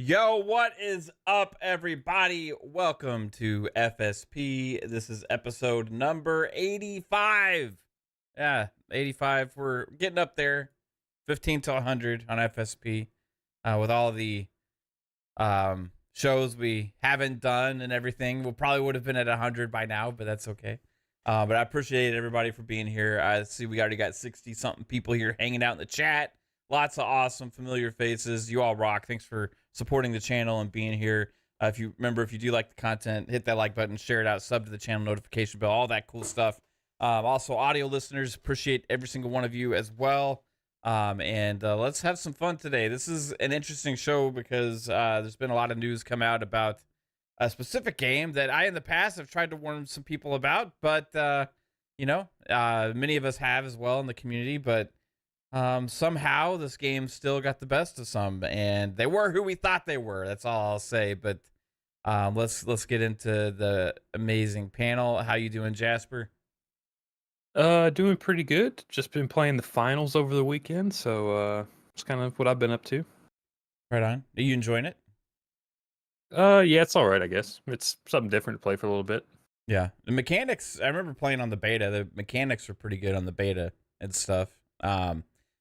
Yo, what is up, everybody? Welcome to FSP. This is episode number 85. Yeah, 85. We're getting up there. 15 to 100 on FSP with all the shows we haven't done and everything. We probably would have been at 100 by now, but that's okay. But I appreciate everybody for being here. I see we already got 60-something people here hanging out in the chat. Lots of awesome familiar faces. You all rock. Thanks for supporting the channel and being here. If you do like the content, hit that like button, share it out, sub to the channel, notification bell, all that cool stuff. Also, audio listeners, appreciate every single one of you as well. And let's have some fun today. This is an interesting show because there's been a lot of news come out about a specific game that I in the past have tried to warn some people about, but many of us have as well in the community, but somehow this game still got the best of some, and they were who we thought they were. That's all I'll say. But let's get into the amazing panel. How you doing, Jasper? Doing pretty good. Just been playing the finals over the weekend, so it's kind of what I've been up to. Right on. Are you enjoying it? Yeah, it's all right, I guess. It's something different to play for a little bit. Yeah, the mechanics. I remember playing on the beta. The mechanics are pretty good on the beta and stuff.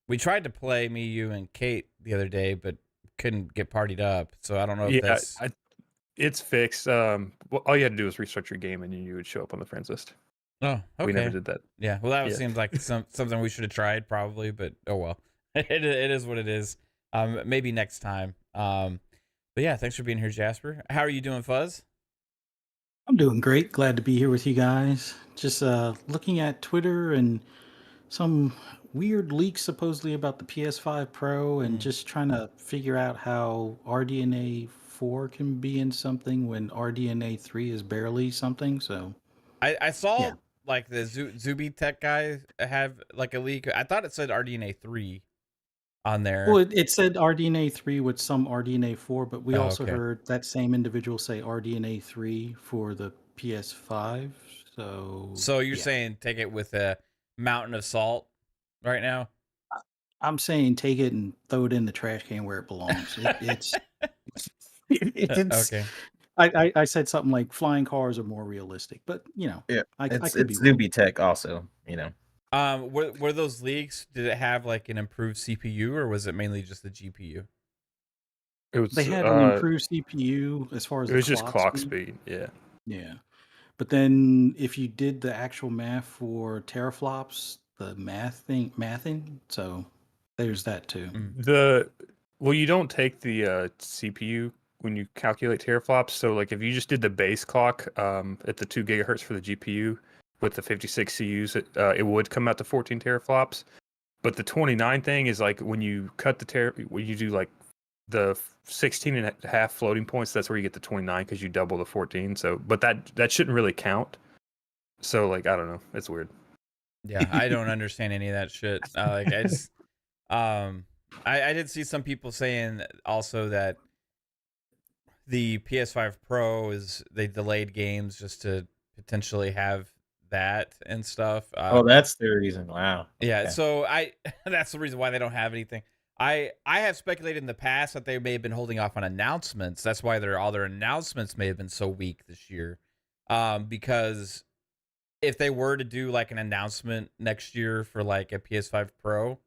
We tried to play me, you, and Kate the other day, but couldn't get partied up. So I don't know if that's. It's fixed. All you had to do was restart your game, and you would show up on the friends list. Oh, okay. We never did that. Yeah, well, that seems like something we should have tried probably, but oh well. it is what it is. Maybe next time. But yeah, thanks for being here, Jasper. How are you doing, Fuzz? I'm doing great. Glad to be here with you guys. Just looking at Twitter and some weird leaks supposedly about the PS5 Pro and just trying to figure out how RDNA 4 can be in something when RDNA 3 is barely something. So I saw like the Zuby Tech guy have like a leak. I thought it said RDNA 3 on there. Well, it said RDNA 3 with some RDNA 4, but we also heard that same individual say RDNA 3 for the PS5. So you're saying take it with a mountain of salt right now? I'm saying take it and throw it in the trash can where it belongs. It's okay. I said something like flying cars are more realistic, but it's Zuby Tech also, Were those leaks? Did it have like an improved CPU, or was it mainly just the GPU? They had an improved CPU as far as it was just clock speed. Yeah. But then if you did the actual math for teraflops, the mathing, so there's that too. You don't take the CPU when you calculate teraflops. So like if you just did the base clock at the 2 gigahertz for the GPU with the 56 CUs, it would come out to 14 teraflops. But the 29 thing is like when you cut when you do like the 16 and a half floating points, that's where you get the 29 because you double the 14. So, but that shouldn't really count. So like, I don't know. It's weird. Yeah, I don't understand any of that shit. I just, I did see some people saying also that the PS5 Pro they delayed games just to potentially have that and stuff. That's the reason. Wow. Yeah, okay. so that's the reason why they don't have anything. I have speculated in the past that they may have been holding off on announcements. That's why all their announcements may have been so weak this year. Because if they were to do like an announcement next year for like a PS5 Pro,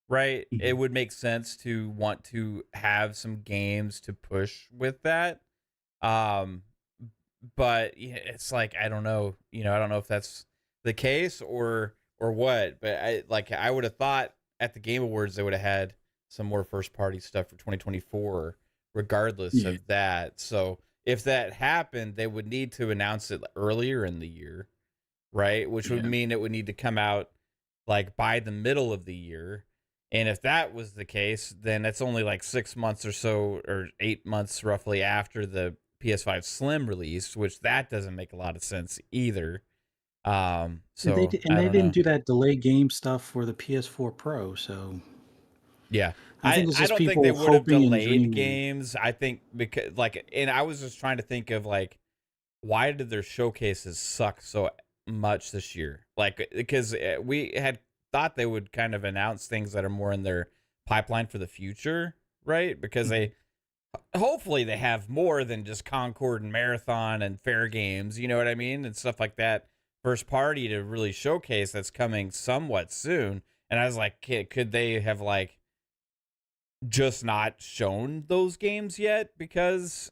right, it would make sense to want to have some games to push with that. But it's like, I don't know, I don't know if that's the case or what, but I would have thought at the Game Awards they would have had some more first party stuff for 2024 regardless of that. So if that happened, they would need to announce it earlier in the year, right? Which would mean it would need to come out like by the middle of the year. And if that was the case, then that's only like 6 months or so, or 8 months roughly after the PS5 Slim release, which that doesn't make a lot of sense either. So they didn't do that delay game stuff for the PS4 Pro, so yeah, I think I don't think they would have delayed games. I think because and I was just trying to think of like, why did their showcases suck so much this year? Like, because we had thought they would kind of announce things that are more in their pipeline for the future, right? Because they hopefully they have more than just Concord and Marathon and Fair Games, you know what I mean, and stuff like that. First party to really showcase that's coming somewhat soon. And I was like, could they have like just not shown those games yet because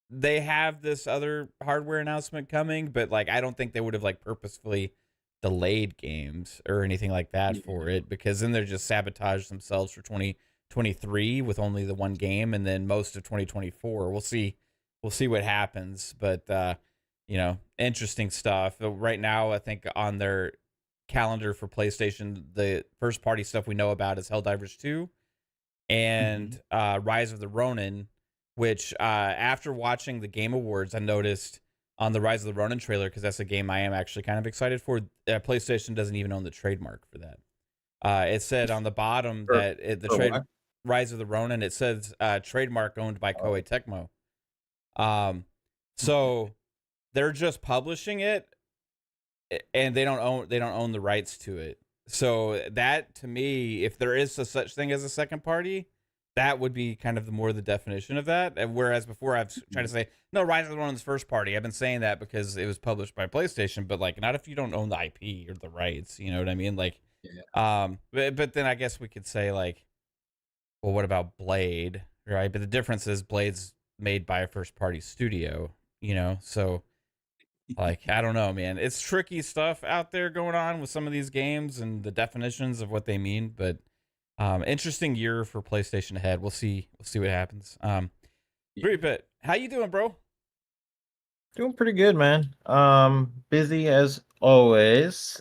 they have this other hardware announcement coming? But like, I don't think they would have like purposefully delayed games or anything like that for it, because then they're just sabotage themselves for 2023 with only the one game, and then most of 2024. We'll see what happens. But you know, interesting stuff. Right now, I think on their calendar for PlayStation, the first party stuff we know about is Helldivers 2 and Rise of the Ronin, which after watching the Game Awards, I noticed on the Rise of the Ronin trailer, because that's a game I am actually kind of excited for, PlayStation doesn't even own the trademark for that. It said on the bottom that Rise of the Ronin, it says trademark owned by Koei Tecmo. So they're just publishing it, and they don't own the rights to it. So that, to me, if there is such thing as a second party, that would be kind of the definition of that. And whereas before I've tried to say, no, Rise of the Ronin's first party. I've been saying that because it was published by PlayStation, but like not if you don't own the IP or the rights. You know what I mean? Like, but then I guess we could say like, well, what about Blade, right? But the difference is Blade's made by a first party studio, you know? So like, I don't know, man. It's tricky stuff out there going on with some of these games and the definitions of what they mean, but interesting year for PlayStation ahead. We'll see what happens. 3-bit, how you doing, bro? Doing pretty good, man. Busy as always.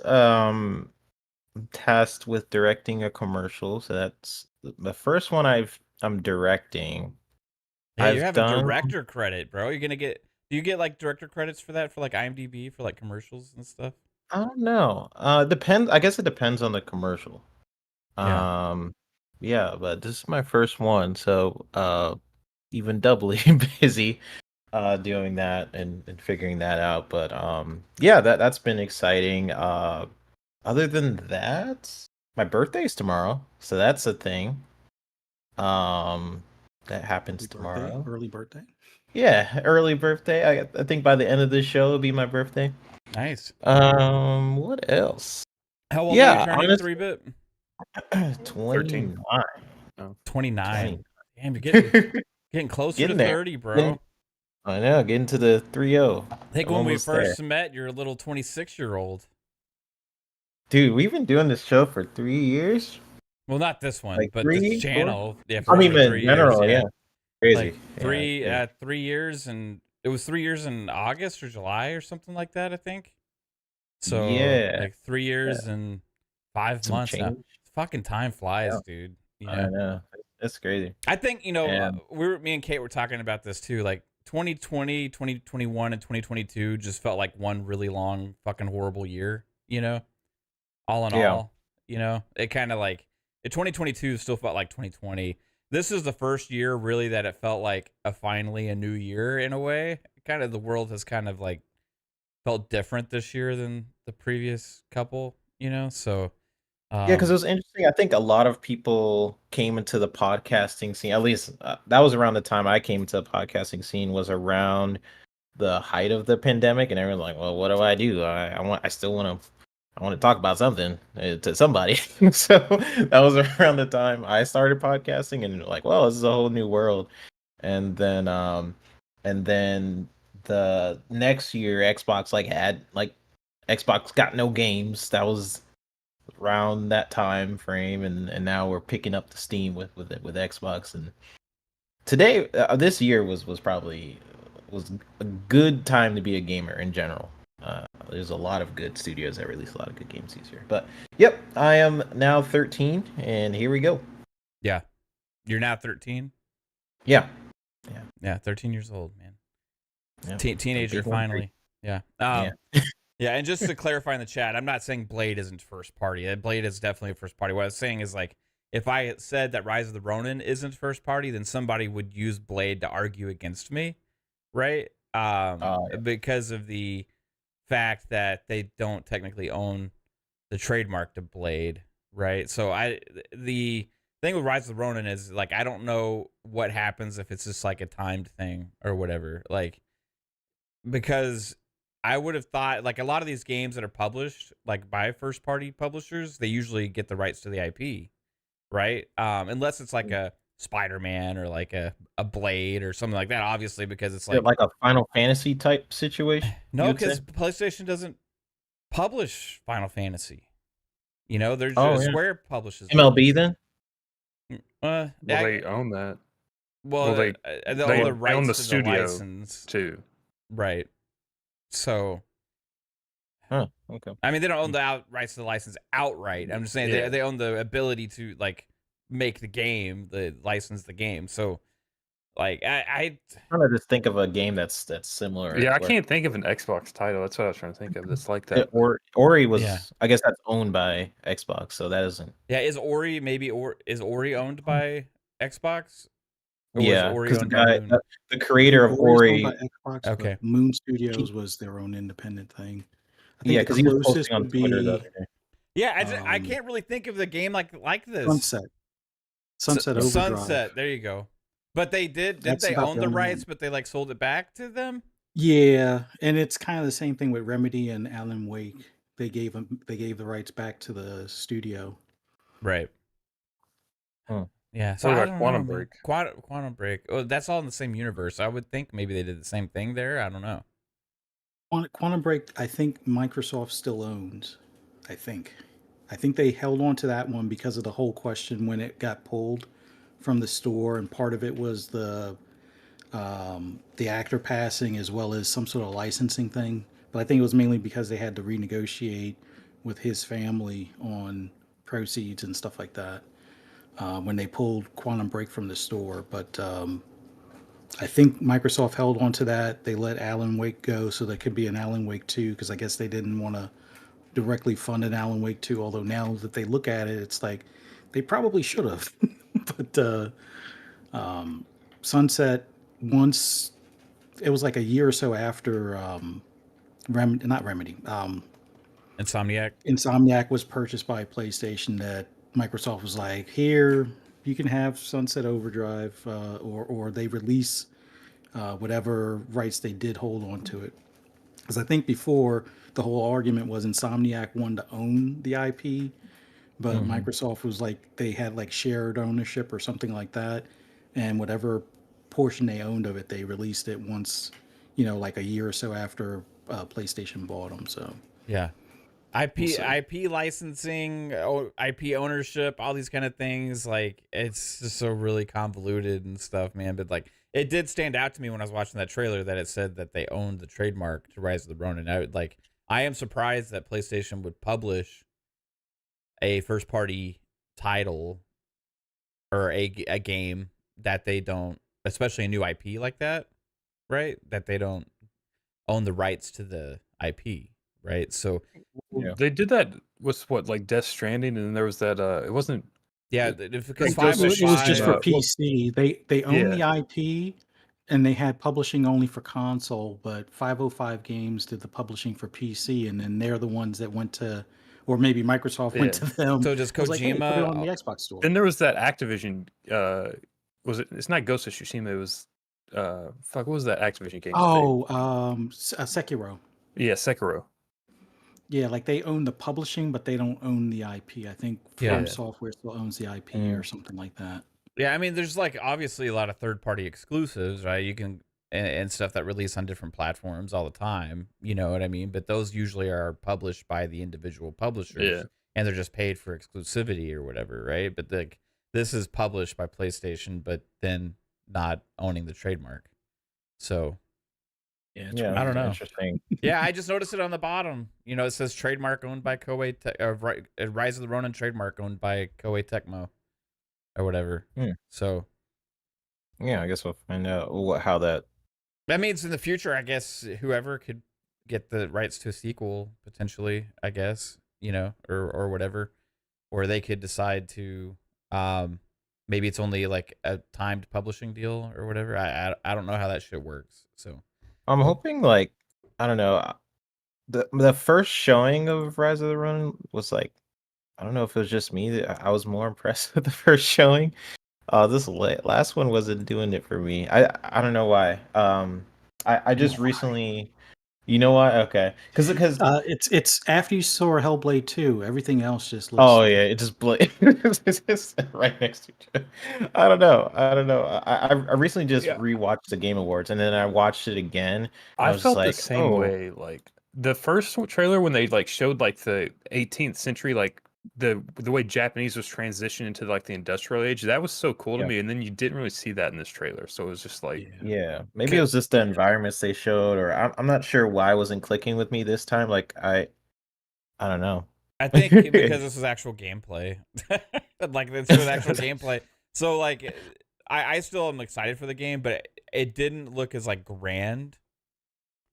Tasked with directing a commercial, so that's the first one I'm directing. Yeah, you have a director credit, bro. Do you get like director credits for that, for like IMDb, for like commercials and stuff? I don't know. Depends. I guess it depends on the commercial. Yeah, but this is my first one, so even doubly busy doing that and figuring that out. But yeah, that's been exciting. Other than that, my birthday's tomorrow, so that's a thing. That happens tomorrow. Early birthday. Yeah, early birthday. I think by the end of this show it'll be my birthday. Nice. What else? How old are you turning, 3-bit? 29. 29. Damn, you're getting closer to 30, bro. I know, getting to the 3-0. I think when we first met, you're a little 26-year-old. Dude, we've been doing this show for 3 years. Well, not this one, like but this channel. Yeah, I mean, in general, yeah. Crazy. Like 3 years, and it was 3 years in August or July or something like that, I think. So yeah, like 3 years and 5 months now. Fucking time flies, dude. You know? I know. That's crazy. I think, you know, me and Kate were talking about this too. Like 2020, 2021, and 2022 just felt like one really long, fucking horrible year, you know? All in all, you know? It kind of like, 2022 still felt like 2020. This is the first year really that it felt like finally a new year in a way. Kind of the world has kind of like felt different this year than the previous couple, you know? So yeah, because it was interesting. I think a lot of people came into the podcasting scene. At least that was around the time I came into the podcasting scene, was around the height of the pandemic, and everyone's like, "Well, what do I do? I want to talk about something to somebody." So that was around the time I started podcasting, and like, well, this is a whole new world. And then the next year, Xbox got no games. That was around that time frame, and now we're picking up the steam with Xbox. And today, this year was a good time to be a gamer in general. There's a lot of good studios that release a lot of good games this year. But yep, I am now 13, and here we go. Yeah, you're now 13. Yeah, 13 years old, man. Yeah. Teenager finally. Yeah. Yeah, and just to clarify in the chat, I'm not saying Blade isn't first party. Blade is definitely a first party. What I was saying is, like, if I had said that Rise of the Ronin isn't first party, then somebody would use Blade to argue against me, right? Because of the fact that they don't technically own the trademark to Blade, right? So the thing with Rise of the Ronin is like I don't know what happens if it's just like a timed thing or whatever. Like because I would have thought like a lot of these games that are published like by first party publishers, they usually get the rights to the IP, right? Unless it's like a Spider-Man or like a Blade or something like that, obviously, because it's like a Final Fantasy type situation. no, because PlayStation doesn't publish Final Fantasy. You know, there's Square publishes MLB then. They own that. Well, they own the rights own the to studio the license too. Right. So. Huh. Okay. I mean, they don't own the rights to the license outright. I'm just saying they own the ability to like make the game, license the game. So, like, I'm trying to just think of a game that's similar. Yeah, I can't think of an Xbox title. That's what I was trying to think of. That's like that. Ori was, I guess that's owned by Xbox, so that isn't. Yeah, is Ori owned by Xbox? Or yeah, because the creator of Ori. Xbox, okay, Moon Studios was their own independent thing. I think because he was posting on Twitter the other day. Yeah, I can't really think of the game like this. Sunset Overdrive. Sunset. There you go. But they did they own the rights, but they like sold it back to them? Yeah, and it's kind of the same thing with Remedy and Alan Wake. They gave the rights back to the studio. Right. Huh. Yeah. So what about Quantum Break? Quantum Break. Oh, that's all in the same universe. I would think maybe they did the same thing there. I don't know. Quantum Break, I think Microsoft still owns. I think they held on to that one because of the whole question when it got pulled from the store, and part of it was the actor passing as well as some sort of licensing thing. But I think it was mainly because they had to renegotiate with his family on proceeds and stuff like that when they pulled Quantum Break from the store. But I think Microsoft held on to that. They let Alan Wake go so there could be an Alan Wake 2 because I guess they didn't want to directly fund an Alan Wake 2, although now that they look at it, it's like they probably should have. But Sunset, once it was like a year or so after Insomniac was purchased by PlayStation, that Microsoft was like, here, you can have Sunset Overdrive, or they release whatever rights they did hold on to it. Because I think before, the whole argument was Insomniac wanted to own the IP, but Microsoft was like, they had like shared ownership or something like that, and whatever portion they owned of it, they released it once, like a year or so after PlayStation bought them. So yeah, IP licensing, IP ownership, all these kind of things, like it's just so really convoluted and stuff, man. But like, it did stand out to me when I was watching that trailer that it said that they owned the trademark to Rise of the Ronin. I am surprised that PlayStation would publish a first-party title or a game that they don't, especially a new IP like that, right? That they don't own the rights to the IP, right? So they did that with like Death Stranding, and then there was that. It wasn't. Yeah, because it was just for PC. They own the IP. And they had publishing only for console, but 505 Games did the publishing for PC, and then they're the ones that went to, or maybe Microsoft went to them. So does Kojima like, hey, put it on the Xbox store? Then there was that Activision. Was it? It's not Ghost of Tsushima. It was. What was that Activision game? Sekiro. Yeah, Sekiro. Yeah, like they own the publishing, but they don't own the IP. I think From Software still owns the IP or something like that. Yeah, I mean, there's like obviously a lot of third-party exclusives, right? You can and stuff that release on different platforms all the time. You know what I mean? But those usually are published by the individual publishers, and they're just paid for exclusivity or whatever, right? But this is published by PlayStation, but then not owning the trademark. So, I don't know. Interesting. Yeah, I just noticed it on the bottom. It says trademark owned by Koei, Rise of the Ronin trademark owned by Koei Tecmo. Or whatever. So, I guess we'll find out how that means in the future. I guess whoever could get the rights to a sequel potentially. I guess or whatever, or they could decide to maybe it's only like a timed publishing deal or whatever. I don't know how that shit works. So I'm hoping I don't know. The first showing of Rise of the Ronin was I don't know if it was just me that I was more impressed with the first showing. This last one wasn't doing it for me. I don't know why. I just recently. You know why? Okay, because It's after you saw Hellblade 2, everything else just looks. oh yeah, it just it's just right next to each other. I don't know. I recently just Yeah. rewatched the Game Awards, and then I watched it again. And I I was just felt the like, same oh, way. Like the first trailer when they like showed like the 18th century, like the way Japanese was transitioning into like the industrial age, that was so cool to Yeah. me. And then you didn't really see that in this trailer, so it was just like, yeah, maybe it was just the environments they showed, or I'm not sure why it wasn't clicking with me this time. Like I don't know. I think because this is actual gameplay. Like this was actual gameplay. So like I still am excited for the game, but it didn't look as like grand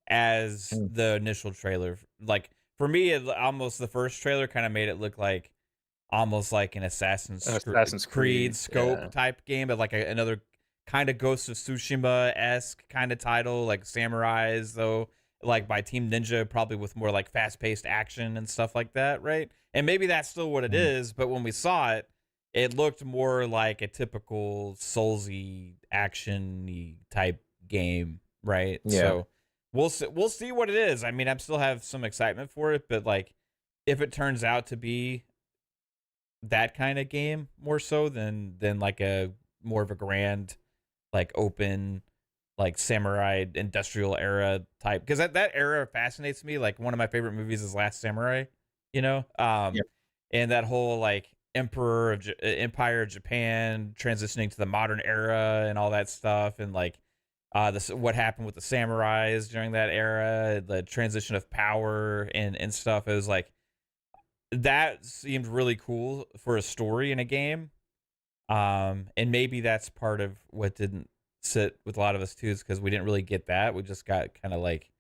as the initial trailer. Like for me, almost the first trailer kind of made it look like almost like an Assassin's Creed scope type game, but like another kind of Ghost of Tsushima-esque kind of title, like samurais though, like by Team Ninja, probably with more like fast-paced action and stuff like that, right? And maybe that's still what it is, but when we saw it, it looked more like a typical Soulsy action-y type game, right? Yeah. So we'll see what it is. I mean, I still have some excitement for it, but like if it turns out to be that kind of game more so than like a more of a grand, like open, like samurai industrial era type, because that era fascinates me. Like one of my favorite movies is Last Samurai, you know. Yep. And that whole like Empire of Japan transitioning to the modern era and all that stuff, and like this what happened with the samurais during that era, the transition of power and stuff. It was like that seemed really cool for a story in a game. And maybe that's part of what didn't sit with a lot of us too, is because we didn't really get that. We just got kind of like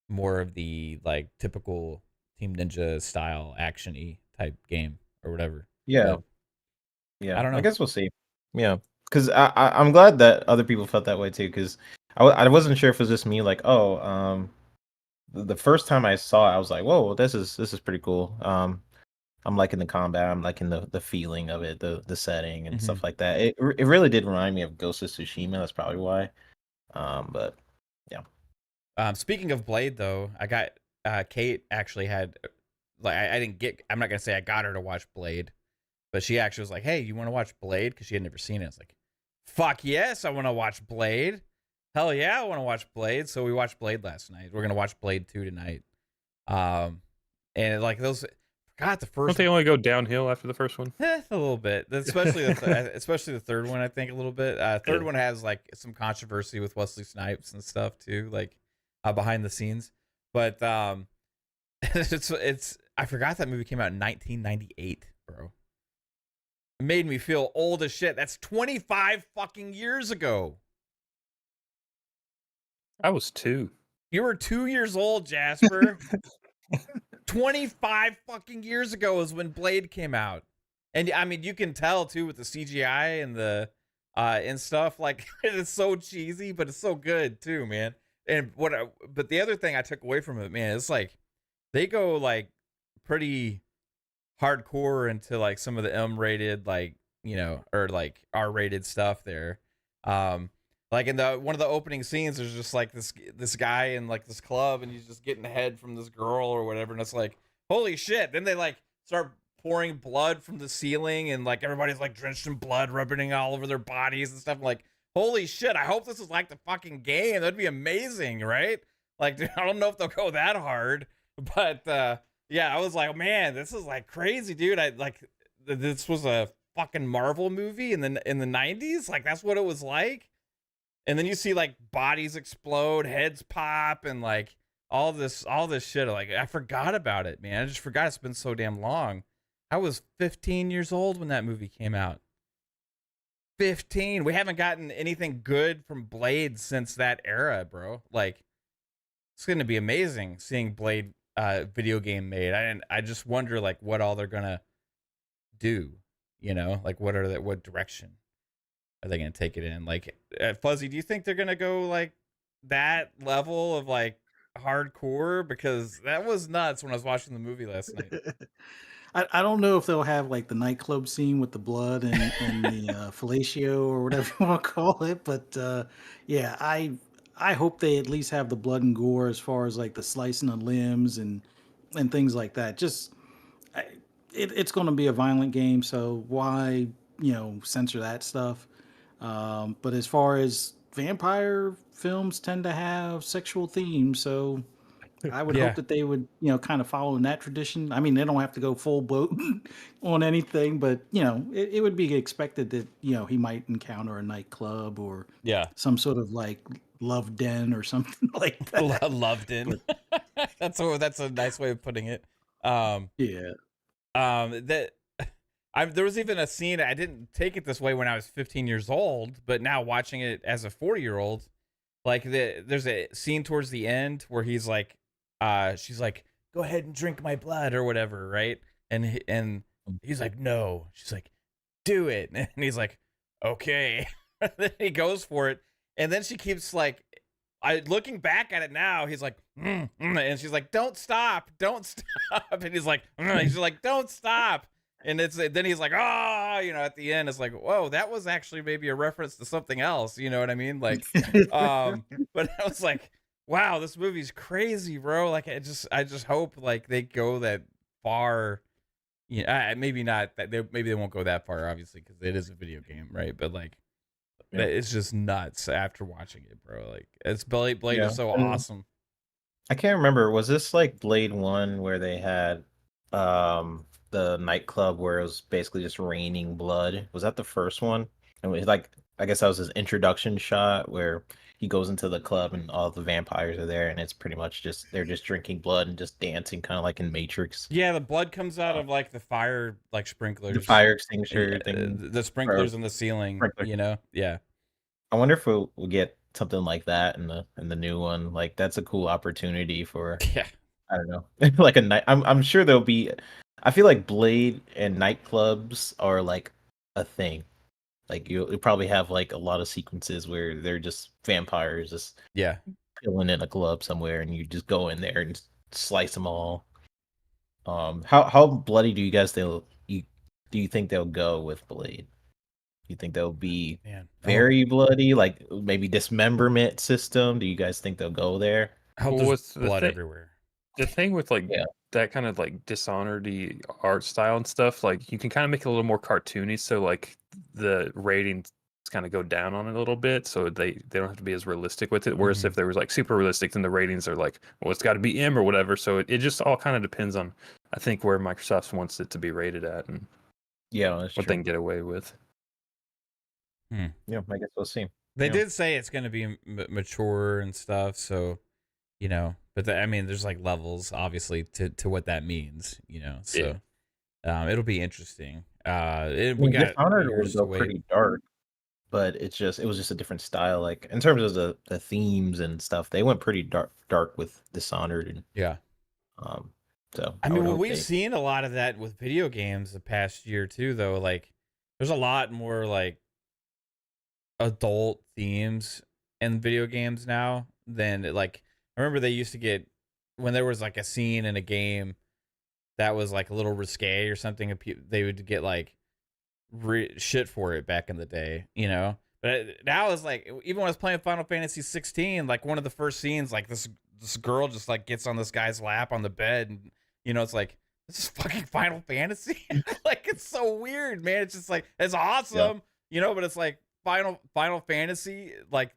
more of the like typical Team Ninja style action-y type game or whatever. Yeah. But yeah. I don't know. I guess we'll see. Yeah, because I'm glad that other people felt that way too. Because I wasn't sure if it was just me. Like, oh, the first time I saw it, I was like, whoa, this is pretty cool. I'm liking the combat. I'm liking the feeling of it, the setting and stuff like that. It really did remind me of Ghost of Tsushima. That's probably why. But yeah. Speaking of Blade, though, I got Kate actually had like I didn't get. I'm not gonna say I got her to watch Blade, but she actually was like, "Hey, you want to watch Blade?" Because she had never seen it. It's like, "Fuck yes, I want to watch Blade. Hell yeah, I want to watch Blade." So we watched Blade last night. We're gonna watch Blade 2 tonight. And like those. God, the first. Don't they only go downhill after the first one? A little bit, especially especially the third one. I think a little bit. Third one has like some controversy with Wesley Snipes and stuff too, like behind the scenes. But it's I forgot that movie came out in 1998, bro. It made me feel old as shit. That's 25 fucking years ago. I was 2. You were 2 years old, Jasper. 25 fucking years ago is when Blade came out. And I mean, you can tell too with the CGI and the and stuff, like it's so cheesy, but it's so good too, man. And but the other thing I took away from it, man, is like they go like pretty hardcore into like some of the M-rated, like, you know, or like R-rated stuff there. Like in one of the opening scenes, there's just like this guy in like this club, and he's just getting head from this girl or whatever, and it's like, holy shit! Then they like start pouring blood from the ceiling, and like everybody's like drenched in blood, rubbing all over their bodies and stuff. I'm like, holy shit! I hope this is like the fucking game. That'd be amazing, right? Like, dude, I don't know if they'll go that hard, but yeah, I was like, man, this is like crazy, dude. I like this was a fucking Marvel movie in the 90s. Like that's what it was like. And then you see like bodies explode, heads pop, and like all this shit. Like I forgot about it, man. I just forgot it's been so damn long. I was 15 years old when that movie came out. 15. We haven't gotten anything good from Blade since that era, bro. Like it's gonna be amazing seeing Blade video game made. I just wonder like what all they're gonna do. You know, like what direction are they gonna take it in? Like Fuzzy, do you think they're gonna go like that level of like hardcore? Because that was nuts when I was watching the movie last night. I don't know if they'll have like the nightclub scene with the blood and the fellatio or whatever you want to call it, but yeah, I hope they at least have the blood and gore as far as like the slicing of limbs and things like that. Just I, it's going to be a violent game, so why censor that stuff? But as far as vampire films tend to have sexual themes, so I would hope Yeah. that they would, kind of follow in that tradition. I mean, they don't have to go full boat on anything, but it would be expected that he might encounter a nightclub or Yeah. some sort of like love den or something like that. Loved in. That's a nice way of putting it. Yeah. That there was even a scene. I didn't take it this way when I was 15 years old, but now watching it as a 40-year-old, like there's a scene towards the end where he's like, she's like, "Go ahead and drink my blood" or whatever, right? And he's like, "No." She's like, "Do it," and he's like, "Okay." Then he goes for it, and then she keeps like, looking back at it now, he's like, and she's like, "Don't stop, don't stop," and he's like, he's like, "Don't stop." And then he's like, "Oh," at the end, it's like, whoa, that was actually maybe a reference to something else. You know what I mean? Like, but I was like, wow, this movie's crazy, bro. Like, I just hope like they go that far. Maybe not that. Maybe they won't go that far, obviously, because it is a video game, right? But like, it's just nuts after watching it, bro. Like, it's Blade is so awesome. I can't remember. Was this like Blade 1 where they had the nightclub where it was basically just raining blood? Was that the first one? And like, I guess that was his introduction shot where he goes into the club and all the vampires are there, and it's pretty much they're just drinking blood and just dancing, kind of like in Matrix. Yeah, the blood comes out of like the fire, like sprinklers, the fire extinguisher thing, the sprinklers in the ceiling. Sprinkler. Yeah. I wonder if we'll get something like that in the new one. Like, that's a cool opportunity for, Yeah. I don't know, like a night. I'm sure there'll be. I feel like Blade and nightclubs are like a thing. Like, you'll probably have like a lot of sequences where they're just vampires just chilling in a club somewhere, and you just go in there and slice them all. How bloody do you guys do you think they'll go with Blade? You think they'll be very bloody, like maybe dismemberment system? Do you guys think they'll go there? I hope there's blood everywhere. The thing with like that kind of like Dishonored-y art style and stuff, like you can kind of make it a little more cartoony, so like the ratings kind of go down on it a little bit, so they don't have to be as realistic with it. Whereas if there was like super realistic, then the ratings are like, well, it's got to be M or whatever. So it just all kind of depends on, I think, where Microsoft wants it to be rated at and what they can get away with. Yeah, I guess we'll see. They did say it's going to be mature and stuff, so but there's like levels, obviously, to what that means, so it'll be interesting. We got Dishonored would go pretty dark, but it was just a different style. Like, in terms of the themes and stuff, they went pretty dark with Dishonored, and so we've seen a lot of that with video games the past year too, though. Like, there's a lot more like adult themes in video games now than like. I remember they used to get, when there was like a scene in a game that was like a little risque or something, they would get like shit for it back in the day, But now it's like, even when I was playing Final Fantasy 16, like one of the first scenes, like this girl just like gets on this guy's lap on the bed, and it's like, this is fucking Final Fantasy. Like, it's so weird, man. It's just like, it's awesome, but it's like Final Fantasy, like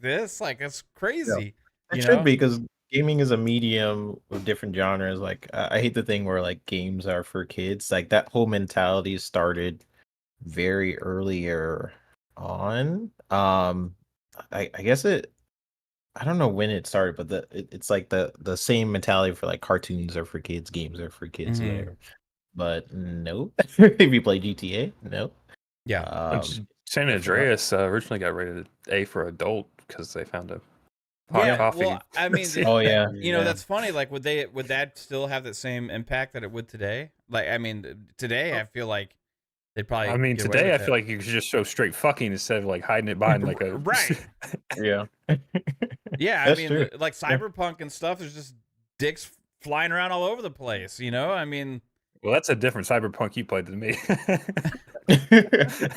this, like, it's crazy. It should be, because gaming is a medium with different genres. Like, I hate the thing where like games are for kids. Like, that whole mentality started very earlier on. I guess I don't know when it started, but it's like the same mentality for like cartoons are for kids, games are for kids, whatever. But no, if you play GTA, no. Yeah. San Andreas originally got rated A for adult because they found a coffee. Well, I mean, that's funny. Like, would that still have that same impact that it would today? Like, I mean, today I feel like they'd probably. I mean, today I feel like you could just show straight fucking instead of like hiding it behind like a right. Yeah. Yeah, I mean, like Cyberpunk and stuff. There's just dicks flying around all over the place. I mean, Well, that's a different cyberpunk you played than me.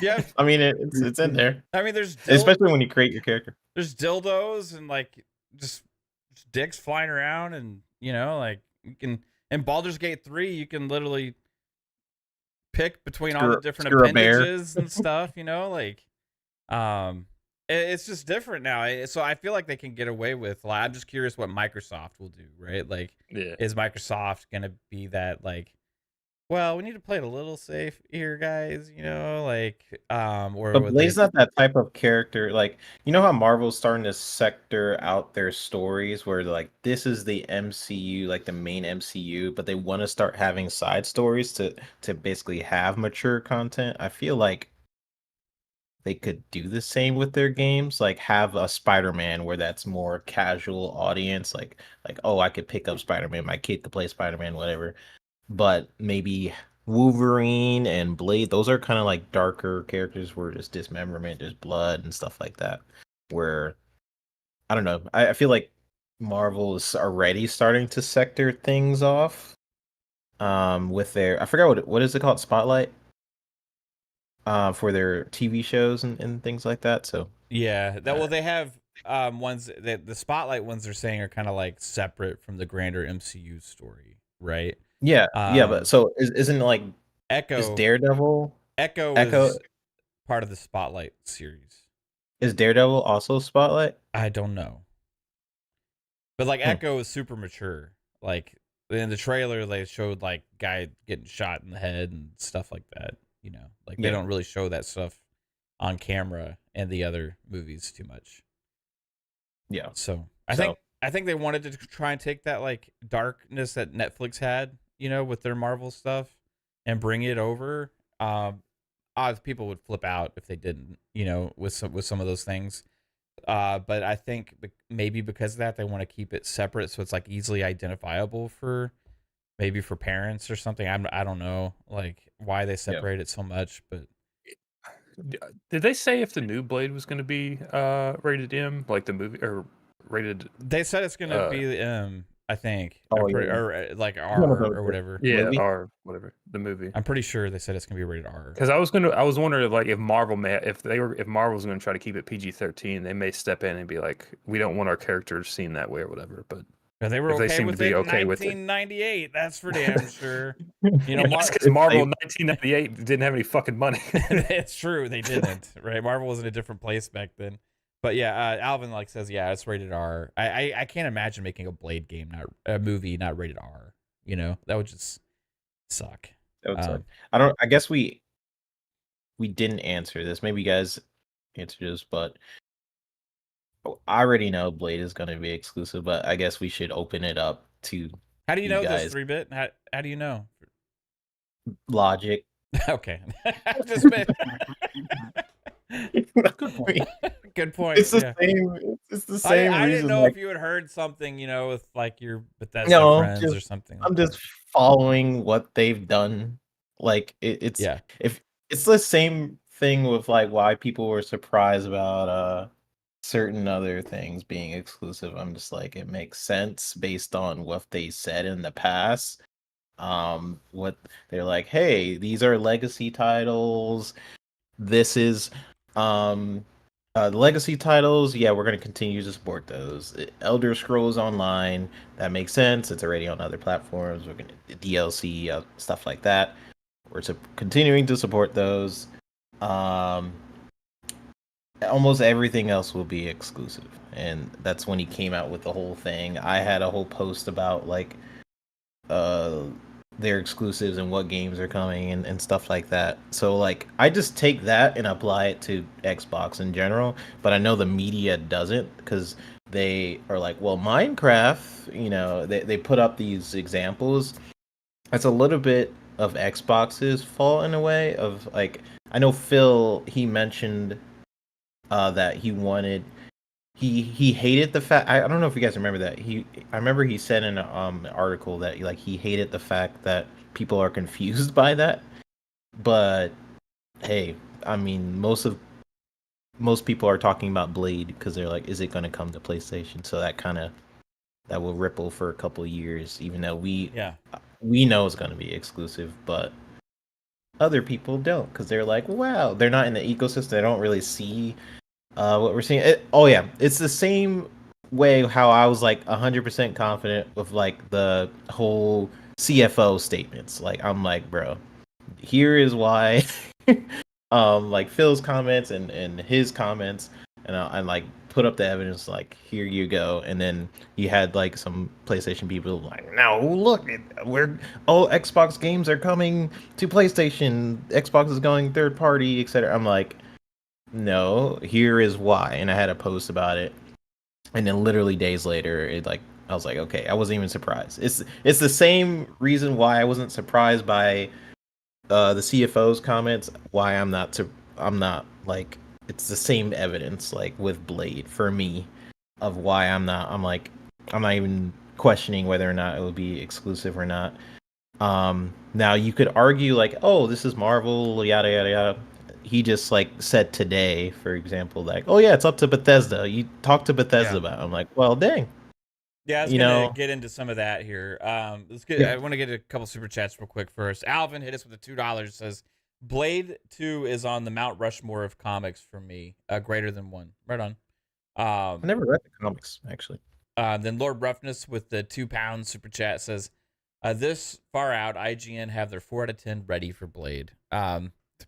Yeah. I mean, it's in there, I mean, there's especially when you create your character. there's dildos and like just dicks flying around, and like you can in Baldur's Gate 3 you can literally pick between all the different screw a bear. appendages and stuff. Like it's just different now. So I feel like they can get away with. Like, I'm just curious what Microsoft will do, right? Like, is Microsoft gonna be that like? Well, we need to play it a little safe here, guys. Or But Blade's not that type of character. Like, you know how Marvel's starting to sector out their stories where like this is the MCU, like the main MCU, but they want to start having side stories to basically have mature content. I feel like they could do the same with their games, like have a Spider-Man where that's more casual audience, like oh, I could pick up Spider-Man, my kid could play Spider-Man, whatever. But maybe Wolverine and Blade, those are kind of like darker characters where just dismemberment, there's blood and stuff like that. Where I don't know, I feel like Marvel is already starting to sector things off. With their, I forgot what is it called, Spotlight. For their TV shows and things like that. So yeah, well they have ones that the Spotlight ones they're saying are kind of like separate from the grander MCU story, right? Yeah, but so isn't it like Echo is Daredevil is part of the Spotlight series? Is Daredevil also Spotlight? I don't know, but like Echo is super mature. Like in the trailer, they showed like guy getting shot in the head and stuff like that. They don't really show that stuff on camera in the other movies too much. Yeah. So I think they wanted to try and take that like darkness that Netflix had, with their Marvel stuff and bring it over. People would flip out if they didn't, with some of those things. But I think maybe because of that, they want to keep it separate so it's like easily identifiable for parents or something. I don't know like why they separate it so much, but did they say if the new Blade was going to be rated M, like the movie, or rated? They said it's going to be M, I think, or like R or whatever. Yeah, movie? R, whatever the movie. I'm pretty sure they said it's going to be rated R. Because I was wondering like if Marvel if Marvel was going to try to keep it PG-13, they may step in and be like, we don't want our characters seen that way or whatever, but. They were okay with it in 1998. That's for damn sure. Because Marvel in 1998 didn't have any fucking money. It's true, they didn't. Right, Marvel was in a different place back then. But yeah, Alvin says it's rated R. I can't imagine making a Blade game, not a movie, not rated R. That would just suck. That would suck. I guess we didn't answer this. Maybe you guys answered this, but. I already know Blade is going to be exclusive, but I guess we should open it up to. How do you know this 3-bit? How do you know? Logic. Okay. Just Good point. Good point. It's the same. It's the same. I didn't know if you had heard something, with like your Bethesda friends or something. I'm just following what they've done. Like it's if it's the same thing with like why people were surprised about certain other things being exclusive. I'm just like, it makes sense based on what they said in the past. What they're like, hey, these are legacy titles. This is the legacy titles. Yeah, we're going to continue to support those. Elder Scrolls Online, that makes sense. It's already on other platforms. We're going to DLC, stuff like that. We're continuing to support those. Almost everything else will be exclusive, and that's when he came out with the whole thing. I had a whole post about like their exclusives and what games are coming and stuff like that. So like I just take that and apply it to Xbox in general, but I know the media doesn't, because they are like, well, Minecraft, they put up these examples. That's a little bit of Xbox's fault in a way of like, I know Phil, he mentioned that he hated the fact. I don't know if you guys remember that. I remember he said in an article that like he hated the fact that people are confused by that. But hey, I mean, most people are talking about Blade because they're like, is it going to come to PlayStation? So that will ripple for a couple of years, even though we know it's going to be exclusive, but other people don't because they're like, wow, they're not in the ecosystem. They don't really see what we're seeing. Oh yeah, it's the same way how I was like 100% confident with like the whole CFO statements. Like I'm like, bro, here is why. Like Phil's comments and his comments, and I like put up the evidence. Like here you go, and then you had like some PlayStation people like, no, look, Xbox games are coming to PlayStation. Xbox is going third party, etc. I'm like, no, here is why, and I had a post about it, and then literally days later, it like I was like, okay, I wasn't even surprised. It's the same reason why I wasn't surprised by the CFO's comments. Why I'm not like it's the same evidence like with Blade for me of why I'm like I'm not even questioning whether or not it will be exclusive or not. Now you could argue like, oh, this is Marvel, yada yada yada. He just like said today, for example, like, oh yeah, it's up to Bethesda. You talk to Bethesda about it. I'm like, well, dang. Yeah, I was gonna get into some of that here. Let's get. Yeah. I want to get a couple super chats real quick first. Alvin hit us with the $2. Says Blade 2 is on the Mount Rushmore of comics for me. Greater than one. Right on. I never read the comics actually. Then Lord Roughness with the £2 super chat says, this far out, IGN have their 4 out of 10 ready for Blade.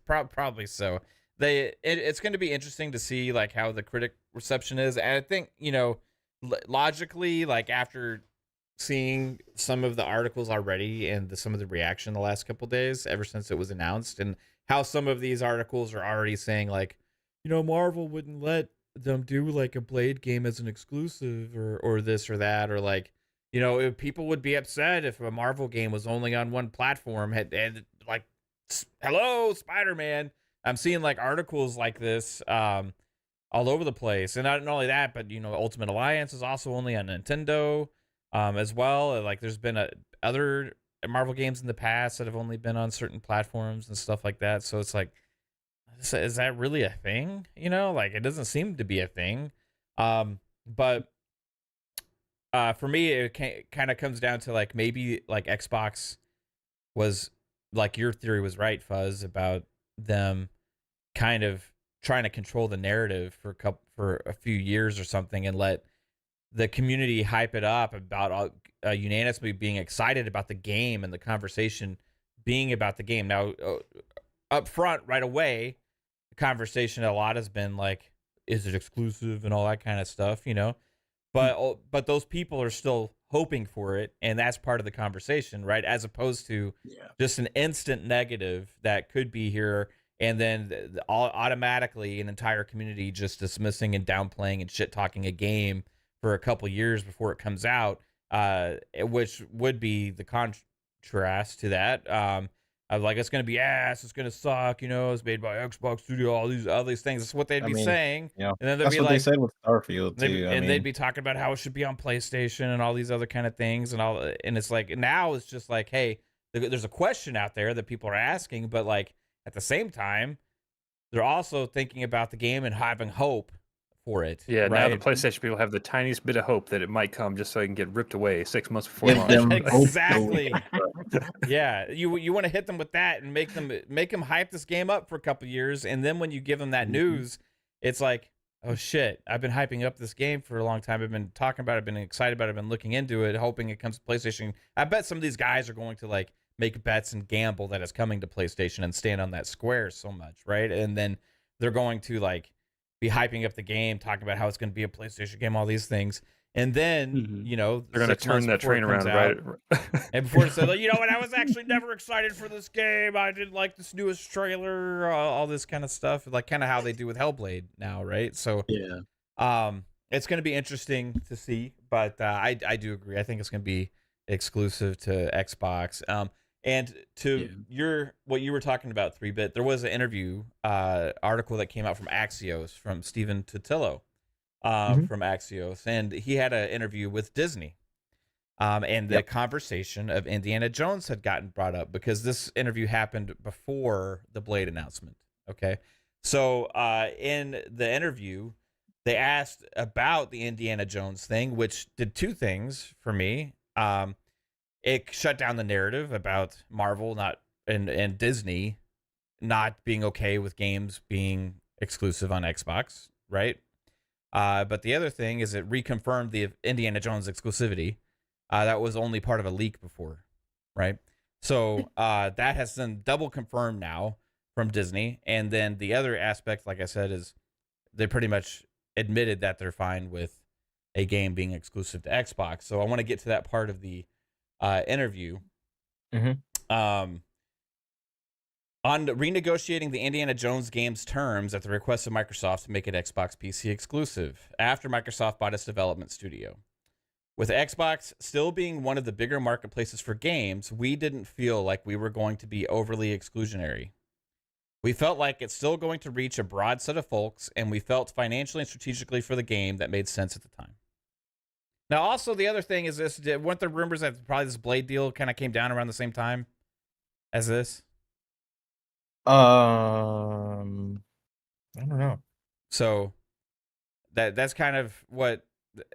Probably so. It's going to be interesting to see like how the critic reception is, and I think logically, like after seeing some of the articles already and some of the reaction the last couple days, ever since it was announced, and how some of these articles are already saying like, Marvel wouldn't let them do like a Blade game as an exclusive or this or that, or like, if people would be upset if a Marvel game was only on one platform, and like, hello, Spider-Man. I'm seeing like articles like this all over the place, and not only that, but Ultimate Alliance is also only on Nintendo as well. Like there's been other Marvel games in the past that have only been on certain platforms and stuff like that. So it's like, is that really a thing? Like it doesn't seem to be a thing. But for me, it kind of comes down to like maybe like Xbox was like your theory was right, Fuzz, about them kind of trying to control the narrative for a few years or something, and let the community hype it up about unanimously being excited about the game and the conversation being about the game. Now, up front, right away, the conversation a lot has been like, is it exclusive and all that kind of stuff, But those people are still hoping for it, and that's part of the conversation, right? As opposed to just an instant negative that could be here, and then automatically an entire community just dismissing and downplaying and shit talking a game for a couple years before it comes out, which would be the contrast to that. Like, it's going to be ass, it's going to suck, it's made by Xbox Studio, all these things. That's what they'd be saying. Yeah, and then they'd that's be what like, they said with Starfield too. they'd be talking about how it should be on PlayStation and all these other kind of things, and it's like, now it's just like, hey, there's a question out there that people are asking, but like at the same time, they're also thinking about the game and having hope for it. Yeah, right? now the PlayStation people have the tiniest bit of hope that it might come, just so they can get ripped away 6 months before launch. Exactly. Yeah, you want to hit them with that and make them hype this game up for a couple years, and then when you give them that news, it's like, oh shit, I've been hyping up this game for a long time. I've been talking about it, I've been excited about it, I've been looking into it, hoping it comes to PlayStation. I bet some of these guys are going to like make bets and gamble that it's coming to PlayStation and stand on that square so much, right? And then they're going to like be hyping up the game, talking about how it's going to be a PlayStation game, all these things. And then, they're going to turn that train around, right? And before it said, like, what, I was actually never excited for this game. I didn't like this newest trailer, all this kind of stuff, like kind of how they do with Hellblade now, right? So, it's going to be interesting to see, but I do agree. I think it's going to be exclusive to Xbox. And to what you were talking about, 3-Bit, there was an interview article that came out from Axios, from Stephen Totilo from Axios, and he had an interview with Disney. And the conversation of Indiana Jones had gotten brought up because this interview happened before the Blade announcement. Okay. So in the interview, they asked about the Indiana Jones thing, which did two things for me. it shut down the narrative about Marvel and Disney not being okay with games being exclusive on Xbox, right? But the other thing is it reconfirmed the Indiana Jones exclusivity. That was only part of a leak before, right? So that has been double confirmed now from Disney. And then the other aspect, like I said, is they pretty much admitted that they're fine with a game being exclusive to Xbox. So I want to get to that part of the interview. Mm-hmm. On renegotiating the Indiana Jones game's terms at the request of Microsoft to make it Xbox PC exclusive after Microsoft bought its development studio. With Xbox still being one of the bigger marketplaces for games, we didn't feel like we were going to be overly exclusionary. We felt like it's still going to reach a broad set of folks, and we felt financially and strategically for the game that made sense at the time. Now, also, the other thing is this, weren't there rumors that probably this Blade deal kind of came down around the same time as this? I don't know. So that's kind of what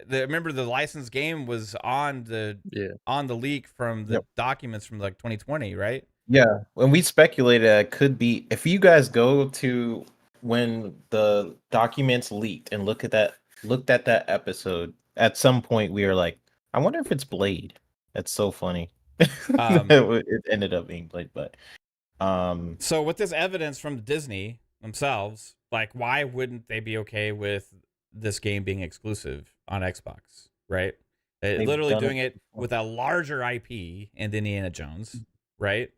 remember the licensed game was on the leak from the documents from like 2020, right? Yeah, when we speculated it could be, if you guys go to when the documents leaked and looked at that episode, at some point we were like, I wonder if it's Blade. That's so funny. It ended up being Blade, but so with this evidence from Disney themselves, like, why wouldn't they be okay with this game being exclusive on Xbox, right? They're literally doing it with a larger IP in Indiana Jones, right?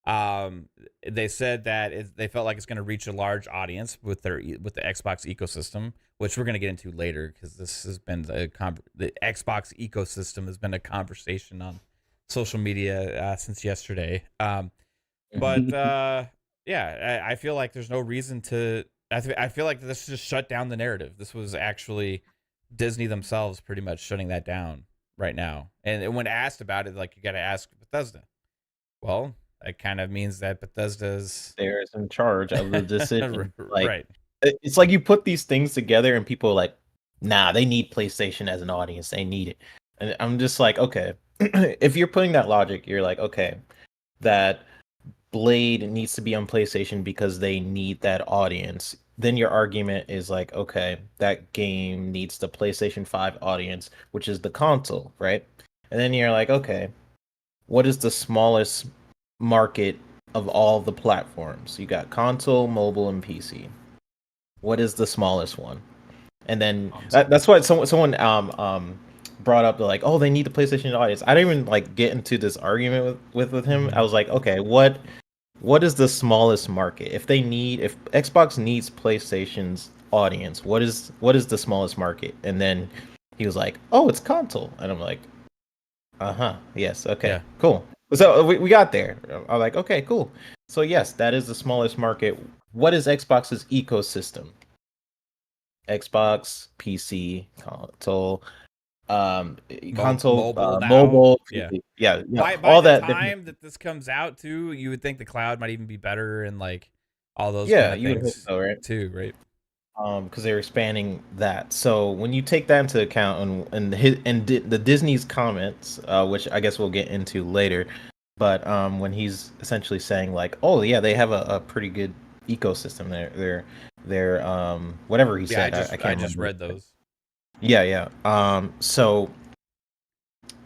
They said that they felt like it's going to reach a large audience with the Xbox ecosystem, which we're going to get into later because this has been the Xbox ecosystem has been a conversation on social media since yesterday. But yeah, I feel like there's no reason to. I feel like this just shut down the narrative. This was actually Disney themselves pretty much shutting that down right now. And when asked about it, like, you got to ask Bethesda. Well, that kind of means that Bethesda's they're in charge of the decision. Like, right. It's like you put these things together and people are like, nah, they need PlayStation as an audience. They need it. And I'm just like, okay, if you're putting that logic, you're like, okay, that Blade needs to be on PlayStation because they need that audience. Then your argument is like, okay, that game needs the PlayStation 5 audience, which is the console, right? And then you're like, okay, what is the smallest market of all the platforms? You got console, mobile, and PC. What is the smallest one? And then that's why someone brought up, like, oh, they need the PlayStation audience. I didn't even like get into this argument with him. I was like, okay, what is the smallest market? If Xbox needs PlayStation's audience, what is the smallest market? And then he was like, oh, it's console. And I'm like, yes, okay, cool. So we got there. I'm like, okay, cool. So yes, that is the smallest market. What is Xbox's ecosystem? Xbox, PC, console, mobile, yeah. By all the that time that this comes out, too, you would think the cloud might even be better and like all those you kind would of hope things so, right? too, right? Because they're expanding that. So when you take that into account, and the Disney's comments, which I guess we'll get into later, but when he's essentially saying like, oh yeah, they have a pretty good ecosystem. They're whatever he said. I just read those. Yeah. So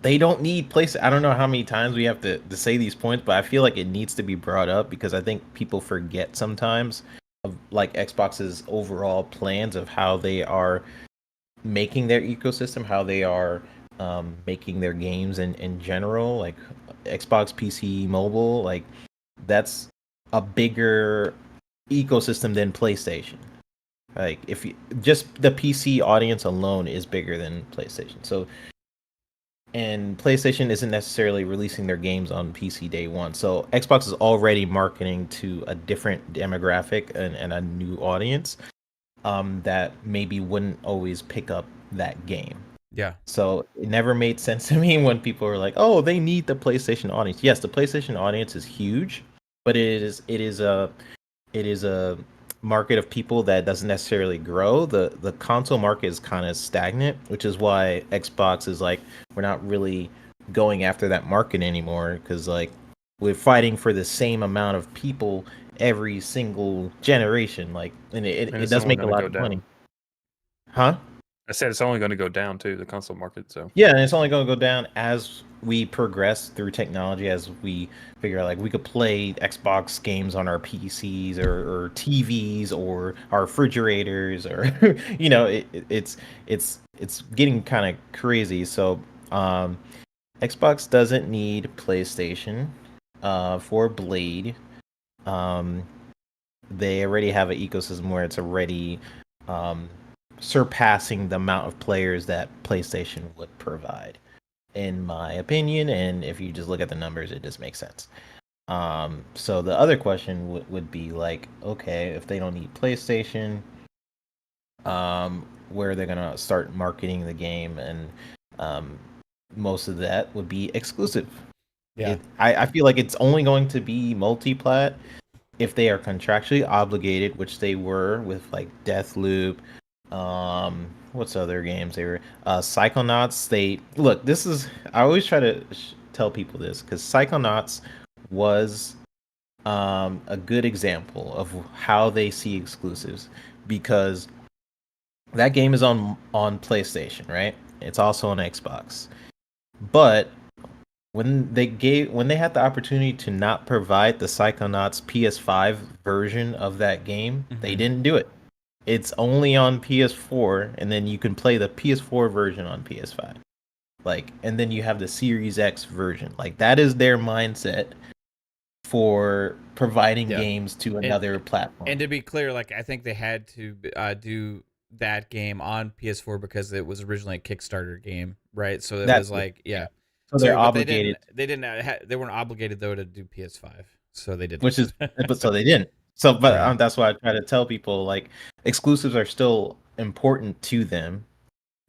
they don't need PlayStation. I don't know how many times we have to say these points, but I feel like it needs to be brought up because I think people forget sometimes of like Xbox's overall plans of how they are making their ecosystem, how they are making their games in general, like Xbox, PC, mobile. Like, that's a bigger ecosystem than PlayStation. Like, if you just the PC audience alone is bigger than PlayStation. So, and PlayStation isn't necessarily releasing their games on PC day one. So Xbox is already marketing to a different demographic and a new audience that maybe wouldn't always pick up that game. Yeah. So it never made sense to me when people were like, "Oh, they need the PlayStation audience." Yes, the PlayStation audience is huge, but it is a market of people that doesn't necessarily grow. The console market is kind of stagnant, which is why Xbox is like, we're not really going after that market anymore because like we're fighting for the same amount of people every single generation. Like, and it it's does only make a gonna lot go of down. money. Huh? I said it's only going to go down too, the console market. So Yeah, and it's only going to go down as we progress through technology, as we figure out like we could play Xbox games on our PCs or TVs or our refrigerators, or you know, it's getting kind of crazy. So Xbox doesn't need PlayStation for Blade. They already have an ecosystem where it's already surpassing the amount of players that PlayStation would provide, in my opinion. And if you just look at the numbers, it just makes sense. So the other question would be like, okay, if they don't need PlayStation, where are they gonna start marketing the game? And most of that would be exclusive. Yeah. I feel like it's only going to be multi-plat if they are contractually obligated, which they were with like Deathloop. What's other games they were? Psychonauts. They look. This is I always try to tell people this because Psychonauts was a good example of how they see exclusives, because that game is on PlayStation, right? It's also on Xbox, but when they had the opportunity to not provide the Psychonauts PS5 version of that game, they didn't do it. It's only on PS4, and then you can play the PS4 version on PS5. Like, and then you have the Series X version. Like, that is their mindset for providing games to another platform. And to be clear, like, I think they had to do that game on PS4 because it was originally a Kickstarter game, right? So it was like, yeah. So they're obligated. They weren't obligated though to do PS5, so they didn't. Which is, but so they didn't. So, but that's why I try to tell people like exclusives are still important to them.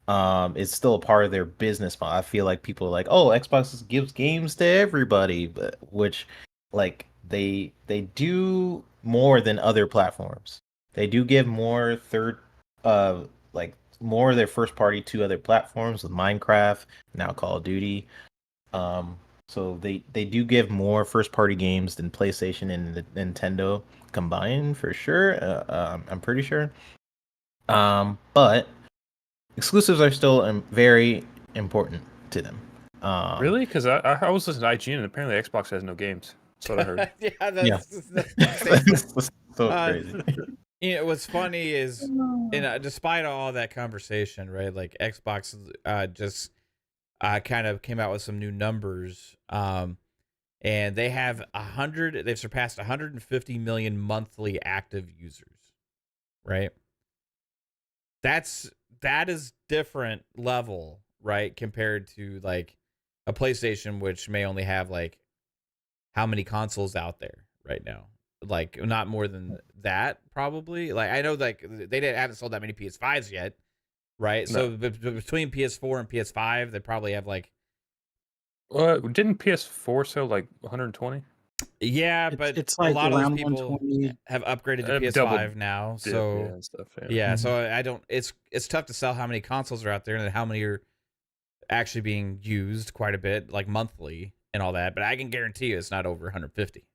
It's still a part of their business model. I feel like people are like, oh, Xbox gives games to everybody, but which like they do more than other platforms. They do give more like more of their first party to other platforms with Minecraft, now Call of Duty. So they do give more first party games than PlayStation and Nintendo combined for sure. I'm pretty sure. But exclusives are still very important to them. Really? Because I was listening to IGN and apparently Xbox has no games. That's what I heard. That's so crazy. You know, what's funny is, despite all that conversation, right? Like Xbox just kind of came out with some new numbers, and they have they've surpassed 150 million monthly active users, right? That is different level, right, compared to like a PlayStation, which may only have like how many consoles out there right now, like not more than that probably. Like I know like haven't sold that many PS5s yet, right? No. So between PS4 and PS5, they probably have like. Didn't PS4 sell like 120? Yeah, but it's like a lot of those people have upgraded to PS5 now. So so I don't. It's tough to sell how many consoles are out there and how many are actually being used quite a bit, like monthly and all that. But I can guarantee you, it's not over 150.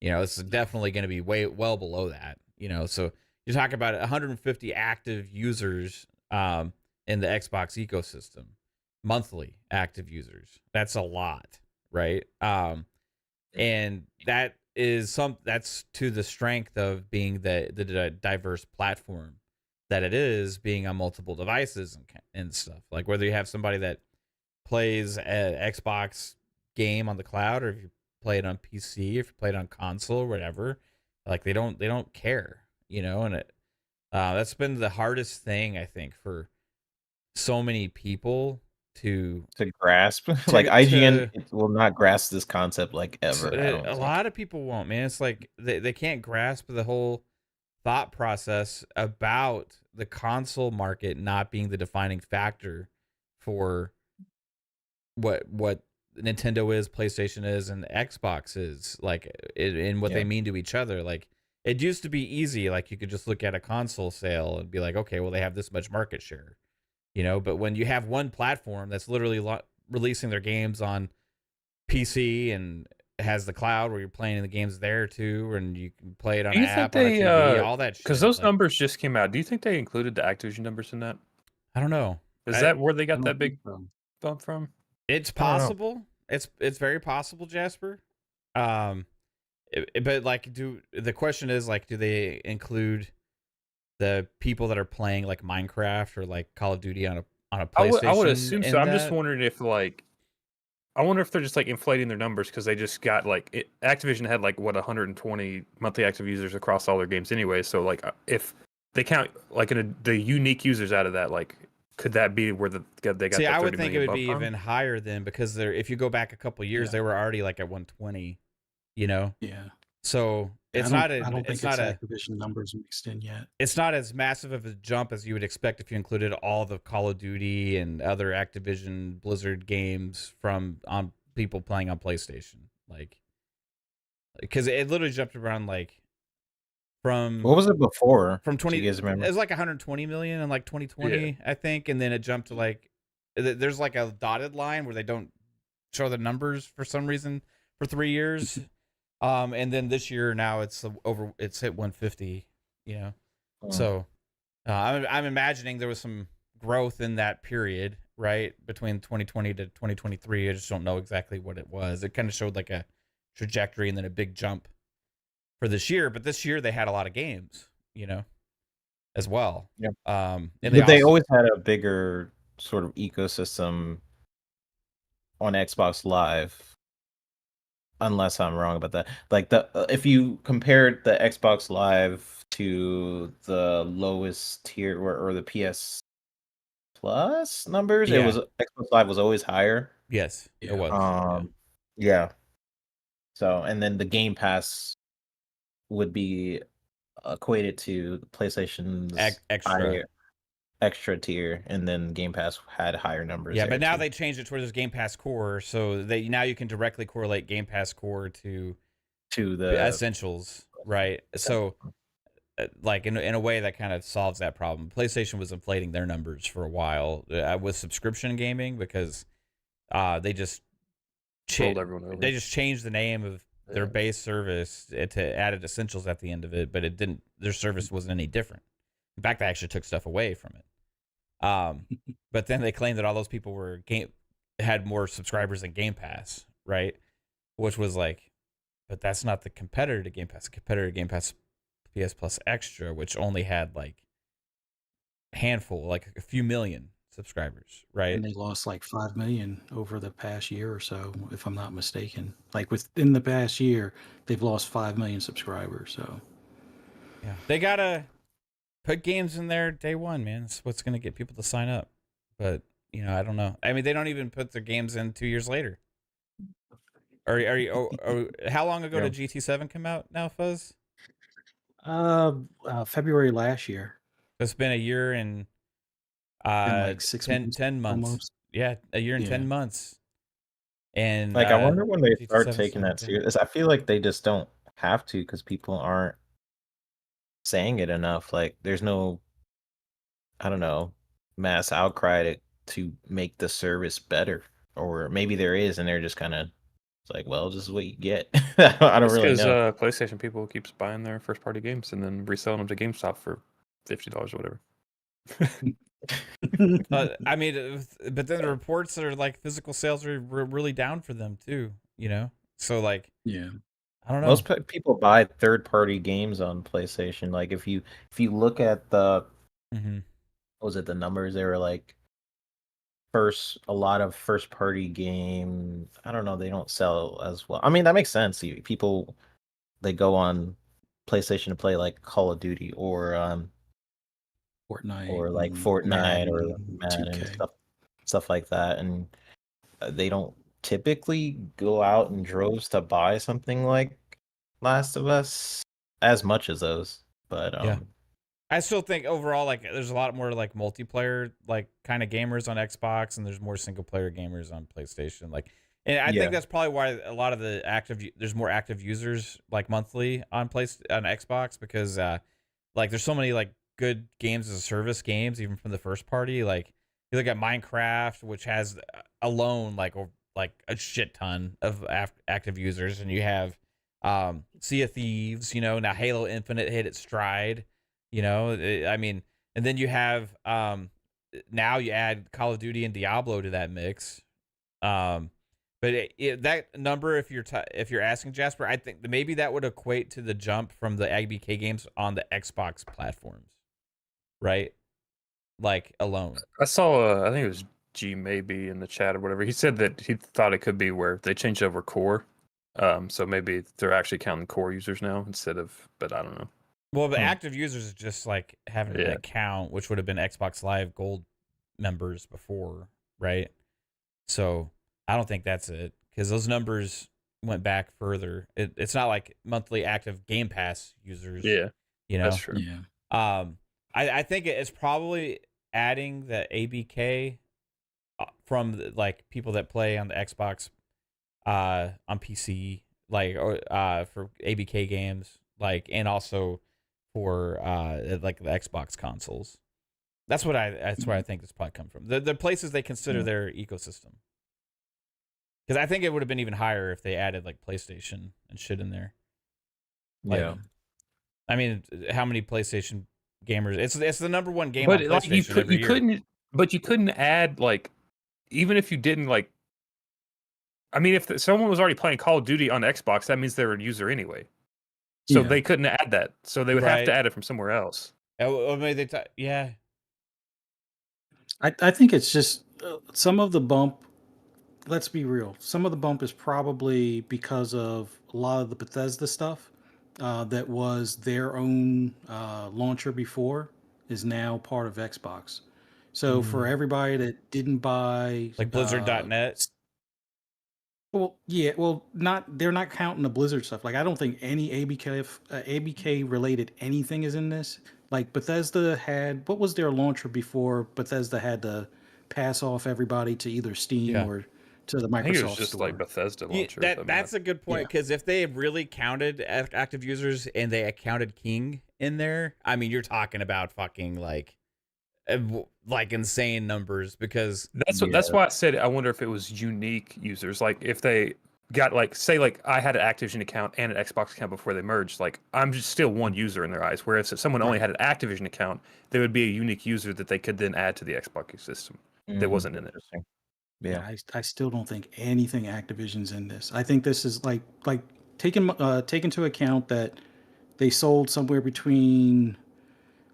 You know, it's definitely going to be well below that. You know, so you're talking about 150 active users in the Xbox ecosystem, monthly active users. That's a lot, right? And that's to the strength of being the diverse platform that it is, being on multiple devices and stuff. Like whether you have somebody that plays an Xbox game on the cloud, or if you play it on PC, if you play it on console or whatever, like they don't care, you know. And that's been the hardest thing I think for so many people to grasp. Like IGN will not grasp this concept like ever. A lot of people won't, man. It's like they can't grasp the whole thought process about the console market not being the defining factor for what Nintendo is, PlayStation is, and Xbox is, like in what they mean to each other. Like it used to be easy, like you could just look at a console sale and be like, okay, well they have this much market share. You know, but when you have one platform that's literally releasing their games on PC and has the cloud where you're playing the games there too, and you can play it on Do an you think app, on a they, TV, all that shit. because those like, numbers just came out, do you think they included the Activision numbers in that? I don't know. Is that where they I got don't that think big so. bump from? It's I don't know. possible. It's very possible, Jasper. But like, the question is like, do they include the people that are playing like Minecraft or like Call of Duty on a PlayStation? I would assume so. in I'm just that? wondering if like, I wonder if they're just like inflating their numbers because they just got like Activision had like what 120 monthly active users across all their games anyway. So like, if they count like the unique users out of that, like, could that be where they got See, the I 30 would think it million would bump be from? even higher then, because if you go back a couple years, Yeah. they were already like at 120. You know, Yeah. so it's I not don't think it's not a Activision numbers mixed in yet. it's not as massive of a jump as you would expect if you included all the Call of Duty and other Activision Blizzard games on people playing on PlayStation, like, because it literally jumped around like from What was it before? from Do 20. you guys remember? It was like 120 million in like 2020, I think, and then it jumped to like there's like a dotted line where they don't show the numbers for some reason for 3 years. And then this year now it's hit 150, you know. Oh. So I'm imagining there was some growth in that period, right, between 2020 to 2023. I just don't know exactly what it was. It kind of showed like a trajectory and then a big jump for this year. But this year they had a lot of games, you know, as well. Yeah. And But they always had a bigger sort of ecosystem on Xbox Live. Unless I'm wrong about that. Like if you compared the Xbox Live to the lowest tier or the PS Plus numbers, Yeah. it was Xbox Live was always higher. Yes, Yeah. it was. Yeah. So, and then the Game Pass would be equated to PlayStation's extra tier, and then Game Pass had higher numbers. Yeah, but now too. they changed it towards Game Pass Core, so now you can directly correlate Game Pass Core to the Essentials, right? So, like in a way, that kind of solves that problem. PlayStation was inflating their numbers for a while with subscription gaming because they just Rolled everyone over. they just changed the name of their base service to added Essentials at the end of it, but it didn't. Their service wasn't any different. In fact, they actually took stuff away from it. But then they claimed that all those people had more subscribers than Game Pass, right? Which was like, but that's not the competitor to Game Pass. The competitor to Game Pass PS Plus Extra, which only had like a handful, like a few million subscribers, right? And they lost like 5 million over the past year or so, if I'm not mistaken. Like within the past year, they've lost 5 million subscribers. So yeah, they gotta put games in there day one, man. That's what's gonna get people to sign up. But I don't know. I mean, they don't even put their games in 2 years later. Are you? How long ago did GT7 come out now, Fuzz? February last year. It's been a year and like 10 months. Almost. Yeah, a year and 10 months. And like, I wonder when they start GT7 taking that serious. I feel like they just don't have to because people aren't saying it enough. Like, there's no, I don't know, mass outcry to make the service better, or maybe there is, and they're just kind of like, well, this is what you get. I don't really know. Because PlayStation people keeps buying their first party games and then reselling them to GameStop for $50 or whatever. I mean, but then the reports are like physical sales are really down for them too. So like, yeah, I don't know. Most people buy third-party games on PlayStation. Like, if you look at the, what was it, the numbers? They were like, a lot of first-party game. I don't know. They don't sell as well. I mean, that makes sense. People, they go on PlayStation to play like Call of Duty or Fortnite, or like Fortnite or Madden, stuff like that, and they don't typically go out in droves to buy something like Last of Us as much as those. But yeah, I still think overall, like, there's a lot more like multiplayer, like, kind of gamers on Xbox, and there's more single player gamers on PlayStation. Like, and I think that's probably why a lot of there's more active users like monthly on Xbox, because like there's so many like good games as a service games, even from the first party. Like, You look at Minecraft, which has alone like a shit ton of active users, and you have Sea of Thieves. You know, now Halo Infinite hit its stride. You know, I mean, and then you have now you add Call of Duty and Diablo to that mix. But that number, if you're asking Jasper, I think maybe that would equate to the jump from the ABK games on the Xbox platforms, right? Like alone. I saw, I think it was G maybe in the chat or whatever. He said that he thought it could be where they changed over core. So maybe they're actually counting core users now instead of, but I don't know. Well, the active users is just like having an account, which would have been Xbox Live Gold members before, right? So I don't think that's it, because those numbers went back further. It's not like monthly active Game Pass users. Yeah, you know, that's true. Yeah. I think it's probably adding the ABK from like people that play on the Xbox, on PC, like for ABK games, like, and also for like the Xbox consoles. That's where I think this probably come from. The places they consider their ecosystem. Because I think it would have been even higher if they added like PlayStation and shit in there. Like, Yeah. I mean, how many PlayStation gamers? It's the number one game But on like PlayStation every year. you couldn't add, like, even if you didn't, like, I mean, if someone was already playing Call of Duty on Xbox, that means they're a user anyway. So Yeah. they couldn't add that. So they would have Right. to add it from somewhere else. Oh, maybe yeah. I think it's just some of the bump. Let's be real. Some of the bump is probably because of a lot of the Bethesda stuff that was their own launcher before is now part of Xbox. So for everybody that didn't buy Like Blizzard.net. Well, yeah, they're not counting the Blizzard stuff. Like I don't think any ABK related anything is in this. Like Bethesda had, what was their launcher before Bethesda had to pass off everybody to either Steam or to the Microsoft I think it was just store. like Bethesda launcher. That's a good point, because if they really counted active users and they counted King in there, I mean, you're talking about fucking like insane numbers, because that's why I said I wonder if it was unique users. Like if they got, like, say, like I had an Activision account and an Xbox account before they merged, like I'm just still one user in their eyes. Whereas if someone only had an Activision account, there would be a unique user that they could then add to the Xbox system that wasn't in it. Yeah, I still don't think anything Activision's in this. I think this is like take into account that they sold somewhere between,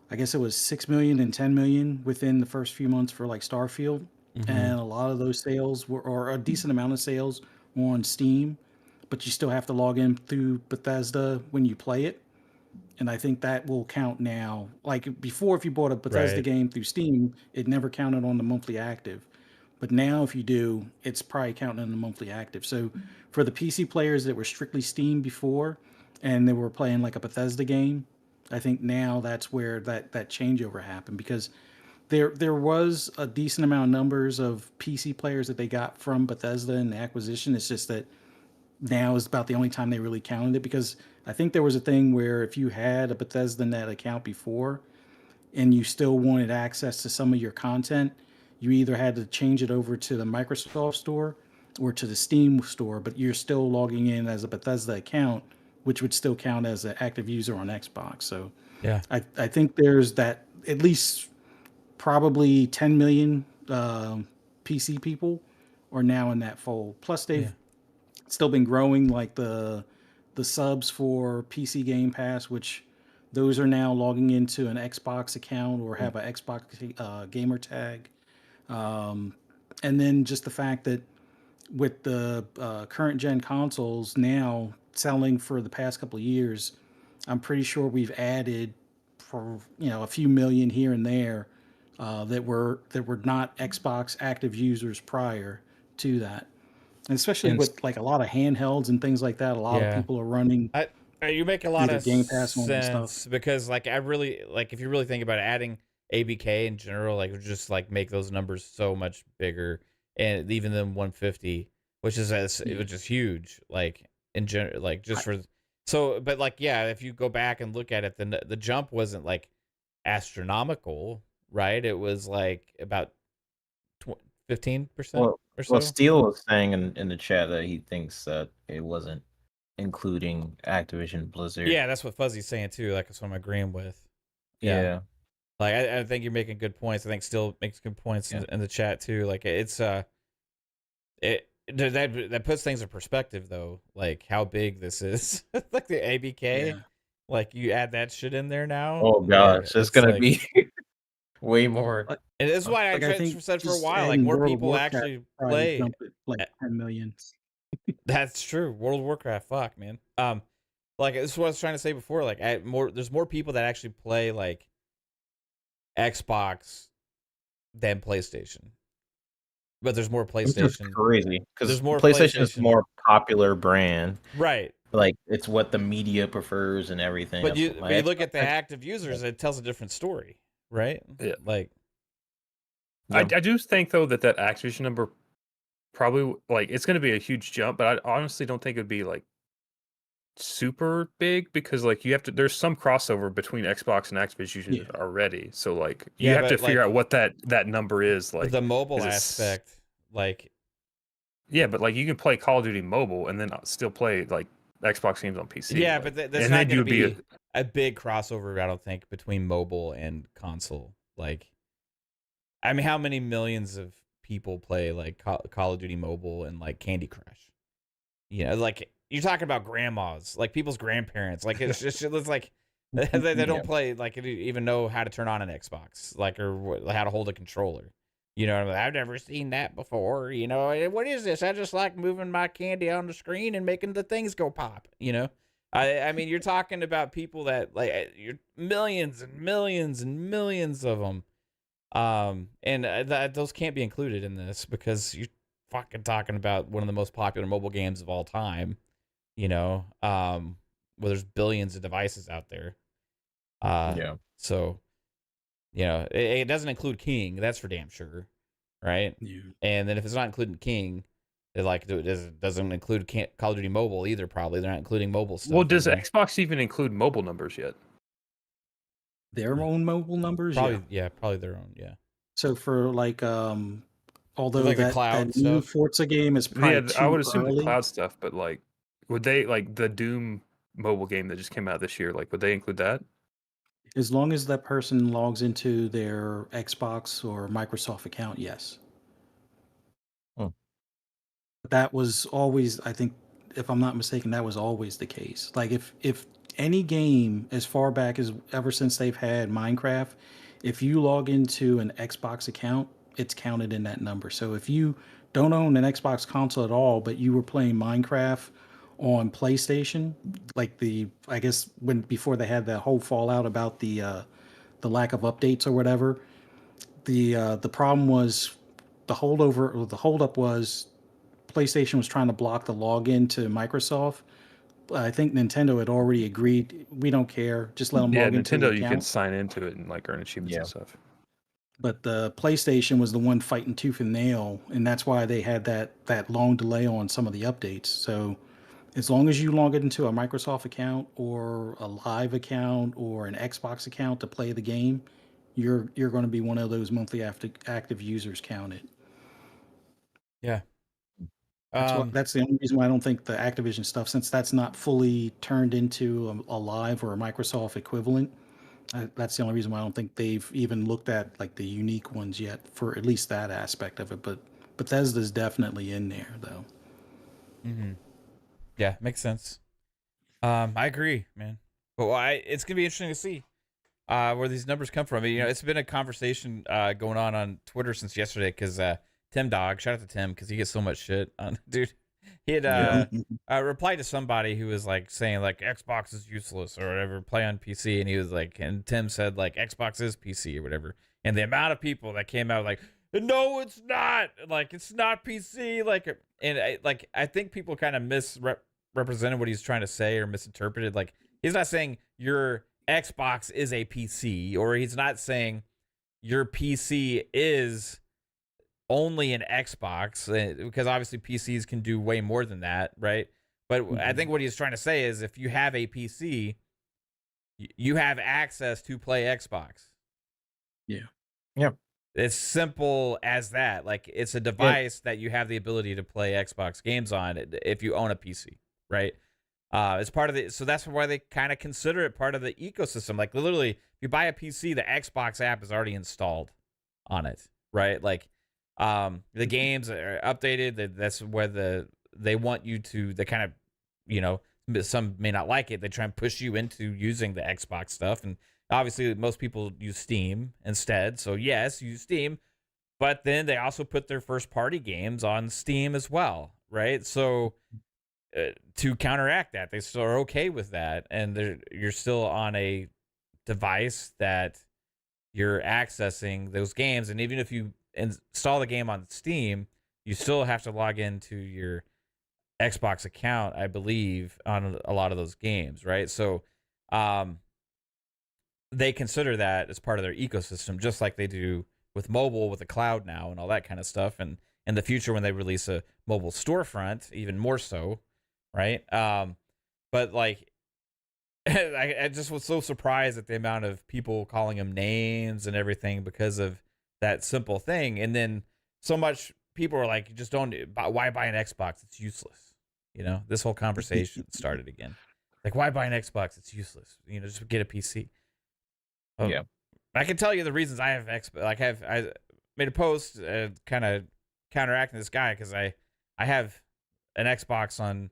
I guess it was 6 million and 10 million within the first few months for like Starfield. And a lot of those sales were, or a decent amount of sales were on Steam, but you still have to log in through Bethesda when you play it. And I think that will count now. Like before, if you bought a Bethesda game through Steam, it never counted on the monthly active. But now if you do, it's probably counting on the monthly active. So for the PC players that were strictly Steam before and they were playing like a Bethesda game, I think now that's where that changeover happened, because there was a decent amount of numbers of PC players that they got from Bethesda in the acquisition. It's just that now is about the only time they really counted it, because I think there was a thing where if you had a Bethesda Net account before and you still wanted access to some of your content, you either had to change it over to the Microsoft store or to the Steam store, but you're still logging in as a Bethesda account, which would still count as an active user on Xbox. So yeah, I think there's that at least probably 10 million PC people are now in that fold. Plus they've still been growing, like the subs for PC Game Pass, which those are now logging into an Xbox account or have an Xbox gamer tag. And then just the fact that with the current gen consoles now selling for the past couple of years, I'm pretty sure we've added for a few million here and there that were not Xbox active users prior to that. And especially with like a lot of handhelds and things like that, a lot of people are running. You make a lot of Game Pass sense, because like I really like, if you really think about it, adding ABK in general, like would just like make those numbers so much bigger, and even them 150, which is it was just huge, like in general, like just for so. But like if you go back and look at it, then the jump wasn't like astronomical, right? It was like about 15% Well, or so. well, Steele was saying in the chat that he thinks that it wasn't including Activision Blizzard. Yeah, that's what Fuzzy's saying too. Like, that's what I'm agreeing with. Yeah. Like, I think you're making good points. I think Still makes good points in the chat too. Like, it's that puts things in perspective though. Like how big this is. Like the ABK. Yeah. Like you add that shit in there now. Oh gosh, it's gonna like, be way more. And this is why Like, I think said for a just while, like adding more World of people Warcraft actually probably play. jump at like 10 million. That's true. World of Warcraft, fuck, man. Like this is what I was trying to say before. Like, there's more people that actually play like Xbox than PlayStation. But there's more Which is PlayStation. crazy because There's more PlayStation is PlayStation. a more popular brand. Right. Like it's what the media prefers and everything. But you Like, look at the active users, it tells a different story, right? Yeah. Like, I do think though that Activision number probably like it's going to be a huge jump, but I honestly don't think it would be like super big because like you have to. There's some crossover between Xbox and Activision already, so like you Yeah, have to but, figure like, out what that number is. Like the mobile is it aspect, like, yeah, but like you can play Call of Duty mobile and then still play like Xbox games on PC. yeah, like, but that's and not then going to you'd be be a big crossover, I don't think, between mobile and console. Like, I mean, how many millions of people play like Call of Duty mobile and like Candy Crush? You know, like you're talking about grandmas, like people's grandparents. Like it's just it's like they don't play, like even know how to turn on an Xbox, like, or how to hold a controller. You know, I've never seen that before. You know, what is this? I just like moving my candy on the screen and making the things go pop. You know, I mean, you're talking about people that like you're millions and millions and millions of them. And those can't be included in this because you're fucking talking about one of the most popular mobile games of all time. You know, where there's billions of devices out there. So, you know, it doesn't include King. That's for damn sure, right? Yeah. And then if it's not including King, it doesn't include Call of Duty Mobile either. Probably they're not including mobile stuff. well. Does Xbox even include mobile numbers yet? Their own mobile numbers, Probably, probably their own, yeah. So for like, although Like the that cloud new stuff? Forza game is probably Yeah, I too would assume the early, cloud stuff, but like, would they like the Doom mobile game that just came out this year? Like, would they include that? as long as that person logs into their Xbox or Microsoft account, yes. That was always, I think, if I'm not mistaken, that was always the case. Like if any game as far back as ever since they've had Minecraft, if you log into an Xbox account, it's counted in that number. So if you don't own an Xbox console at all, but you were playing Minecraft on PlayStation, like I guess before they had that whole fallout about the lack of updates or whatever, the problem was the holdup was PlayStation was trying to block the login to Microsoft. I think Nintendo had already agreed. We don't care. Just let them Yeah, log into the Nintendo, account. you can sign into it and like earn achievements and stuff. But the PlayStation was the one fighting tooth and nail, and that's why they had that long delay on some of the updates. So as long as you log into a Microsoft account or a Live account or an Xbox account to play the game, you're going to be one of those monthly active users counted. Yeah. That's the only reason why I don't think the Activision stuff, since that's not fully turned into a Live or a Microsoft equivalent, that's the only reason why I don't think they've even looked at like the unique ones yet for at least that aspect of it. But Bethesda's definitely in there though. Mm-hmm. Yeah, makes sense. I agree, man. But it's gonna be interesting to see where these numbers come from. You know, it's been a conversation going on Twitter since yesterday because Tim Dog, shout out to Tim because he gets so much shit on dude. He had replied to somebody who was like saying like Xbox is useless or whatever, play on PC, and he was like, and Tim said like Xbox is PC or whatever, and the amount of people that came out like, no, it's not, like it's not PC, like, and I think people kind of misrepresented what he's trying to say or misinterpreted. Like he's not saying your Xbox is a PC, or he's not saying your PC is only an Xbox, because obviously PCs can do way more than that, right? But I think what he's trying to say is if you have a PC, you have access to play Xbox. Yeah. It's simple as that. Like, it's a device that you have the ability to play Xbox games on if you own a PC, right? It's part of the, so that's why they kind of consider it part of the ecosystem. Like, literally, if you buy a PC, the Xbox app is already installed on it, right? Like, the games are updated. That's where they want you to, they kind of, you know, some may not like it. They try and push you into using the Xbox stuff. And obviously, most people use Steam instead. So, yes, use Steam. But then they also put their first-party games on Steam as well, right? So, to counteract that, they still are okay with that. And you're still on a device that you're accessing those games. And even if you install the game on Steam, you still have to log into your Xbox account, I believe, on a lot of those games, right? So, they consider that as part of their ecosystem, just like they do with mobile, with the cloud now and all that kind of stuff. And in the future, when they release a mobile storefront, even more so, right? But like, I just was so surprised at the amount of people calling them names and everything because of that simple thing. And then so much people are like, just don't, why buy an Xbox? It's useless. You know, this whole conversation started again. Like, why buy an Xbox? It's useless. You know, just get a PC. Yeah, I can tell you the reasons I have I made a post kind of counteracting this guy because I have an Xbox on,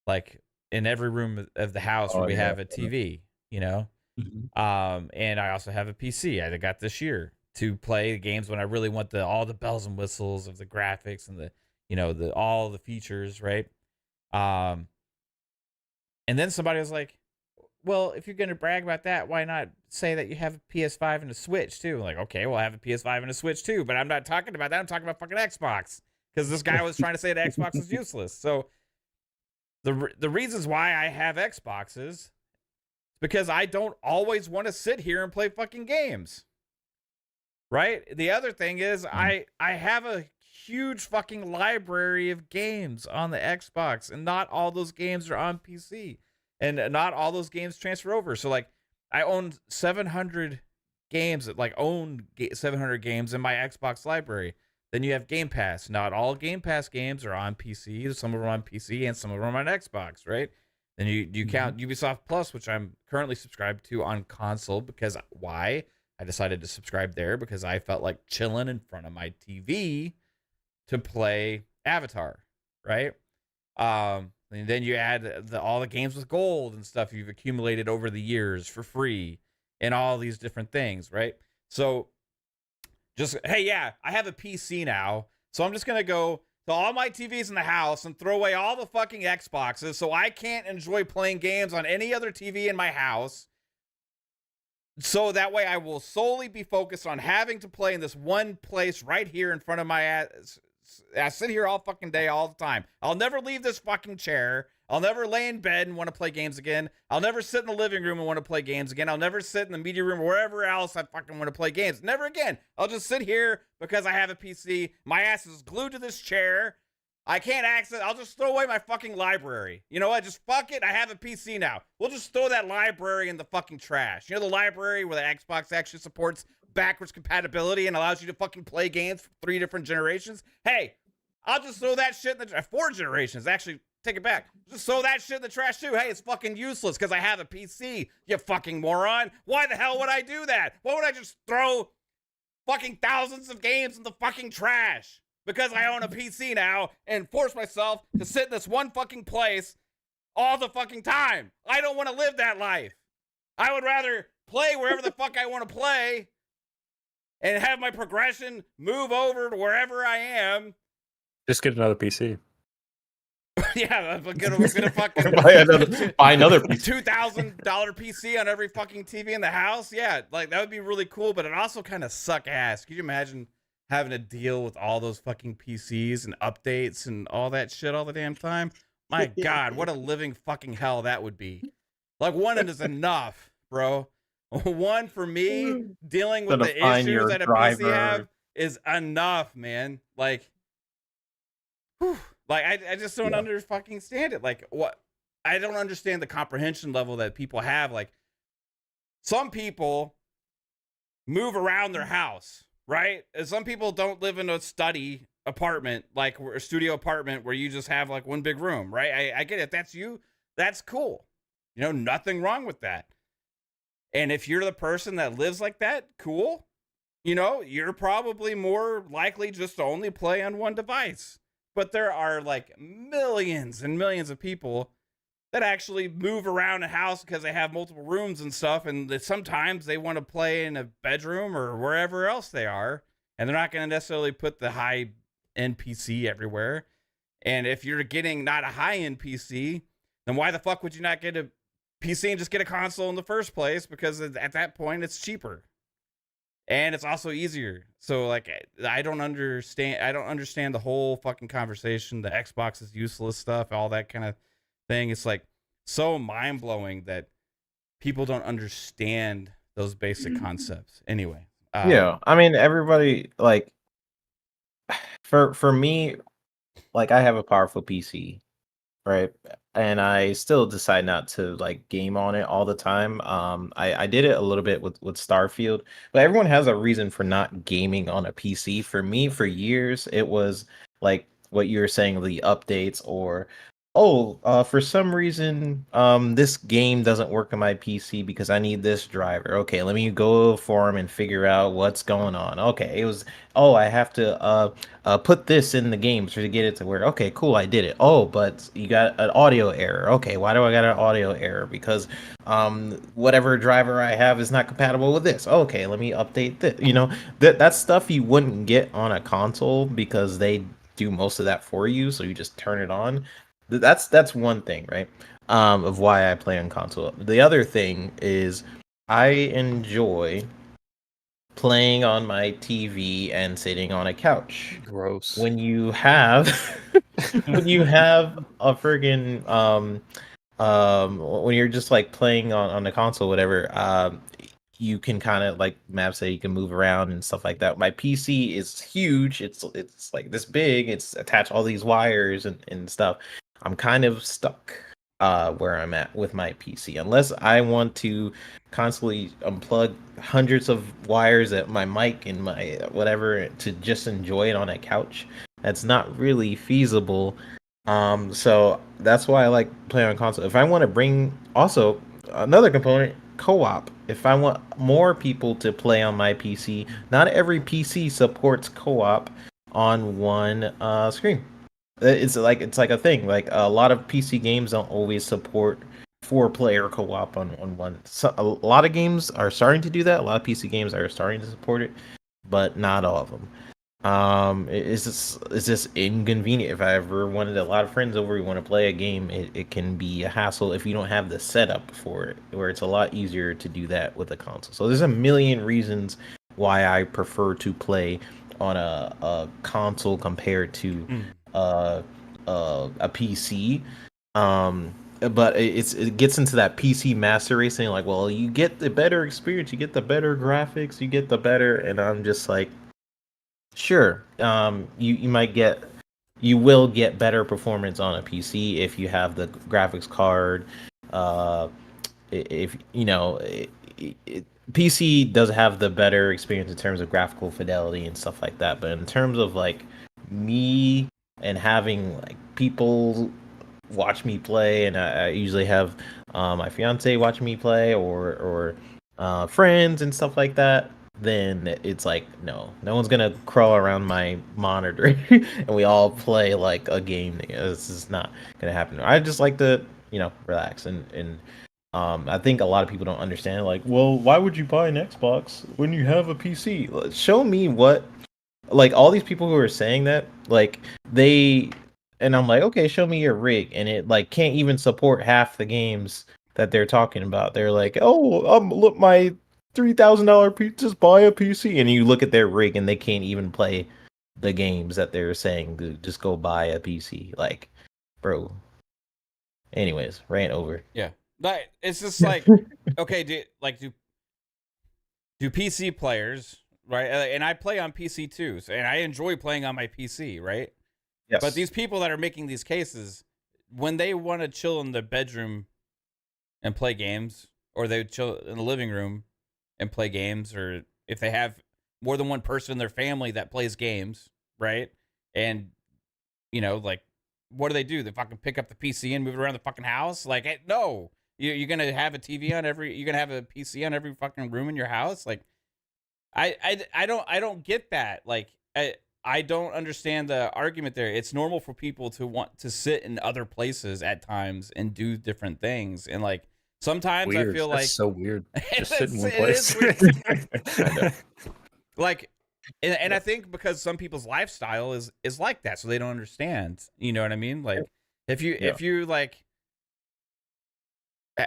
like, in every room of the house where we have a TV, you know. Mhm. And I also have a PC I got this year to play games when I really want all the bells and whistles of the graphics and all the features, right? And then somebody was like, well, if you're going to brag about that, why not say that you have a PS5 and a Switch too? Like, okay, well, I have a PS5 and a Switch too, but I'm not talking about that. I'm talking about fucking Xbox, because this guy was trying to say that Xbox is useless. So the reasons why I have Xboxes is because I don't always want to sit here and play fucking games, right? The other thing is I have a huge fucking library of games on the Xbox, and not all those games are on PC. And not all those games transfer over. So, like, I own 700 games, 700 games in my Xbox library. Then you have Game Pass. Not all Game Pass games are on PC. Some of them are on PC and some of them are on Xbox, right? Then you count Ubisoft Plus, which I'm currently subscribed to on console. Because why? I decided to subscribe there because I felt like chilling in front of my TV to play Avatar, right? And then you add all the games with gold and stuff you've accumulated over the years for free and all these different things, right? So just, hey, yeah, I have a PC now, so I'm just going to go to all my TVs in the house and throw away all the fucking Xboxes so I can't enjoy playing games on any other TV in my house. So that way I will solely be focused on having to play in this one place right here in front of my ass. I sit here all fucking day, all the time. I'll never leave this fucking chair. I'll never lay in bed and want to play games again. I'll never sit in the living room and want to play games again. I'll never sit in the media room or wherever else I fucking want to play games. Never again. I'll just sit here because I have a PC. My ass is glued to this chair. I can't access. I'll just throw away my fucking library. You know what? Just fuck it. I have a PC now. We'll just throw that library in the fucking trash. You know, the library where the Xbox actually supports backwards compatibility and allows you to fucking play games for 3 different generations. Hey, I'll just throw that shit in the 4 generations. Actually, take it back. Just throw that shit in the trash too. Hey, it's fucking useless because I have a PC, you fucking moron. Why the hell would I do that? Why would I just throw fucking thousands of games in the fucking trash because I own a PC now and force myself to sit in this one fucking place all the fucking time? I don't want to live that life. I would rather play wherever the fuck I want to play and have my progression move over to wherever I am. Just get another PC. Yeah, we're gonna fucking buy another PC. $2,000 PC on every fucking TV in the house. Yeah, like that would be really cool, but it also kind of suck ass. Could you imagine having to deal with all those fucking PCs and updates and all that shit all the damn time? My God, what a living fucking hell that would be. Like, one is enough, bro. One for me dealing with the issues that a PC have is enough, man. Like, whew. Like, I just don't fucking stand it. Like, what? I don't understand the comprehension level that people have. Like, some people move around their house, right? And some people don't live in a study apartment, like a studio apartment where you just have like one big room, right? I get it. That's you. That's cool. You know, nothing wrong with that. And if you're the person that lives like that, cool. You know, you're probably more likely just to only play on one device. But there are like millions and millions of people that actually move around a house because they have multiple rooms and stuff. And that sometimes they want to play in a bedroom or wherever else they are. And they're not going to necessarily put the high end PC everywhere. And if you're getting not a high end PC, then why the fuck would you not get a PC and just get a console in the first place? Because at that point, it's cheaper. And it's also easier. So like, I don't understand the whole fucking conversation. The Xbox is useless stuff, all that kind of thing. It's like so mind blowing that people don't understand those basic concepts. Anyway. Yeah, I mean, everybody like for me, like I have a powerful PC, right? And I still decide not to like game on it all the time. I did it a little bit with Starfield, but everyone has a reason for not gaming on a PC. For me, for years, it was like what you were saying, the updates, or for some reason, this game doesn't work on my PC because I need this driver. Okay, let me go forum and figure out what's going on. Okay, it was, I have to put this in the game to get it to work. Okay, cool, I did it. Oh, but you got an audio error. Okay, why do I got an audio error? Because whatever driver I have is not compatible with this. Okay, let me update this. You know, that's stuff you wouldn't get on a console because they do most of that for you, so you just turn it on. That's one thing, right? Of why I play on console. The other thing is I enjoy playing on my TV and sitting on a couch. Gross. When you have when you have a friggin' when you're just like playing on the console, whatever, you can kind of like Mav say you can move around and stuff like that. My PC is huge. It's like this big. It's attached all these wires and stuff. I'm kind of stuck where I'm at with my PC. Unless I want to constantly unplug hundreds of wires at my mic and my whatever to just enjoy it on a couch, that's not really feasible. So that's why I like playing on console. If I want to bring also another component, co-op. If I want more people to play on my PC, not every PC supports co-op on one screen. It's like a thing. Like a lot of PC games don't always support 4-player co-op on one. So a lot of games are starting to do that. A lot of PC games are starting to support it, but not all of them. It's just inconvenient. If I ever wanted a lot of friends over, we want to play a game, it can be a hassle if you don't have the setup for it, where it's a lot easier to do that with a console. So there's a million reasons why I prefer to play on a console compared to a PC. But it gets into that PC master race thing, like, well, you get the better experience, you get the better graphics, you get the better, and I'm just like, sure, you will get better performance on a PC if you have the graphics card. If you know, PC does have the better experience in terms of graphical fidelity and stuff like that. But in terms of like me and having like people watch me play, and I usually have my fiance watch me play, or friends and stuff like that, then it's like no one's gonna crawl around my monitor and we all play like a game. This is not gonna happen. I just like to relax, and I think a lot of people don't understand, like, well, why would you buy an Xbox when you have a PC? Show me what, like, all these people who are saying that, like, and I'm like, okay, show me your rig, and it like can't even support half the games that they're talking about. They're like, oh, look, my $3,000 just buy a PC, and you look at their rig and they can't even play the games that they're saying. Just go buy a PC, like, bro. Anyways, rant over. Yeah, but it's just like, okay, do PC players, right? And I play on PC too, and I enjoy playing on my PC, right? Yes. But these people that are making these cases, when they want to chill in their bedroom and play games, or they chill in the living room and play games, or if they have more than one person in their family that plays games, right? And like, what do? They fucking pick up the PC and move it around the fucking house? Like, no, you're gonna have a TV on every, you're gonna have a PC on every fucking room in your house. Like, I don't get that. Like, I don't understand the argument there. It's normal for people to want to sit in other places at times and do different things. And like, sometimes Weird. I feel That's like so weird. Just sit in one it place. is weird. Like, and I think because some people's lifestyle is like that, so they don't understand. You know what I mean? Like, if you like,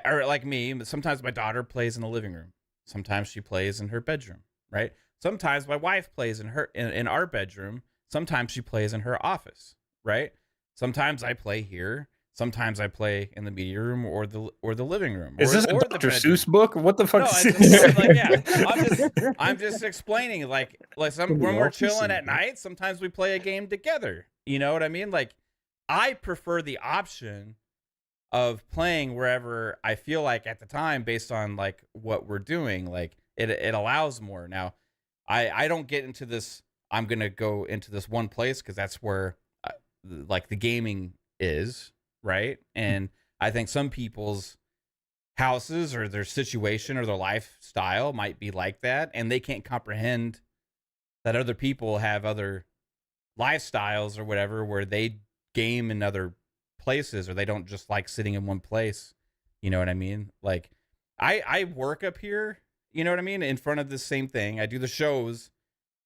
or like me, sometimes my daughter plays in the living room. Sometimes she plays in her bedroom, right? Sometimes my wife plays in our bedroom. Sometimes she plays in her office, right? Sometimes I play here. Sometimes I play in the media room or the living room. Is this a Dr. Seuss book? What the fuck No, is this? like, yeah. I'm just explaining. Like when we're chilling at night, sometimes we play a game together. You know what I mean? Like, I prefer the option of playing wherever I feel like at the time, based on like what we're doing. Like, it allows more. Now, I don't get into this. I'm gonna go into this one place because that's where like the gaming is, right? And I think some people's houses or their situation or their lifestyle might be like that, and they can't comprehend that other people have other lifestyles or whatever where they game in other places, or they don't just like sitting in one place. You know what I mean? Like, I work up here, you know what I mean, in front of this same thing. I do the shows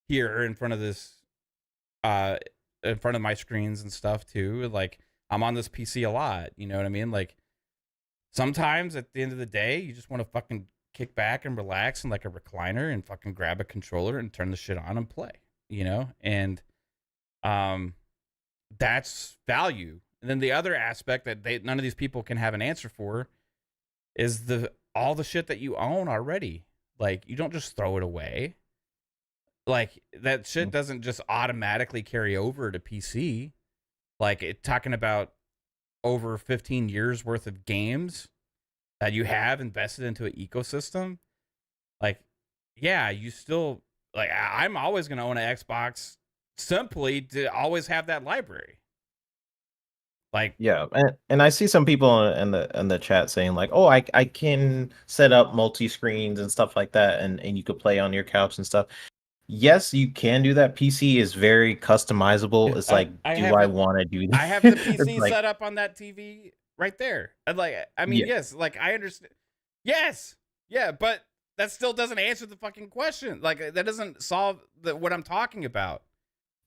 here in front of this in front of my screens and stuff too. Like, I'm on this PC a lot, you know what I mean? Like, sometimes at the end of the day, you just want to fucking kick back and relax in like a recliner and fucking grab a controller and turn the shit on and play, you know? And that's value. And then the other aspect that none of these people can have an answer for is all the shit that you own already. Like, you don't just throw it away. Like, that shit doesn't just automatically carry over to PC. Like, talking about over 15 years worth of games that you have invested into an ecosystem. Like, yeah, you still, like, I'm always going to own an Xbox simply to always have that library. Like, yeah, and I see some people in the chat saying like, oh, I can set up multi screens and stuff like that, and you could play on your couch and stuff. Yes, you can do that. PC is very customizable. It's like, I want to do that? I have the PC like, set up on that TV right there. And like, I mean, yes, like, I understand. Yes, yeah, but that still doesn't answer the fucking question. Like, that doesn't solve what I'm talking about.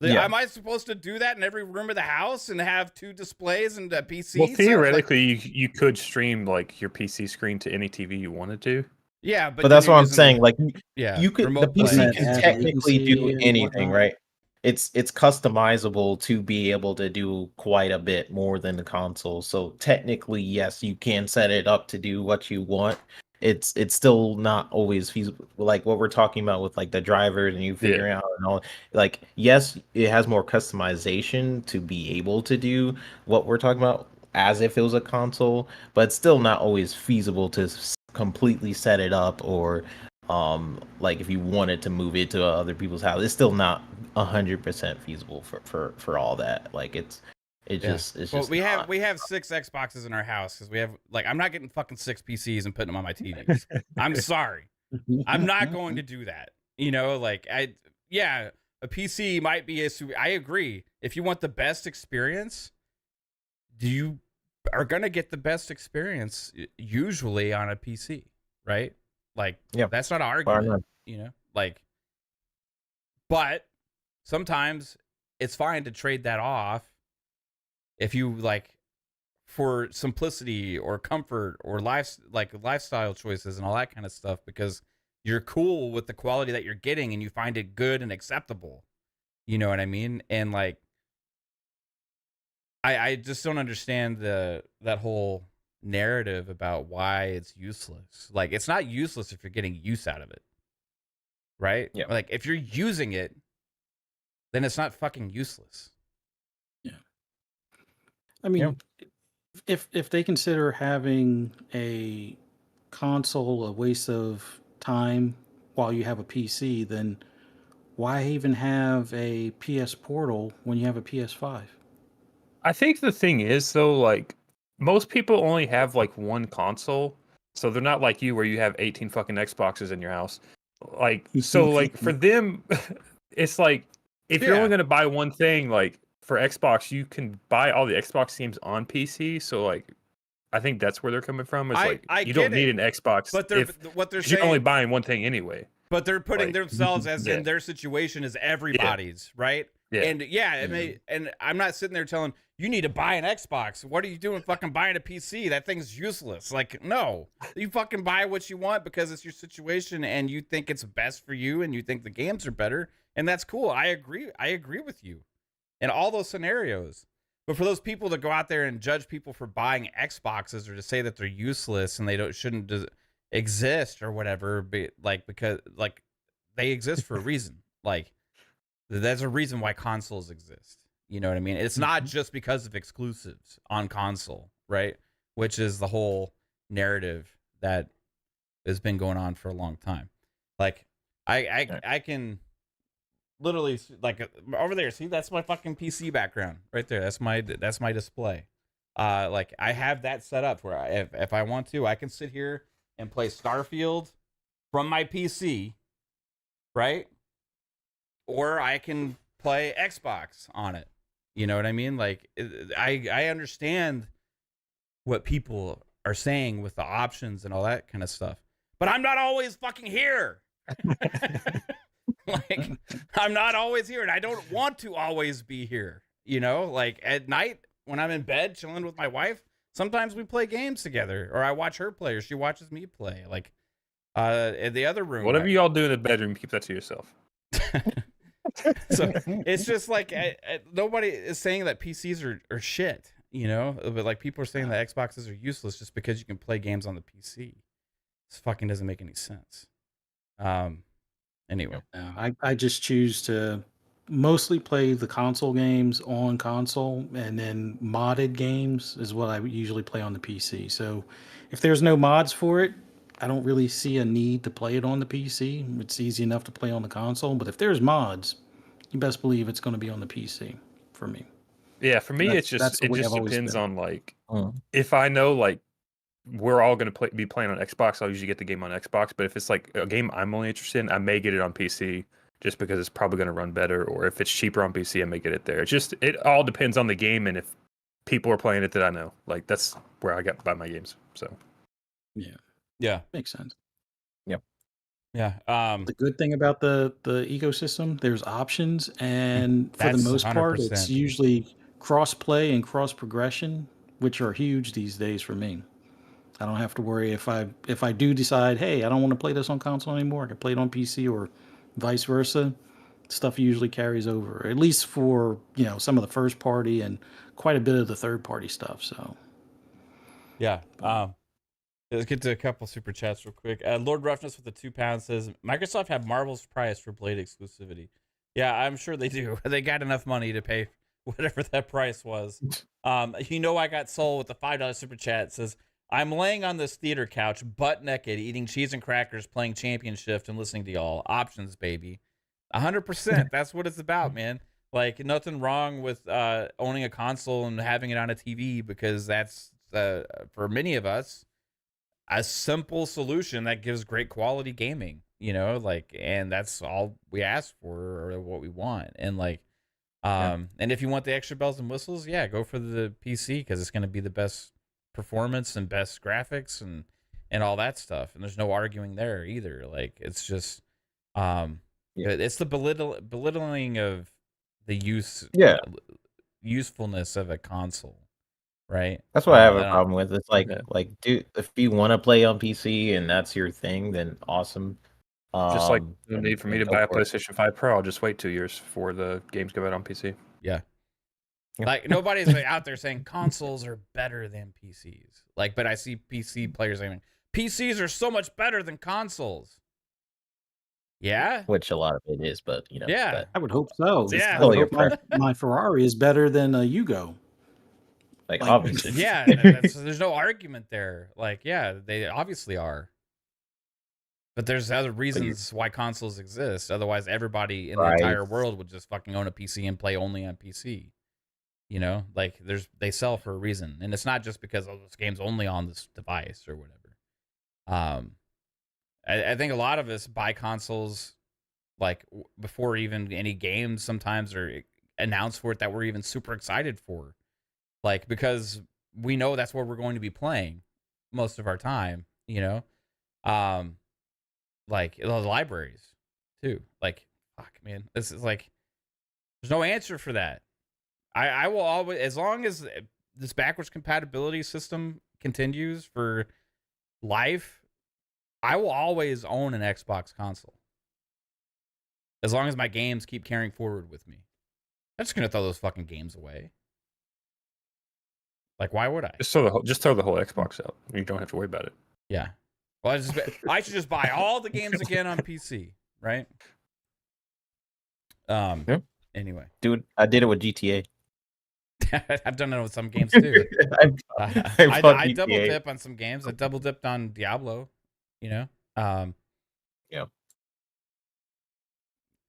Am I supposed to do that in every room of the house and have 2 displays and a PC? Well, theoretically, you could stream like your PC screen to any TV you wanted to. Yeah, but that's what I'm saying. Like, you could, the PC play. can technically do anything, right? It's customizable to be able to do quite a bit more than the console. So technically, yes, you can set it up to do what you want. It's still not always feasible. Like what we're talking about with like the drivers and you figuring out and all. Like, yes, it has more customization to be able to do what we're talking about as if it was a console, but it's still not always feasible to completely set it up, or like if you wanted to move it to other people's house, it's still not 100% feasible for all that. Like, it's just we have 6 Xboxes in our house because we have, like, I'm not getting fucking 6 PCs and putting them on my TVs. I'm sorry, I'm not going to do that. You know, like, a PC might be I agree. If you want the best experience, you are gonna get the best experience usually on a PC, right? Like, that's not an argument, you know. Like, but sometimes it's fine to trade that off if you like, for simplicity or comfort or lifestyle choices and all that kind of stuff, because you're cool with the quality that you're getting and you find it good and acceptable. You know what I mean? And like, I just don't understand that whole narrative about why it's useless. Like, it's not useless if you're getting use out of it, right? Yeah. Like, if you're using it, then it's not fucking useless. Yeah. I mean, if they consider having a console a waste of time while you have a PC, then why even have a PS Portal when you have a PS5? I think the thing is though, like most people only have like one console, so they're not like you where you have 18 fucking Xboxes in your house. Like so, like for them, it's like if you're only gonna buy one thing, like for Xbox, you can buy all the Xbox games on PC. So like, I think that's where they're coming from. Is like you don't need an Xbox, but what they're saying, you're only buying one thing anyway. But they're putting Like, themselves as in their situation as everybody's, right? Yeah. And it may, and I'm not sitting there telling you need to buy an Xbox. What are you doing fucking buying a PC? That thing's useless. Like, no. You fucking buy what you want because it's your situation and you think it's best for you and you think the games are better, and that's cool. I agree with you in all those scenarios. But for those people that go out there and judge people for buying Xboxes or to say that they're useless and they shouldn't exist or whatever, because they exist for a reason. Like, there's a reason why consoles exist. You know what I mean? It's not just because of exclusives on console, right? Which is the whole narrative that has been going on for a long time. Like, I can literally, like, over there, see, that's my fucking PC background right there. That's my display. Like, I have that set up where if I want to, I can sit here and play Starfield from my PC, right? Or I can play Xbox on it. You know what I mean? Like, I understand what people are saying with the options and all that kind of stuff. But I'm not always fucking here. Like, I'm not always here, and I don't want to always be here. You know, like at night when I'm in bed chilling with my wife, sometimes we play games together, or I watch her play, or she watches me play. Like, in the other room, whatever y'all do in the bedroom, keep that to yourself. So it's just like nobody is saying that PCs are shit, you know, but like people are saying that Xboxes are useless just because you can play games on the PC. This fucking doesn't make any sense. Anyway, I just choose to mostly play the console games on console, and then modded games is what I usually play on the PC. So if there's no mods for it, I don't really see a need to play it on the PC. It's easy enough to play on the console, but if there's mods, you best believe it's going to be on the PC for me. Yeah, for me, it just depends on like if I know like we're all going to be playing on Xbox, I'll usually get the game on Xbox. But if it's like a game I'm only interested in, I may get it on PC just because it's probably going to run better. Or if it's cheaper on PC, I may get it there. It all depends on the game and if people are playing it that I know. Like that's where I buy my games. So yeah, makes sense. yeah. The good thing about the ecosystem, there's options, and for the most part, 100%. it's usually cross play and cross progression, which are huge these days for me. I don't have to worry if I do decide, hey, I don't want to play this on console anymore, I can play it on PC or vice versa. Stuff usually carries over, at least for, you know, some of the first party and quite a bit of the third party stuff. So yeah. Let's get to a couple super chats real quick. Lord Roughness with the £2 says Microsoft have Marvel's price for Blade exclusivity. Yeah, I'm sure they do. They got enough money to pay whatever that price was. You know, I got sold with the $5 super chat. It says, I'm laying on this theater couch, butt naked, eating cheese and crackers, playing Champion Shift, and listening to y'all. Options, baby. 100%. That's what it's about, man. Like, nothing wrong with owning a console and having it on a TV, because that's, for many of us, a simple solution that gives great quality gaming, you know, like, and that's all we ask for or what we want. And like, and if you want the extra bells and whistles, yeah, go for the PC, because it's going to be the best performance and best graphics and all that stuff. And there's no arguing there either. Like, it's just, it's the belittling of the usefulness of a console. Right. That's what I have a problem with. It's like, dude, if you want to play on PC and that's your thing, then awesome. Just like no need for me to buy a PlayStation 5 Pro. I'll just wait 2 years before the games come out on PC. Yeah. Like, nobody's out there saying consoles are better than PCs. Like, but I see PC players saying PCs are so much better than consoles. Yeah. Which a lot of it is, but you know. Yeah. I would hope so. Yeah. I would hope my Ferrari is better than a Yugo. Like obviously. Yeah, there's no argument there. Like, yeah, they obviously are. But there's other reasons why consoles exist. Otherwise, everybody in the Right. entire world would just fucking own a PC and play only on PC. You know, like they sell for a reason, and it's not just because this game's only on this device or whatever. I think a lot of us buy consoles like before even any games sometimes are announced for it that we're even super excited for, like because we know that's what we're going to be playing most of our time. You know, like the libraries too. Like, fuck, man, this is like there's no answer for that. I will always, as long as this backwards compatibility system continues for life, I will always own an Xbox console. As long as my games keep carrying forward with me. I'm just gonna throw those fucking games away. Like, why would I? Just throw the whole Xbox out. You don't have to worry about it. Yeah. Well, I should just buy all the games again on PC, right? Yeah. Anyway. Dude, I did it with GTA. I've done it with some games too. I double dip on some games. I double dipped on Diablo, you know? Yeah.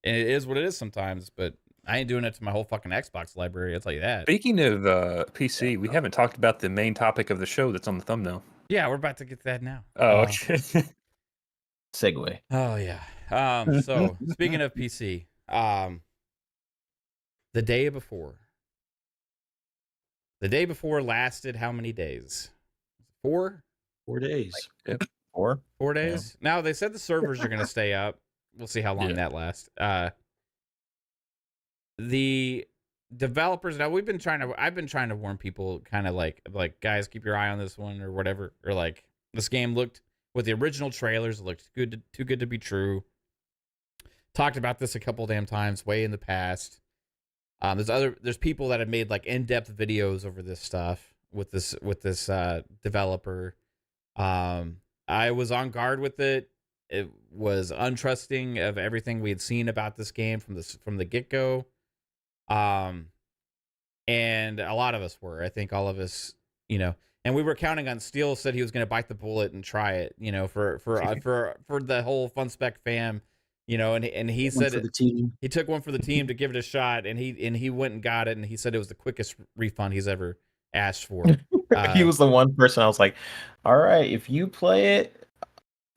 And it is what it is sometimes, but I ain't doing it to my whole fucking Xbox library, I'll tell you that. Speaking of PC, we haven't talked about the main topic of the show that's on the thumbnail. Yeah, we're about to get to that now. Oh, okay. Segue. Oh, yeah. So, speaking of PC, the day before lasted how many days? 4? 4 days. Like, 4? 4 days? Yeah. Now, they said the servers are going to stay up. We'll see how long that lasts. The developers, now I've been trying to warn people, kind of like guys, keep your eye on this one or whatever, or like this game looked with the original trailers, it looked too good to be true. Talked about this a couple damn times way in the past. There's people that have made like in-depth videos over this stuff with this developer. I was on guard with it. It was untrusting of everything we had seen about this game from the get-go. And a lot of us were. I think all of us, you know, and we were counting on Steele said he was going to bite the bullet and try it, you know, for the whole Fun Spec fam, you know, and he said he took one for the team to give it a shot, and he went and got it, and he said it was the quickest refund he's ever asked for. He was the one person I was like, all right, if you play it,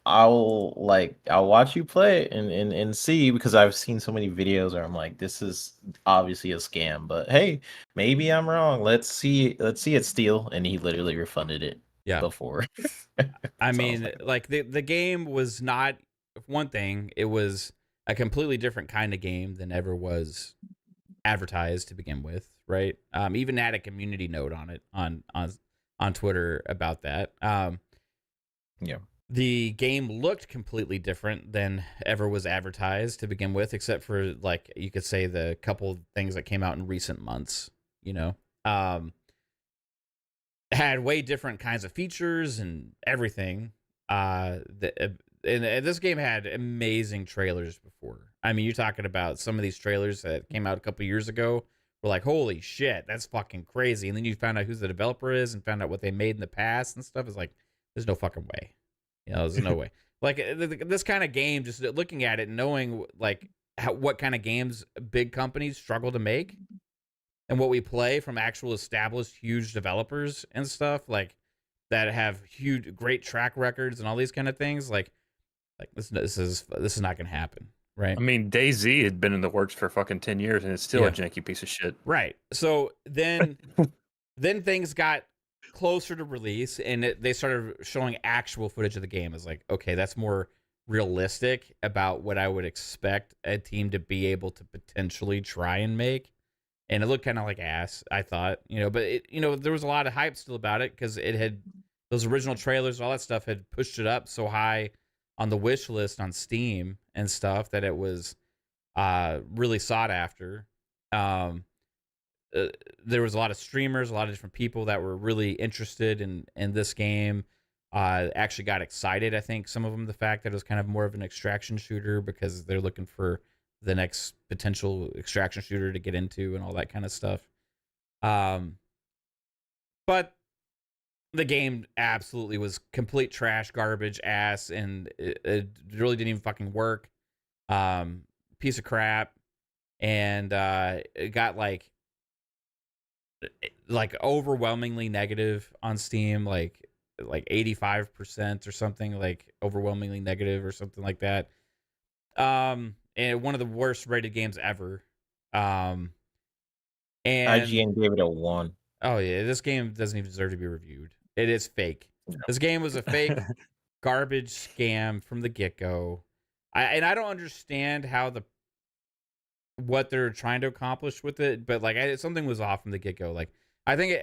I'll watch you play it and see, because I've seen so many videos where I'm like, this is obviously a scam, but hey, maybe I'm wrong. Let's see it, Steele. And he literally refunded it before. I mean, like the game was not one thing, it was a completely different kind of game than ever was advertised to begin with, right? Even had a community note on it on Twitter about that. Yeah. The game looked completely different than ever was advertised to begin with, except for, like, you could say the couple things that came out in recent months, you know. Had way different kinds of features and everything. And this game had amazing trailers before. I mean, you're talking about some of these trailers that came out a couple years ago were like, holy shit, that's fucking crazy. And then you found out who the developer is and found out what they made in the past and stuff. It's like, there's no fucking way. You know, there's no way. Like, this kind of game, just looking at it, knowing like what kind of games big companies struggle to make, and what we play from actual established huge developers and stuff, like that have huge, great track records and all these kind of things. Like this is not gonna happen, right? I mean, DayZ had been in the works for fucking 10 years, and it's still a janky piece of shit. Right. So then things got closer to release, and they started showing actual footage of the game. It's like, okay, that's more realistic about what I would expect a team to be able to potentially try and make. And it looked kind of like ass, I thought, you know, but it, you know, there was a lot of hype still about it because it had those original trailers, all that stuff had pushed it up so high on the wish list on Steam and stuff that it was really sought after. There was a lot of streamers, a lot of different people that were really interested in this game. Actually got excited, I think, some of them, the fact that it was kind of more of an extraction shooter because they're looking for the next potential extraction shooter to get into and all that kind of stuff. But the game absolutely was complete trash, garbage, ass, and it really didn't even fucking work. Piece of crap, and it got like overwhelmingly negative on Steam, like 85% or something, like overwhelmingly negative or something like that. And one of the worst rated games ever. And IGN gave it a 1. oh yeah, this game doesn't even deserve to be reviewed. It is fake. This game was a fake garbage scam from the get-go. I don't understand how what they're trying to accomplish with it, but like something was off from the get-go. Like I think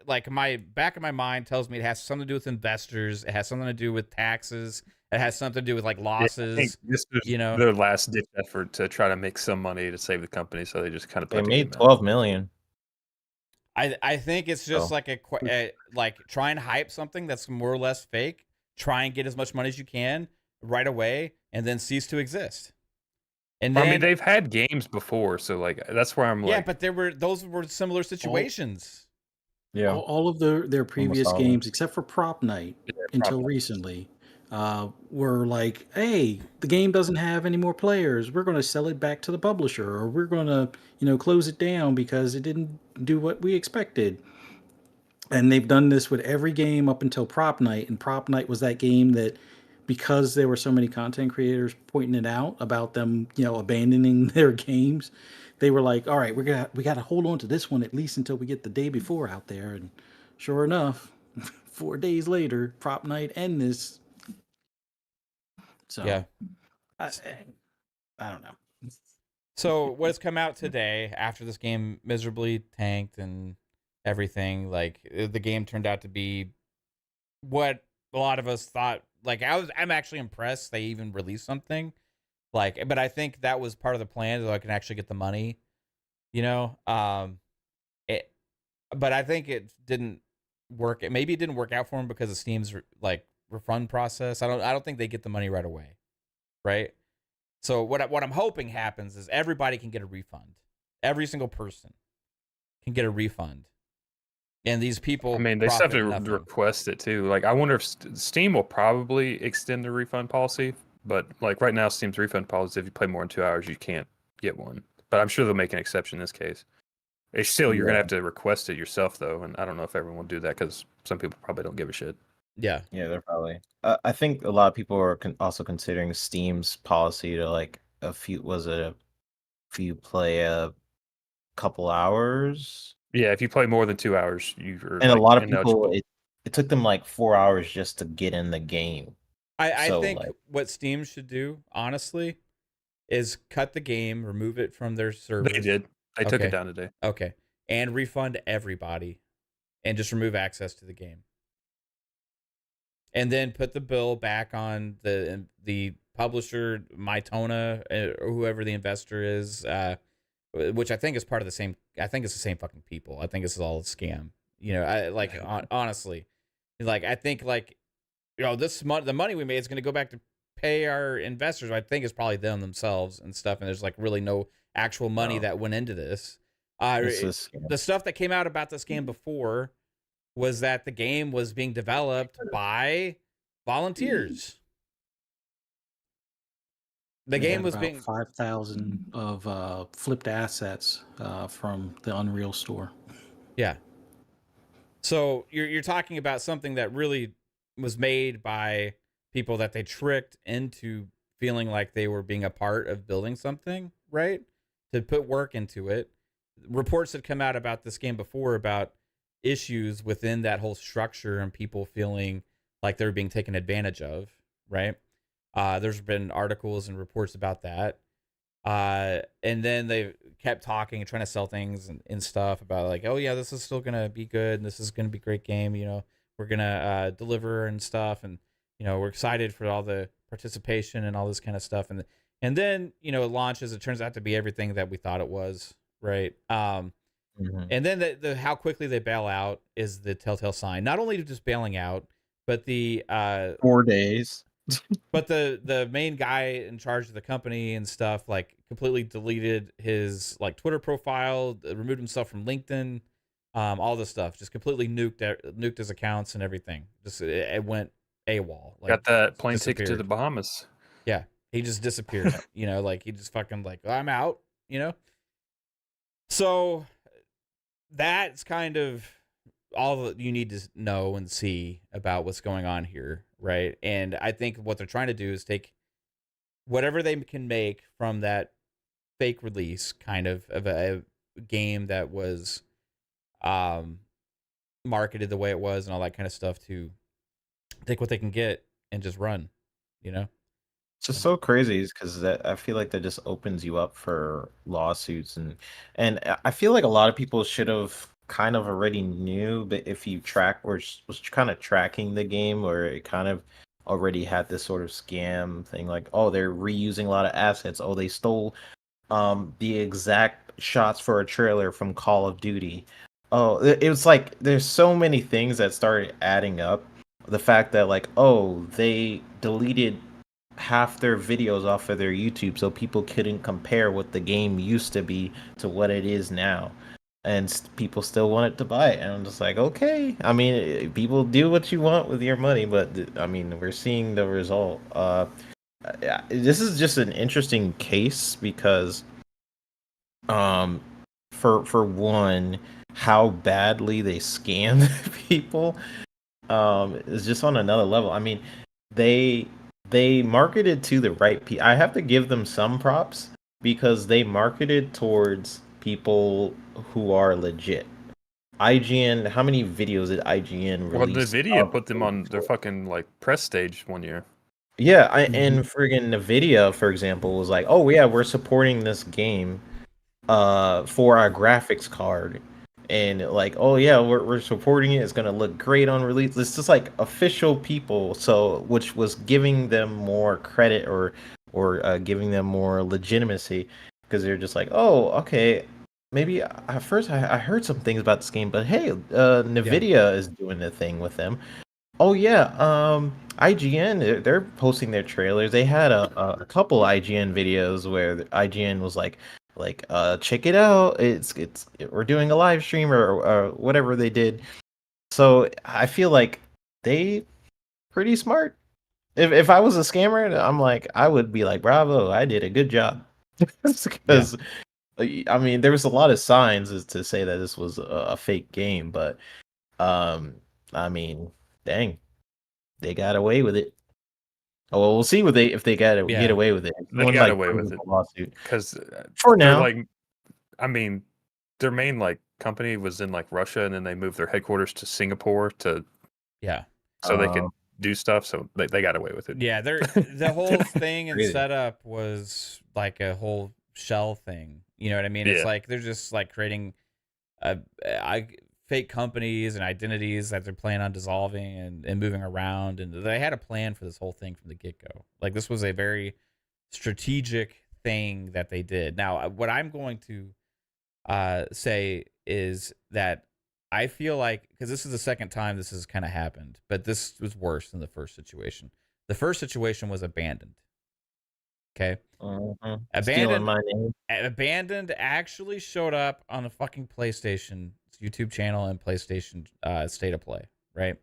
like my back of my mind tells me it has something to do with investors. It has something to do with taxes. It has something to do with like losses. I think this was their last ditch effort to try to make some money to save the company, so they just kind of they made 12 million. I think it's just like like try and hype something that's more or less fake. Try and get as much money as you can right away, and then cease to exist. And then, I mean, they've had games before, so like that's where I'm like, but those were similar situations. Yeah, all of their previous games, except for Prop Night, until recently, were like, hey, the game doesn't have any more players. We're going to sell it back to the publisher, or we're going to close it down because it didn't do what we expected. And they've done this with every game up until Prop Night, and Prop Night was that game that, because there were so many content creators pointing it out about them, abandoning their games, they were like, all right, we got to hold on to this one at least until we get the day before out there. And sure enough, 4 days later, Prop Night and this. So yeah, I don't know. So what has come out today after this game miserably tanked and everything? Like the game turned out to be what a lot of us thought. Like I'm actually impressed they even released something. Like, but I think that was part of the plan so I can actually get the money. But I think it didn't work. Maybe it didn't work out for them because of Steam's like refund process. I don't think they get the money right away, right? So what I'm hoping happens is everybody can get a refund. Every single person can get a refund. And these people, I mean, they still have to request it too. Like, I wonder if Steam will probably extend the refund policy, but like right now, Steam's refund policy, if you play more than 2 hours, you can't get one. But I'm sure they'll make an exception in this case. It's still, you're gonna have to request it yourself though, and I don't know if everyone will do that because some people probably don't give a shit. Yeah, they're probably. I think a lot of people are also considering Steam's policy to like if you play a couple hours. Yeah, if you play more than 2 hours, you're and like, a lot of people it took them like 4 hours just to get in the game. I think what Steam should do, honestly, is cut the game, remove it from their servers. They did. They took it down today. Okay, and refund everybody, and just remove access to the game, and then put the bill back on the publisher, Mytona, or whoever the investor is. Which I think is part of the same. I think it's the same fucking people. I think this is all a scam. Honestly, like I think like, the money we made is going to go back to pay our investors. I think it's probably them themselves and stuff. And there's like really no actual money that went into this. The stuff that came out about this game before was that the game was being developed by volunteers. The game was being 5,000 of flipped assets from the Unreal store. Yeah. So you're talking about something that really was made by people that they tricked into feeling like they were being a part of building something, right? To put work into it. Reports had come out about this game before about issues within that whole structure and people feeling like they were being taken advantage of, right? There's been articles and reports about that. And then they kept talking and trying to sell things and stuff about like, oh yeah, this is still going to be good. And this is going to be a great game. We're going to deliver and stuff. And, we're excited for all the participation and all this kind of stuff. And then, it launches. It turns out to be everything that we thought it was. Right. And then the how quickly they bail out is the telltale sign. Not only just bailing out, but the 4 days. But the main guy in charge of the company and stuff like completely deleted his like Twitter profile, removed himself from LinkedIn, all this stuff, just completely nuked his accounts and everything. Just it went AWOL. Like, Got that plane ticket to disappeared. the Bahamas. Yeah, he just disappeared. You know, like he just fucking like, I'm out. You know. So that's kind of all that you need to know and see about what's going on here, right? And I think what they're trying to do is take whatever they can make from that fake release, kind of a game that was marketed the way it was and all that kind of stuff, to take what they can get and just run, you know? It's just so crazy because I feel like that just opens you up for lawsuits and I feel like a lot of people should have kind of already knew, but if you track or was kind of tracking the game, or it kind of already had this sort of scam thing, like, oh, they're reusing a lot of assets, oh, they stole the exact shots for a trailer from Call of Duty. Oh, it was like there's so many things that started adding up. The fact that, like, oh, they deleted half their videos off of their YouTube so people couldn't compare what the game used to be to what it is now. And people still wanted to buy it. And I'm just like, okay. I mean, people do what you want with your money, but I mean, we're seeing the result. This is just an interesting case because, for one, how badly they scammed people, is just on another level. I mean, they marketed to the right people. I have to give them some props because they marketed towards people who are legit. IGN, how many videos did IGN release? Well, the video put them on their fucking like press stage one year. Yeah, and friggin' Nvidia, for example, was like, "Oh yeah, we're supporting this game, for our graphics card," and like, "Oh yeah, we're supporting it. It's gonna look great on release." It's just like official people, so which was giving them more credit or giving them more legitimacy because they're just like, "Oh, okay." Maybe at first I heard some things about this game, but hey, Nvidia is doing the thing with them. Oh yeah, IGN, they're posting their trailers. They had a couple IGN videos where IGN was like, check it out. We're doing a live stream or whatever they did. So I feel like they pretty smart. If I was a scammer, I'm like, I would be like, bravo, I did a good job. Because I mean, there was a lot of signs as to say that this was a fake game, but I mean, dang, they got away with it. Oh, well, we'll see if they get away with it. They got away with it lawsuit because for now. Like, I mean, their main like company was in like Russia, and then they moved their headquarters to Singapore to so they could do stuff. So they got away with it. Yeah, the whole thing and setup was like a whole shell thing. You know what I mean? It's like they're just like creating fake companies and identities that they're planning on dissolving and moving around, and they had a plan for this whole thing from the get-go. Like, this was a very strategic thing that they did. Now, what I'm going to say is that I feel like, because this is the second time this has kind of happened, but this was worse than the first situation. The first situation was abandoned. Okay. Abandoned actually showed up on the fucking PlayStation YouTube channel and PlayStation State of Play, right?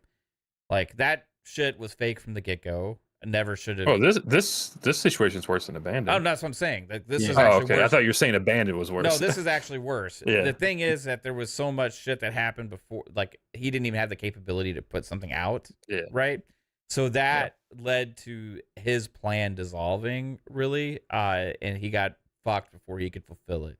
Like, that shit was fake from the get-go. Never should have. Oh, this situation's worse than abandoned. Oh, that's what I'm saying. This is actually okay. worse. I thought you were saying abandoned was worse. No, this is actually worse. The thing is that there was so much shit that happened before, like, he didn't even have the capability to put something out. Yeah. Right? So that led to his plan dissolving, really, and he got fucked before he could fulfill it.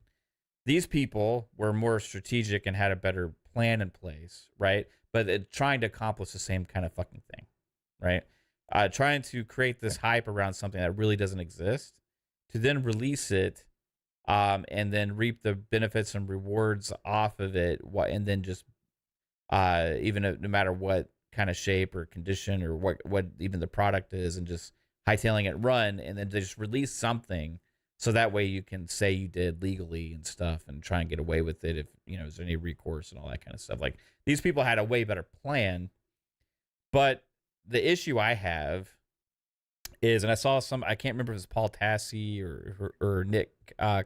These people were more strategic and had a better plan in place, right? But trying to accomplish the same kind of fucking thing, right? Trying to create this hype around something that really doesn't exist, to then release it, and then reap the benefits and rewards off of it, and then just even no matter what kind of shape or condition or what even the product is, and just hightailing it, run, and then just release something so that way you can say you did legally and stuff and try and get away with it if, you know, there's any recourse and all that kind of stuff. Like, these people had a way better plan, but the issue I have is, and I saw I can't remember if it was Paul Tassi or Nick, the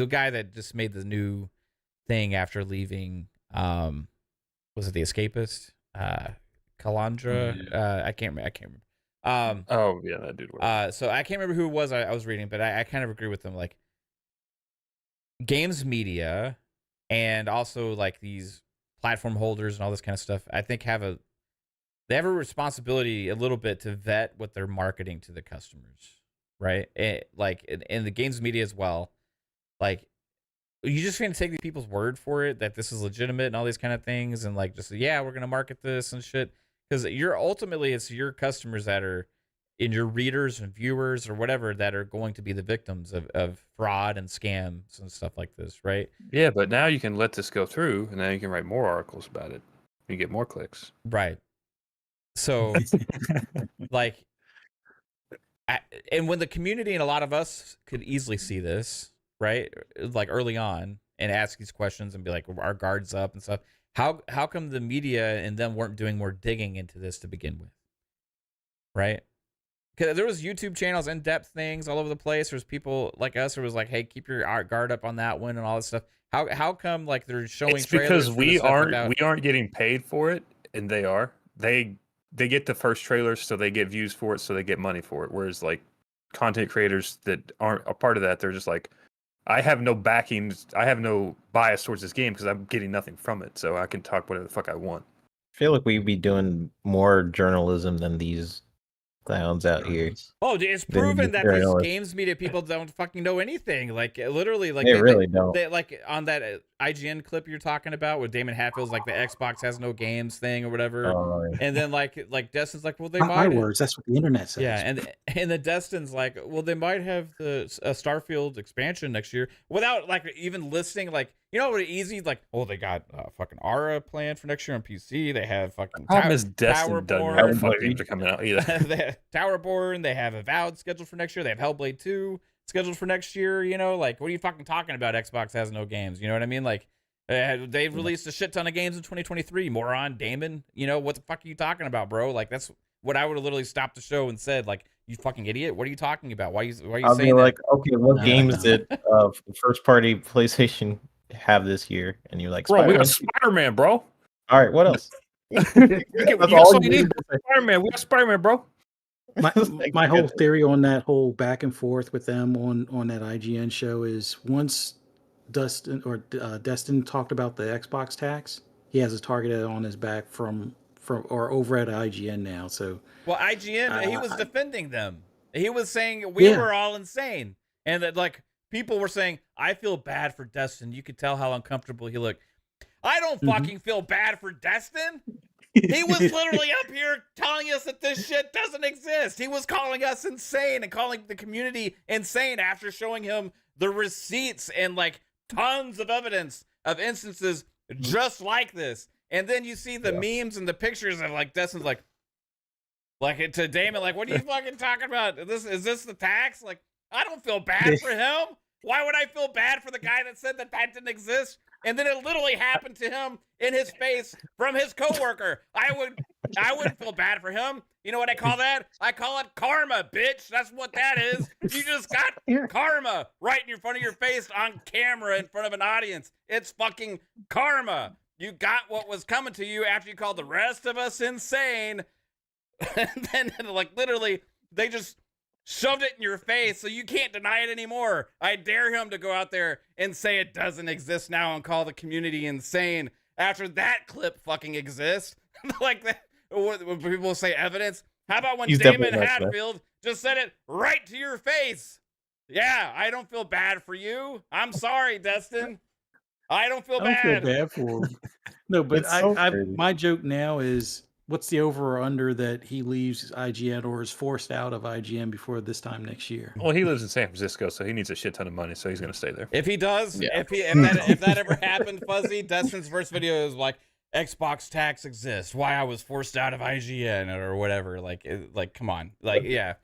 guy that just made the new thing after leaving. Was it The Escapist? Kalandra? I can't remember. Oh yeah, that dude. So I can't remember who it was I was reading, but I kind of agree with them. Like, games media and also like these platform holders and all this kind of stuff, I think they have a responsibility a little bit to vet what they're marketing to the customers, right? Like in the games media as well. Like, you just gonna take these people's word for it that this is legitimate and all these kind of things, and like just yeah, we're gonna market this and shit, because it's your customers that are in your readers and viewers or whatever that are going to be the victims of fraud and scams and stuff like this, right? Yeah, but now you can let this go through, and now you can write more articles about it. You get more clicks. Right. So, like, and when the community and a lot of us could easily see this, right? Like early on, and ask these questions and be like, our guards up and stuff. How come the media and them weren't doing more digging into this to begin with, right? Because there was YouTube channels, in-depth things all over the place. There's people like us who was like, hey, keep your guard up on that one and all this stuff. How come like they're showing It's trailers? because we aren't getting paid for it, and they are. They get the first trailers, so they get views for it, so they get money for it. Whereas like content creators that aren't a part of that, they're just like, I have no backing, I have no bias towards this game because I'm getting nothing from it, so I can talk whatever the fuck I want. I feel like we'd be doing more journalism than these clowns out here. Oh, it's proven that these games media people don't fucking know anything. Like literally, like they really don't. They, like on that IGN clip you're talking about, where Damon Hatfield's like the Xbox has no games thing or whatever, and then like Destin's like, well, they Not might. my words. That's what the internet says. Yeah, and the Destin's like, well, they might have the Starfield expansion next year without like even listing like. You know what? Easy, like, oh, they got fucking Aura planned for next year on PC. They have fucking Towerborn. Fuck games are coming out either. They have Towerborn. They have Avowed scheduled for next year. They have Hellblade 2 scheduled for next year. You know, like, what are you fucking talking about? Xbox has no games. You know what I mean? Like, they released a shit ton of games in 2023. Moron, Damon. You know, what the fuck are you talking about, bro? Like, that's what I would have literally stopped the show and said, like, you fucking idiot. What are you talking about? Why are you saying that? Like, okay, what games did first party PlayStation have this year? And you're like, bro, we got Spider-Man, bro. All right, what else? That's all you need. Spider-Man, we got Spider-Man, bro. My whole theory on that whole back and forth with them on that IGN show is once Destin talked about the Xbox tax, he has a target on his back from or over at IGN now. So well, IGN he was defending them. He was saying we were all insane, and that like. People were saying, I feel bad for Destin. You could tell how uncomfortable he looked. I don't fucking feel bad for Destin. He was literally up here telling us that this shit doesn't exist. He was calling us insane and calling the community insane after showing him the receipts and like tons of evidence of instances just like this. And then you see the memes and the pictures of like Destin's like to Damon, like, what are you fucking talking about? Is this the tax? Like, I don't feel bad for him. Why would I feel bad for the guy that said that didn't exist? And then it literally happened to him in his face from his coworker. I wouldn't feel bad for him. You know what I call that? I call it karma, bitch. That's what that is. You just got karma right in front of your face on camera in front of an audience. It's fucking karma. You got what was coming to you after you called the rest of us insane. And then like literally they just shoved it in your face, so you can't deny it anymore. I dare him to go out there and say it doesn't exist now and call the community insane after that clip fucking exists. Like that, when people say evidence. How about when Damon Hatfield just said it right to your face? Yeah, I don't feel bad for you. I'm sorry, Destin. I don't feel bad. I don't feel bad for him. No, but my joke now is, what's the over or under that he leaves IGN or is forced out of IGN before this time next year? Well, he lives in San Francisco, so he needs a shit ton of money, so he's going to stay there. If he does, if that ever happened, Fuzzy, Destin's first video is like, Xbox tax exists. Why I was forced out of IGN or whatever. Like, come on. Like, yeah.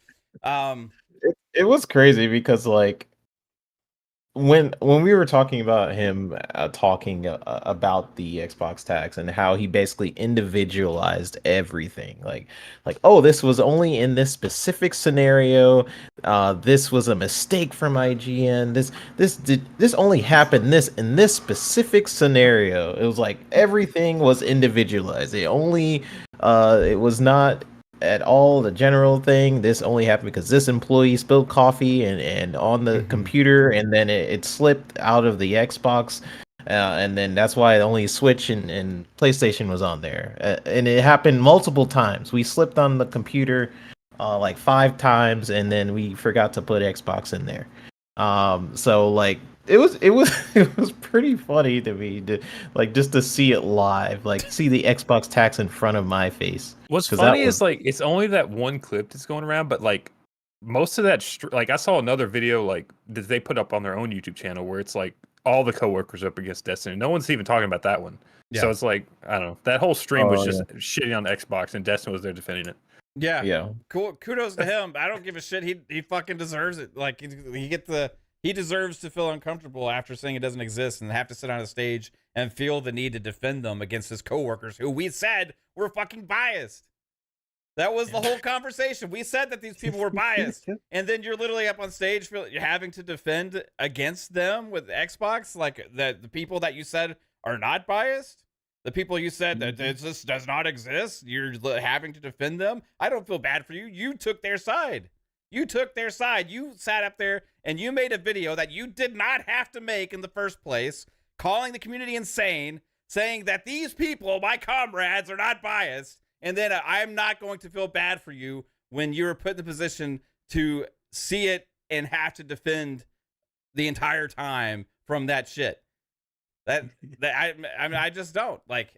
It was crazy because like when we were talking about him talking about the Xbox tax and how he basically individualized everything, like oh, this was only in this specific scenario, this was a mistake from IGN, this only happened this in this specific scenario. It was like everything was individualized. It was not at all the general thing. This only happened because this employee spilled coffee and on the computer, and then it slipped out of the Xbox, and then that's why only Switch and PlayStation was on there. And it happened multiple times. We slipped on the computer like 5 times, and then we forgot to put Xbox in there. So like it was it was pretty funny to me to like just to see it live, like see the Xbox tax in front of my face. What's 'Cause funny that was- is like it's only that one clip that's going around, but like most of that, like I saw another video like that they put up on their own YouTube channel where it's like all the coworkers up against Destiny. No one's even talking about that one. Yeah. So it's like I don't know. That whole stream was Oh, just shitting on the Xbox, and Destiny was there defending it. Yeah. Cool. Kudos to him. I don't give a shit. He fucking deserves it. Like he deserves to feel uncomfortable after saying it doesn't exist and have to sit on a stage and feel the need to defend them against his coworkers who we said were fucking biased. That was the whole conversation. We said that these people were biased, and then you're literally up on stage having to defend against them with Xbox, like the people that you said are not biased. The people you said that this does not exist, you're having to defend them. I don't feel bad for you. You took their side. You took their side. You sat up there and you made a video that you did not have to make in the first place, calling the community insane, saying that these people, my comrades, are not biased. And then I'm not going to feel bad for you when you're put in the position to see it and have to defend the entire time from that shit. I just don't like,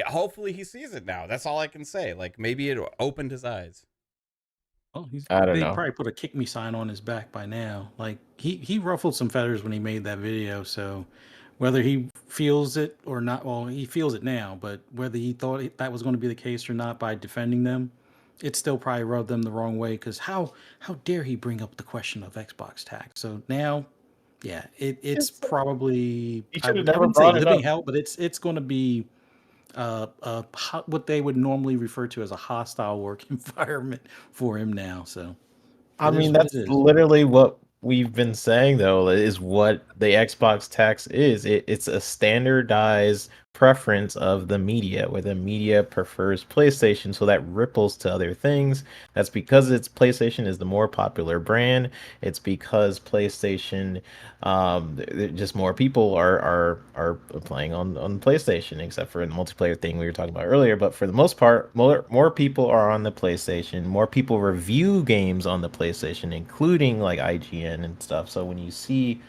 hopefully he sees it now. That's all I can say. Like maybe it opened his eyes. Oh, I don't they know. probably put a kick me sign on his back by now. Like he ruffled some feathers when he made that video. So whether he feels it or not, well, he feels it now. But whether he thought that was going to be the case or not by defending them, it still probably rubbed them the wrong way. Because how dare he bring up the question of Xbox tax? So now, yeah, it's probably He I should have never wouldn't say brought it living up. hell, but it's going to be what they would normally refer to as a hostile work environment for him now. So I it is mean, what that's it is. literally what we've been saying, though, is what the Xbox tax is. It's a standardized preference of the media, where the media prefers PlayStation, so that ripples to other things. That's because PlayStation is the more popular brand. It's because PlayStation, just more people are playing on PlayStation, except for the multiplayer thing we were talking about earlier. But for the most part, more people are on the PlayStation. More people review games on the PlayStation, including like IGN and stuff. So when you see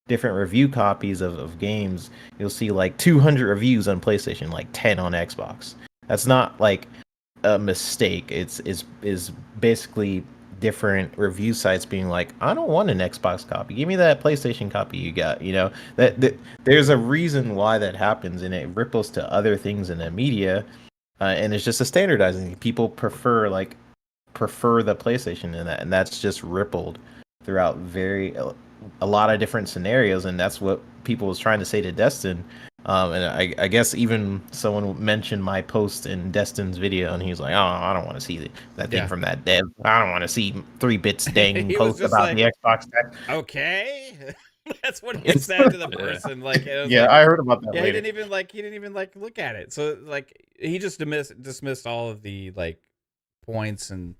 different review copies of games, you'll see like 200 reviews on PlayStation, like 10 on Xbox. That's not like a mistake. It's basically different review sites being like, I don't want an Xbox copy. Give me that PlayStation copy you got. You know, that there's a reason why that happens, and it ripples to other things in the media, and it's just a standardizing. People prefer the PlayStation in that, and that's just rippled throughout a lot of different scenarios, and that's what people was trying to say to Destin. And I guess even someone mentioned my post in Destin's video, and he was like, "Oh, I don't want to see that thing from that dev. I don't want to see 3-bits dang post about the Xbox tax." Okay, that's what he said to the person. Like, it was yeah, like, I heard about that. yeah, later. he didn't even look at it. So like, he just dismissed all of the like points and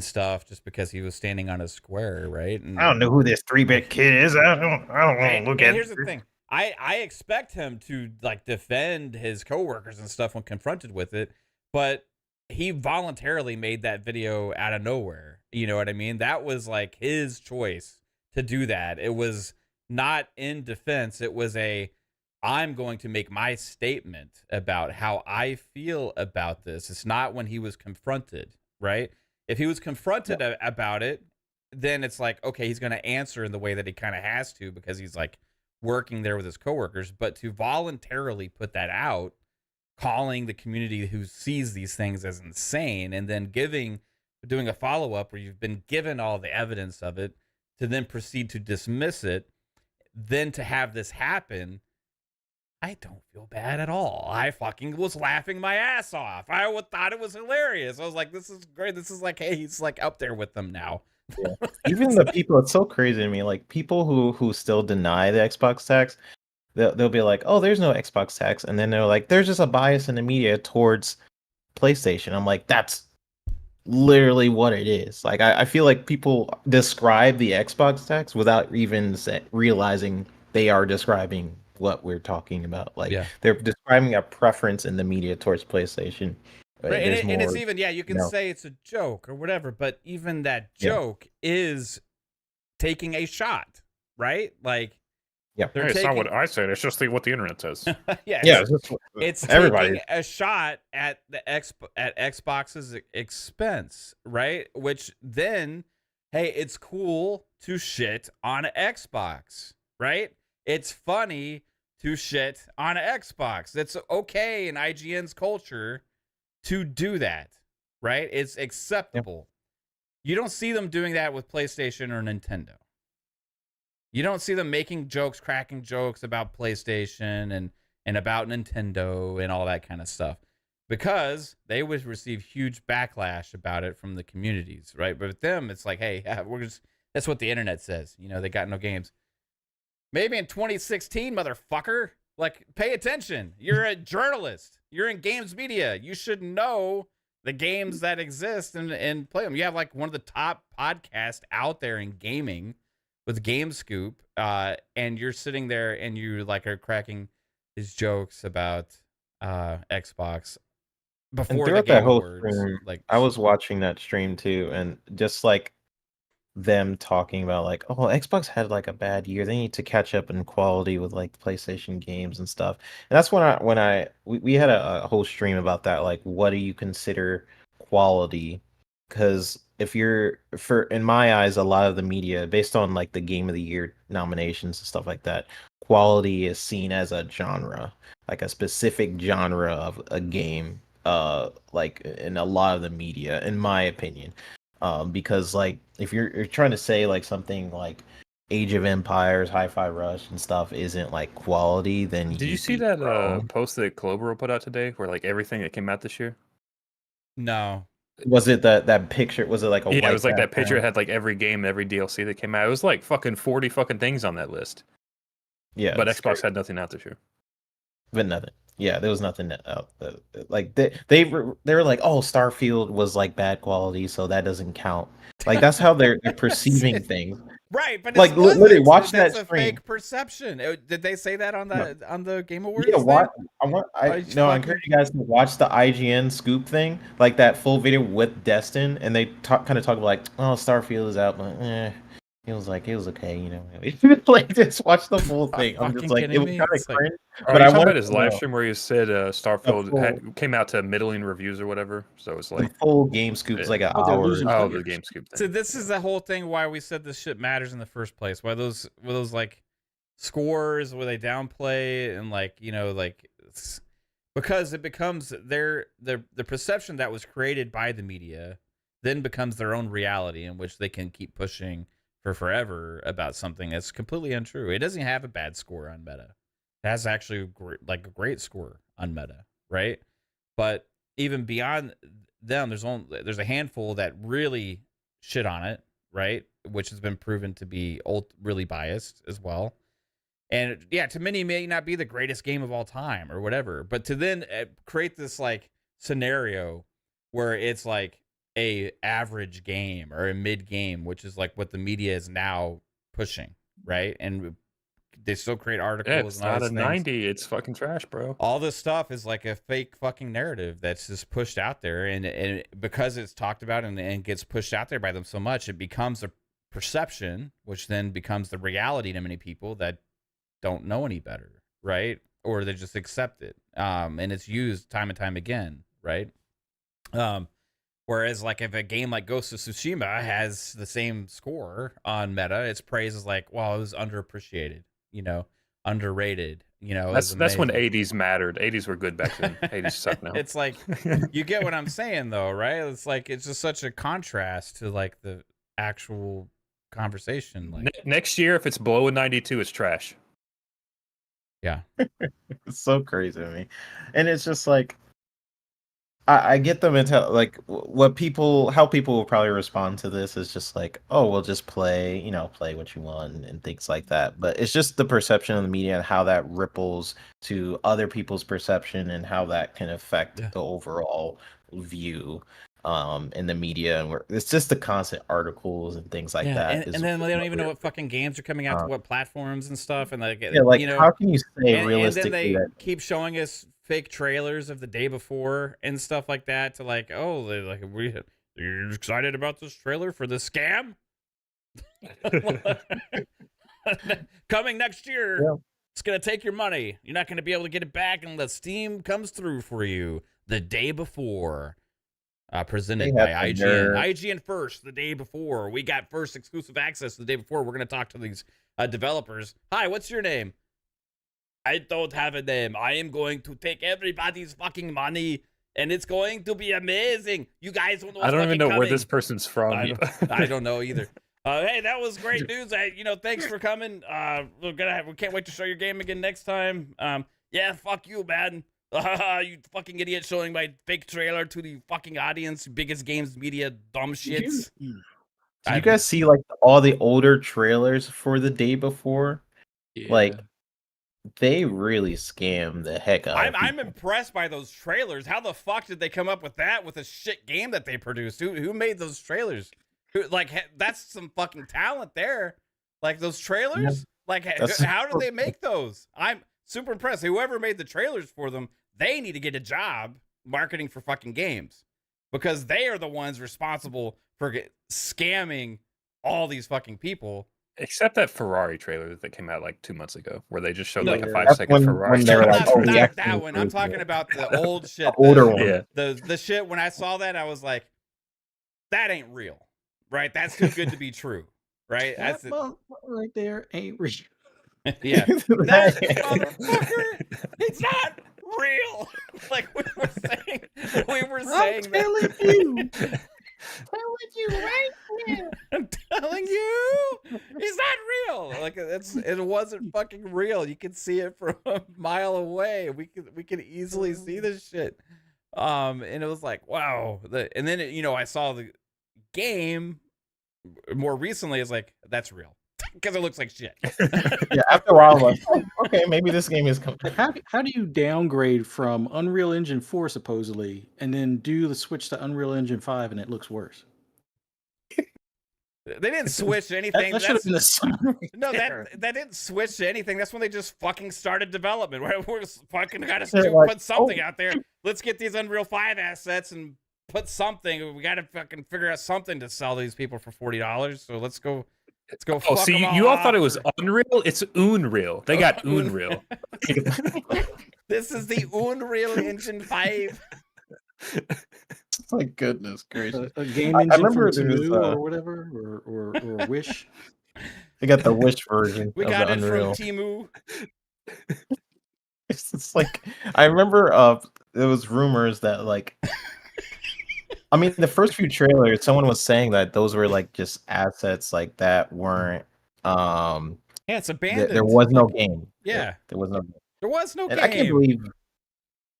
stuff just because he was standing on a square, right? And I don't know who this 3-bit kid is. I don't want to look at. Here's the thing. I expect him to like defend his coworkers and stuff when confronted with it, but he voluntarily made that video out of nowhere. You know what I mean? That was like his choice to do that. It was not in defense. It was I'm going to make my statement about how I feel about this. It's not when he was confronted, right? If he was confronted about it, then it's like, okay, he's going to answer in the way that he kind of has to because he's like working there with his coworkers. But to voluntarily put that out, calling the community who sees these things as insane, and then doing a follow-up where you've been given all the evidence of it, to then proceed to dismiss it, then to have this happen, I don't feel bad at all. I fucking was laughing my ass off. I thought it was hilarious. I was like, this is great. This is like, hey, he's like up there with them now. Yeah. Even the people, it's so crazy to me. Like people who still deny the Xbox tax, they'll be like, oh, there's no Xbox tax, and then they're like, there's just a bias in the media towards PlayStation. I'm like, that's literally what it is. Like I feel like people describe the Xbox tax without even realizing they are describing what we're talking about. Like they're describing a preference in the media towards PlayStation. Right, and it's even, you can say it's a joke or whatever, but even that joke is taking a shot, right? Like, it's not what I said. It's just what the internet says. it's everybody taking a shot at the Xbox's expense, right? Which then, hey, it's cool to shit on an Xbox, right? It's funny to shit on an Xbox. It's okay in IGN's culture to do that, right? It's acceptable. You don't see them doing that with PlayStation or Nintendo. You don't see them making jokes, cracking jokes about PlayStation and about Nintendo and all that kind of stuff, because they would receive huge backlash about it from the communities, right? But with them, it's like, hey, that's what the internet says. They got no games. Maybe in 2016, motherfucker. Like, pay attention. You're a journalist. You're in games media. You should know the games that exist and play them. You have like one of the top podcasts out there in gaming with GameScoop, and you're sitting there and you like are cracking his jokes about Xbox before the Game Awards. Stream, like, I was watching that stream too, and just like them talking about like, oh, Xbox had like a bad year, they need to catch up in quality with like PlayStation games and stuff. And that's when we had a whole stream about that, like, what do you consider quality? Because in my eyes, a lot of the media, based on like the Game of the Year nominations and stuff like that, quality is seen as a genre, like a specific genre of a game, like in a lot of the media, in my opinion. Because like if you're trying to say like something like Age of Empires, Hi-Fi Rush and stuff isn't like quality, then did you see that post that Clover put out today, where like everything that came out this year? No. Was it that picture? Was it like a white? It was like that picture had like every game, every DLC that came out. It was like fucking 40 fucking things on that list. Yeah, but Xbox had nothing out this year. But nothing. Yeah, there was nothing out. Like they were like, oh, Starfield was like bad quality, so that doesn't count. Like that's how they're perceiving things. Right, but like literally watch that stream. Fake perception. Did they say that on the Game Awards? Yeah, I encourage you guys to watch the IGN scoop thing, like that full video with Destin, and they kind of talk about like, oh, Starfield is out, but it was okay, like just watch the full thing. I'm just like, it was kind of cringe. But I wanted his live stream where he said Starfield came out to middling reviews or whatever. So it's like the full game scoop is like an hour. Oh, the game scoop thing. So this is the whole thing why we said this shit matters in the first place. Why those like scores where they downplay and like because it becomes the perception that was created by the media then becomes their own reality in which they can keep pushing for forever about something that's completely untrue. It doesn't have a bad score on Meta. It has actually a great score on Meta, right? But even beyond them, there's a handful that really shit on it, right? Which has been proven to be really biased as well. And yeah, to many may not be the greatest game of all time or whatever, but to then create this like scenario where it's like a average game or a mid game, which is like what the media is now pushing, right? And they still create articles. Yeah, it's not a 90. It's fucking trash, bro. All this stuff is like a fake fucking narrative that's just pushed out there, and because it's talked about and gets pushed out there by them so much, it becomes a perception, which then becomes the reality to many people that don't know any better, right? Or they just accept it, and it's used time and time again, right? Whereas, like, if a game like Ghost of Tsushima has the same score on Meta, its praise is like, well, it was underappreciated, underrated, That's when 80s mattered. 80s were good back then. 80s suck now. It's like, you get what I'm saying, though, right? It's like, it's just such a contrast to, like, the actual conversation. Like, Next year, if it's below a 92, it's trash. yeah, It's so crazy to me, and it's just like I get the mentality. Like how people will probably respond to this is just like, oh, we'll just play, play what you want and things like that. But it's just the perception of the media and how that ripples to other people's perception and how that can affect the overall view in the media. And it's just the constant articles and things like that. And then they don't even know what fucking games are coming out to what platforms and stuff. And like, how can you say realistically and then they that keep showing us fake trailers of the day before and stuff like that to like, oh, they're like, you're excited about this trailer for the scam coming next year. Yeah. It's gonna take your money. You're not gonna be able to get it back unless Steam comes through for you the day before. Presented by IGN. IGN first the day before. We got first exclusive access the day before. We're gonna talk to these developers. Hi, what's your name? I don't have a name. I am going to take everybody's fucking money, and it's going to be amazing. You guys don't know what's I don't even know coming. where this person's from. I don't know either. Hey, that was great news. Thanks for coming. We can't wait to show your game again next time. Yeah, fuck you, man. You fucking idiot showing my fake trailer to the fucking audience, biggest games media dumb shits. Did you guys see like all the older trailers for the day before? Yeah. Like they really scam the heck out of I'm impressed by those trailers. How the fuck did they come up with that with a shit game that they produced? Who made those trailers? That's some fucking talent there. Like those trailers? Yeah. How did they make those? I'm super impressed. Whoever made the trailers for them, they need to get a job marketing for fucking games because they are the ones responsible for scamming all these fucking people. Except that Ferrari trailer that came out like 2 months ago, where they just showed like a 5-second when Ferrari. they were Not like, that one. I'm talking about the old shit. The older one. Yeah. The shit, when I saw that, I was like, that ain't real. Right? That's too good to be true. Right? That That's right there ain't real. Yeah. That motherfucker, it's not real. Like we were saying I'm telling that. you. Telling you right now. I'm telling you, it's not real. Like it wasn't fucking real. You can see it from a mile away. We can easily see this shit. And it was like, wow. And then I saw the game more recently. It's like, that's real because it looks like shit. Yeah, after a while, I'm like, oh, okay, maybe this game is coming. How do you downgrade from Unreal Engine 4 supposedly, and then do the switch to Unreal Engine 5 and it looks worse? They didn't switch anything. That should have been the summary. No, that didn't switch to anything. That's when they just fucking started development. We're fucking gotta put something out there. Let's get these Unreal 5 assets and put something. We gotta fucking figure out something to sell these people for $40. So let's go. Oh, fuck so them you all off thought it was Unreal? It's Unreal. They got Unreal. This is the Unreal Engine 5. My goodness gracious! A game I engine remember from there was, TiMMEH or whatever, or Wish. They got the Wish version. We of got the it Unreal. from TiMMEH. It's like I remember there was rumors that like I mean the first few trailers someone was saying that those were like just assets like that weren't Yeah, it's abandoned. there was no game. Yeah. There was no game. There was no And game. I can't believe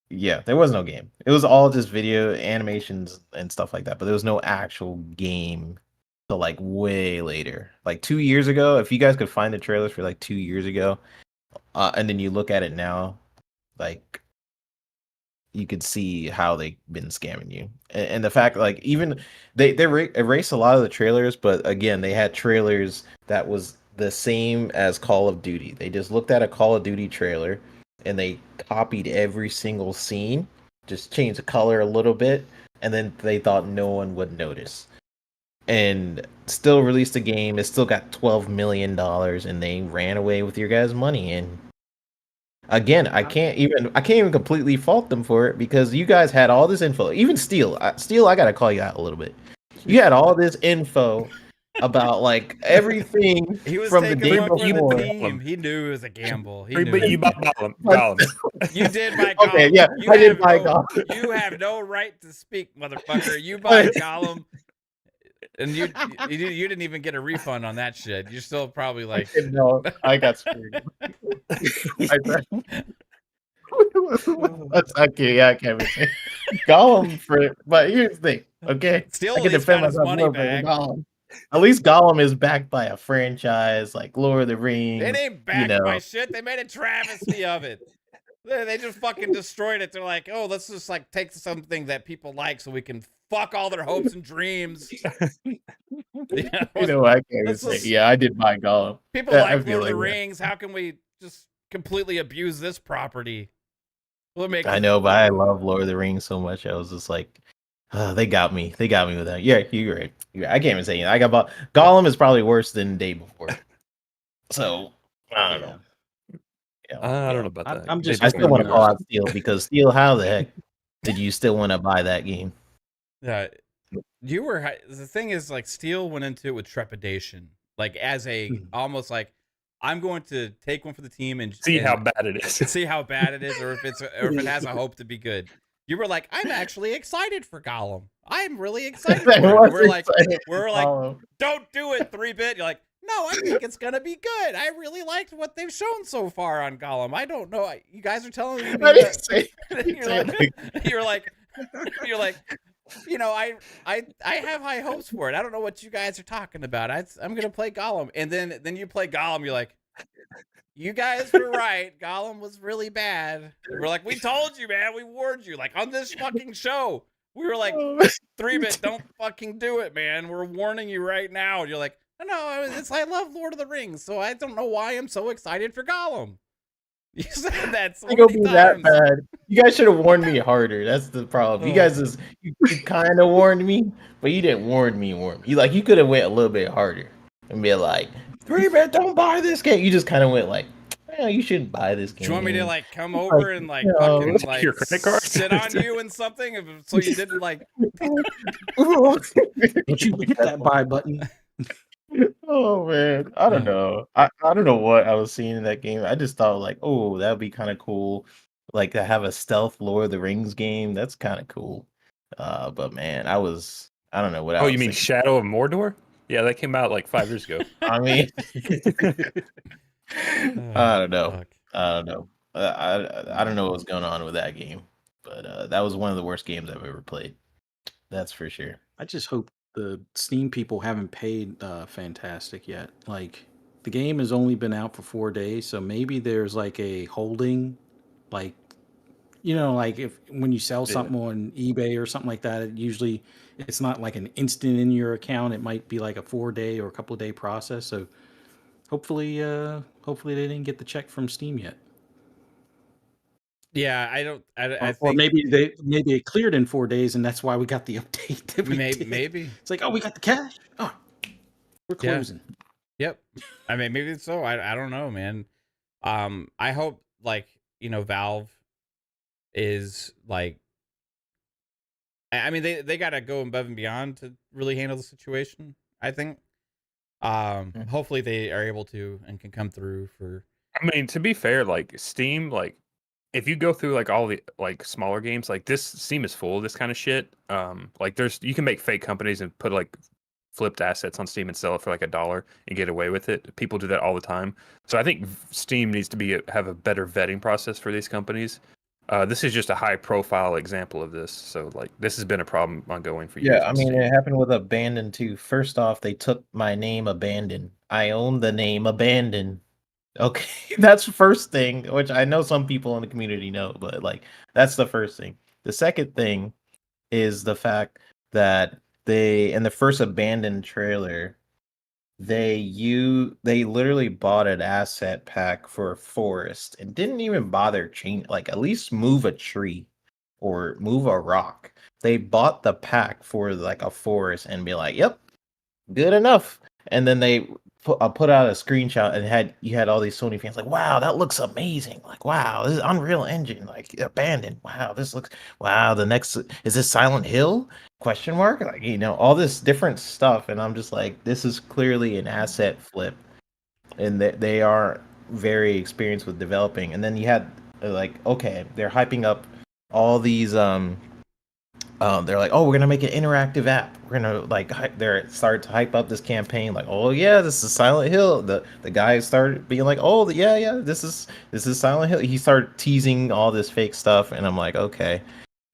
there was no game. It was all just video animations and stuff like that, but there was no actual game till like way later. Like 2 years ago, if you guys could find the trailers for like 2 years ago, and then you look at it now, like you could see how they've been scamming you. And the fact like even they erased a lot of the trailers, but again, they had trailers that was the same as Call of Duty. They just looked at a Call of Duty trailer and they copied every single scene, just changed the color a little bit, and then they thought no one would notice. And still released the game. It still got $12 million, and they ran away with your guys' money. And again, I can't even completely fault them for it because you guys had all this info. Even Steel, I gotta call you out a little bit. You had all this info about like everything He was from the taking day one for before. the team. He knew it was a gamble. He knew But it. you bought Gollum. You did buy Gollum. Okay, yeah, You I did have buy no- Gollum. You have no right to speak, motherfucker. You bought Gollum. And you didn't even get a refund on that shit. You're still probably like, No, I got screwed. That's okay. Yeah, I can't be saying Gollum for. But here's the thing, okay? Still I at can least defend got his myself money more for back. Gollum. At least Gollum is backed by a franchise like Lord of the Rings. It ain't backed by shit. They made a travesty of it. They just fucking destroyed it. They're like, oh, let's just like take something that people like so we can fuck all their hopes and dreams. Yeah, You know, I can't even say. Yeah, I did buy Gollum. People I like feel Lord of the like that. Rings. How can we just completely abuse this property? We'll make I know, but I love Lord of the Rings so much. I was just like, they got me. They got me with that. Yeah, you're right. I can't even say anything. I got bought. Gollum is probably worse than Day Before. So I don't know. Yeah, I don't know about that. I'm just I still want to hoping, call out Steel because Steel, how the heck did you still want to buy that game? Yeah, you were. The thing is, like, Steel went into it with trepidation, like as a almost like I'm going to take one for the team and see how bad it is. See how bad it is, or if it has a hope to be good. You were like, I'm actually excited for Gollum. I'm really excited for it. We're like, don't do it, 3-bit. You're like, no, I think it's gonna be good. I really liked what they've shown so far on Gollum. I don't know. You guys are telling me that. You're like, you know, I have high hopes for it. I don't know what you guys are talking about. I'm gonna play Gollum, and then you play Gollum. You're like, you guys were right. Gollum was really bad. We're like, we told you, man. We warned you. Like on this fucking show, we were like, 3-bit, don't fucking do it, man. We're warning you right now. And you're like, no, I love Lord of the Rings, so I don't know why I'm so excited for Gollum. You said that so many times. That bad. You guys should have warned me harder. That's the problem. You guys you kind of warned me, but you didn't warn me. You could have went a little bit harder and be like, 3-bit, don't buy this game. You just kind of went like, you shouldn't buy this game. Do you want me to like come over and like fucking like your credit card? sit on you and something so you didn't like? Don't you hit that buy button? Oh man, I don't know. I don't know what I was seeing in that game. I just thought like, oh, that would be kind of cool, like to have a stealth Lord of the Rings game. That's kind of cool. But man, I don't know what. Oh, you mean Shadow of Mordor? Yeah, that came out like 5 years ago. I mean, I don't know. I don't know. I don't know what's going on with that game, but that was one of the worst games I've ever played. That's for sure. I just hope the Steam people haven't paid Fntastic yet. Like, the game has only been out for 4 days, so maybe there's like a holding, like, you know, like if when you sell something on eBay or something like that, it's not like an instant in your account. It might be like a 4-day or a couple of day process. So hopefully they didn't get the check from Steam yet. Yeah, I Or think maybe it cleared in 4 days, and that's why we got the update. That we did. Maybe It's like, oh, we got the cash. Oh, we're closing. Yep. I mean, maybe so. I don't know, man. I hope like, you know, Valve is like, I mean, they gotta go above and beyond to really handle the situation. I think. Hopefully they are able to and can come through for. I mean, to be fair, like Steam, like if you go through like all the like smaller games, like this, Steam is full of this kind of shit. Like you can make fake companies and put like flipped assets on Steam and sell it for like $1 and get away with it. People do that all the time. So I think Steam needs to have a better vetting process for these companies. This is just a high profile example of this. So like this has been a problem ongoing for years. Yeah, I mean it happened with Abandon too. First off, they took my name Abandon. I own the name Abandon. Okay, that's the first thing, which I know some people in the community know, but like that's the first thing. The second thing is the fact that in the first Abandoned trailer, they literally bought an asset pack for a forest and didn't even bother at least move a tree or move a rock. They bought the pack for like a forest and be like, yep, good enough. And then they put out a screenshot and you had all these Sony fans like, wow, that looks amazing. Like, wow, this is Unreal Engine, like Abandoned. Wow, the next, is this Silent Hill? Question mark? Like, you know, all this different stuff. And I'm just like, this is clearly an asset flip. And they are very experienced with developing. And then you had like, okay, they're hyping up all these they're like, oh, we're gonna make an interactive app. We're gonna like they're started to hype up this campaign, like, oh yeah, this is Silent Hill. The guy started being like, oh yeah, this is Silent Hill. He started teasing all this fake stuff, and I'm like, okay.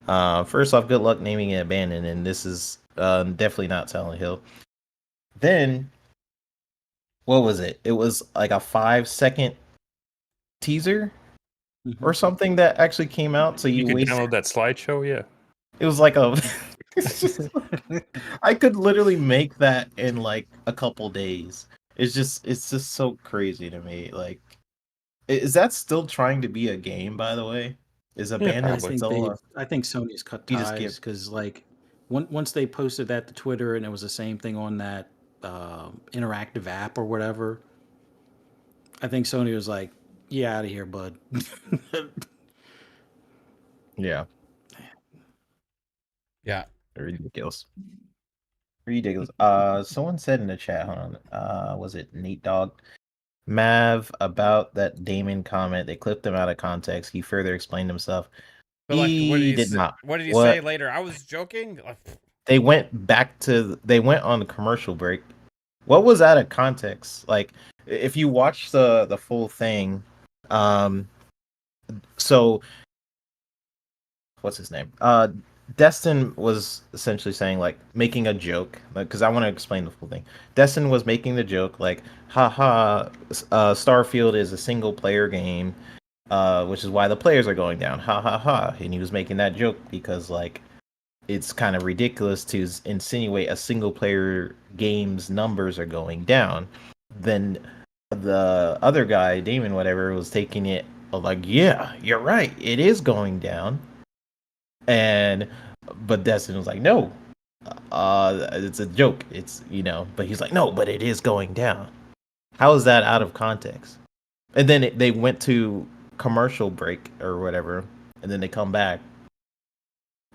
First off, good luck naming it Abandoned, and this is definitely not Silent Hill. Then, what was it? It was like a 5-second teaser or something that actually came out. So You you can wasted. download that slideshow, yeah. It was like a. It's just, I could literally make that in like a couple days. It's just so crazy to me. Like, is that still trying to be a game? By the way, is Abandoned still? I think Sony's cut You just ties because like once they posted that to Twitter and it was the same thing on that interactive app or whatever. I think Sony was like, "Yeah, out of here, bud." Yeah. Yeah. Ridiculous. Someone said in the chat, hold on, was it Nate Dog? Mav, about that Damon comment, they clipped him out of context. He further explained himself. But like, what He did did not. What did he say later? I was joking. They went on the commercial break. What was out of context? Like, if you watch the full thing, so what's his name? Destin was essentially saying, like, making a joke, because I want to explain the full thing. Destin was making the joke, like, haha, Starfield is a single player game, which is why the players are going down, ha ha ha. And he was making that joke because, like, it's kind of ridiculous to insinuate a single player game's numbers are going down. Then the other guy, Damon, whatever, was taking it like, yeah, you're right, it is going down. But Destin was like, no, it's a joke. It's, but he's like, no, but it is going down. How is that out of context? And then they went to commercial break or whatever, and then they come back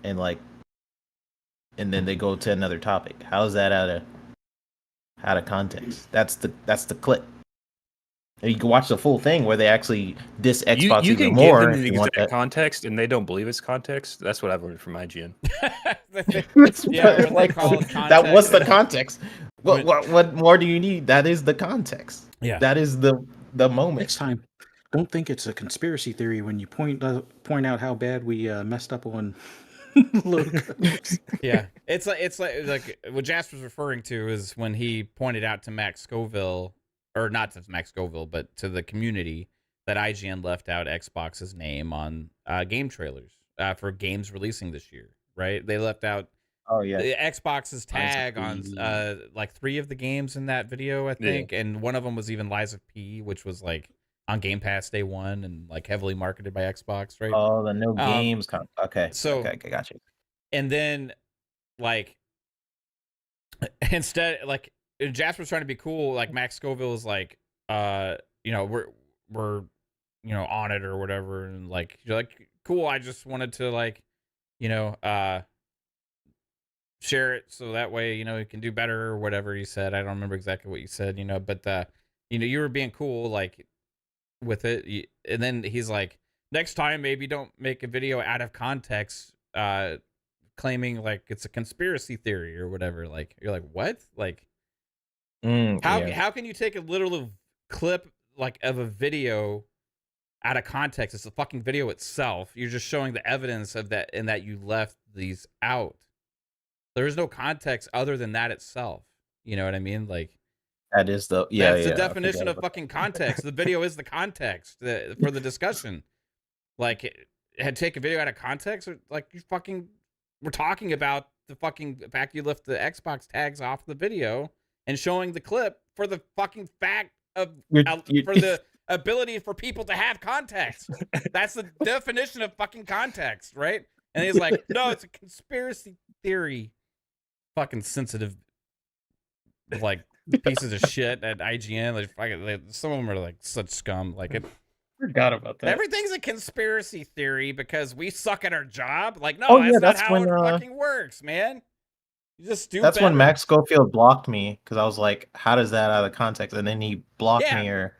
and then they go to another topic. How is that out of context? That's the clip. And you can watch the full thing where they actually diss Xbox you even can more. give them the exact context, and they don't believe it's context. That's what I've learned from IGN. Yeah, like, that was the context. What more do you need? that is the context. Yeah, that is the moment. Next time, don't think it's a conspiracy theory when you point out how bad we messed up on. Yeah, it's like what Jasper's referring to is when he pointed out to Max Scoville, or not to Max Scoville, but to the community, that IGN left out Xbox's name on game trailers for games releasing this year. Right? They left out the Xbox's tag on like 3 of the games in that video, I think, and one of them was even Lies of P, which was like on Game Pass day one and like heavily marketed by Xbox, right? Oh, the no games. Okay. So okay, got you. And then, like, instead, like, Jasper's trying to be cool. Like, Max Scoville is like, we're on it or whatever, and like, you're like, cool. I just wanted to like, share it so that way you can do better or whatever you said. I don't remember exactly what you said, but you were being cool like with it. And then he's like, next time maybe don't make a video out of context, claiming like it's a conspiracy theory or whatever. Like, you're like, what? Like, how can you take a literal clip like of a video out of context? It's the fucking video itself. You're just showing the evidence of that, and that you left these out. There is no context other than that itself. You know what I mean? Like, that is the definition of fucking context. The video is the context for the discussion. Like, take a video out of context, or like we're talking about the fucking fact you left the Xbox tags off the video and showing the clip for the fucking fact of for the ability for people to have context. That's the definition of fucking context, right? And he's like, no, it's a conspiracy theory. Fucking sensitive, like, pieces of shit at IGN. Like, some of them are like such scum. Like, it. Forgot about that. Everything's a conspiracy theory because we suck at our job. Like, no, that's not how it fucking works, man. You just do. That's when Max Schofield blocked me because I was like, "How does that out of context?" And then he blocked me, or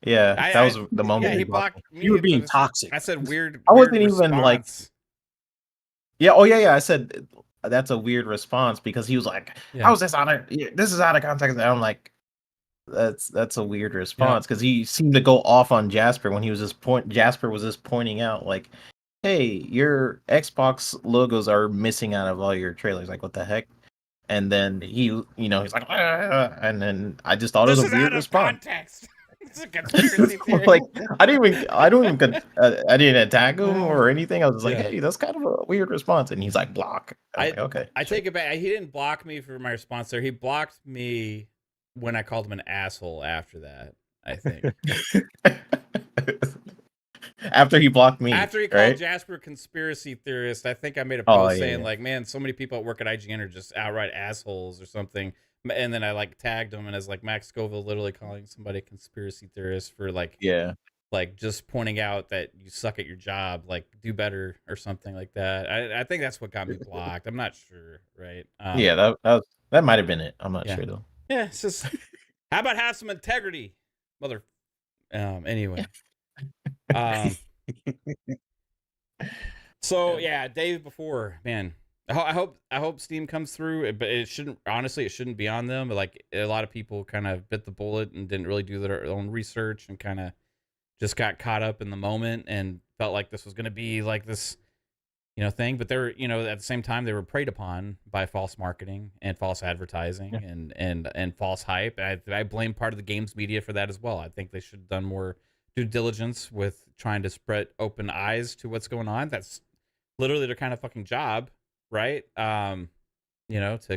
that was the moment. Yeah, he blocked me. You were being toxic. I said weird. I wasn't weird even like. Yeah. Oh yeah, yeah. I said that's a weird response because he was like, Yeah. "How's this out of? This is out of context." And I'm like, that's a weird response because he seemed to go off on Jasper when he was just Jasper was just pointing out like, "Hey, your Xbox logos are missing out of all your trailers." Like, what the heck? And then he's like, "Ah," and then I just thought it This was is a weird out of response. context. It's a conspiracy theory. Like, I didn't attack him or anything. I was just like, Yeah. "Hey, that's kind of a weird response," and he's like, "Block." I'm like, okay, I take it back. He didn't block me for my response there. He blocked me when I called him an asshole after that, I think. After he blocked me. After he called right? Jasper a conspiracy theorist, I think I made a Oh, post yeah, saying yeah. like, man, so many people at work at IGN are just outright assholes or something. And then I like tagged him and as like Max Scoville literally calling somebody a conspiracy theorist for like just pointing out that you suck at your job, like do better or something like that. I think that's what got me blocked. I'm not sure, right? Yeah, that might have been it. I'm not Yeah. sure though. Yeah, it's just how about have some integrity, mother. Anyway. So yeah, Dave before, man. I hope Steam comes through, but it shouldn't be on them. But like a lot of people kind of bit the bullet and didn't really do their own research and kind of just got caught up in the moment and felt like this was going to be like this, thing. But they're, at the same time they were preyed upon by false marketing and false advertising and false hype. I blame part of the games media for that as well. I think they should have done more due diligence with trying to spread open eyes to what's going on. That's literally their kind of fucking job, right? To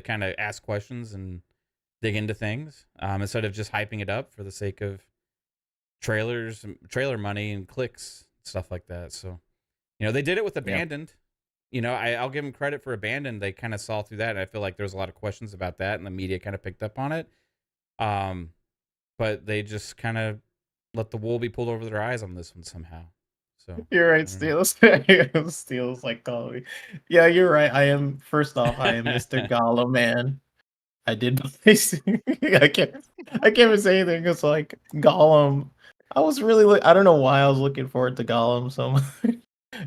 kind of ask questions and dig into things instead of just hyping it up for the sake of trailers, trailer money, and clicks, stuff like that. So, they did it with Abandoned. I'll give them credit for Abandoned. They kind of saw through that, and I feel like there's a lot of questions about that, and the media kind of picked up on it. But they just kind of let the wool be pulled over their eyes on this one somehow. So You're right, Steels. Steels like calling me. Yeah, you're right. I am Mr. Gollum, man. I did I can't even say anything because like Gollum. I was really I don't know why I was looking forward to Gollum so much.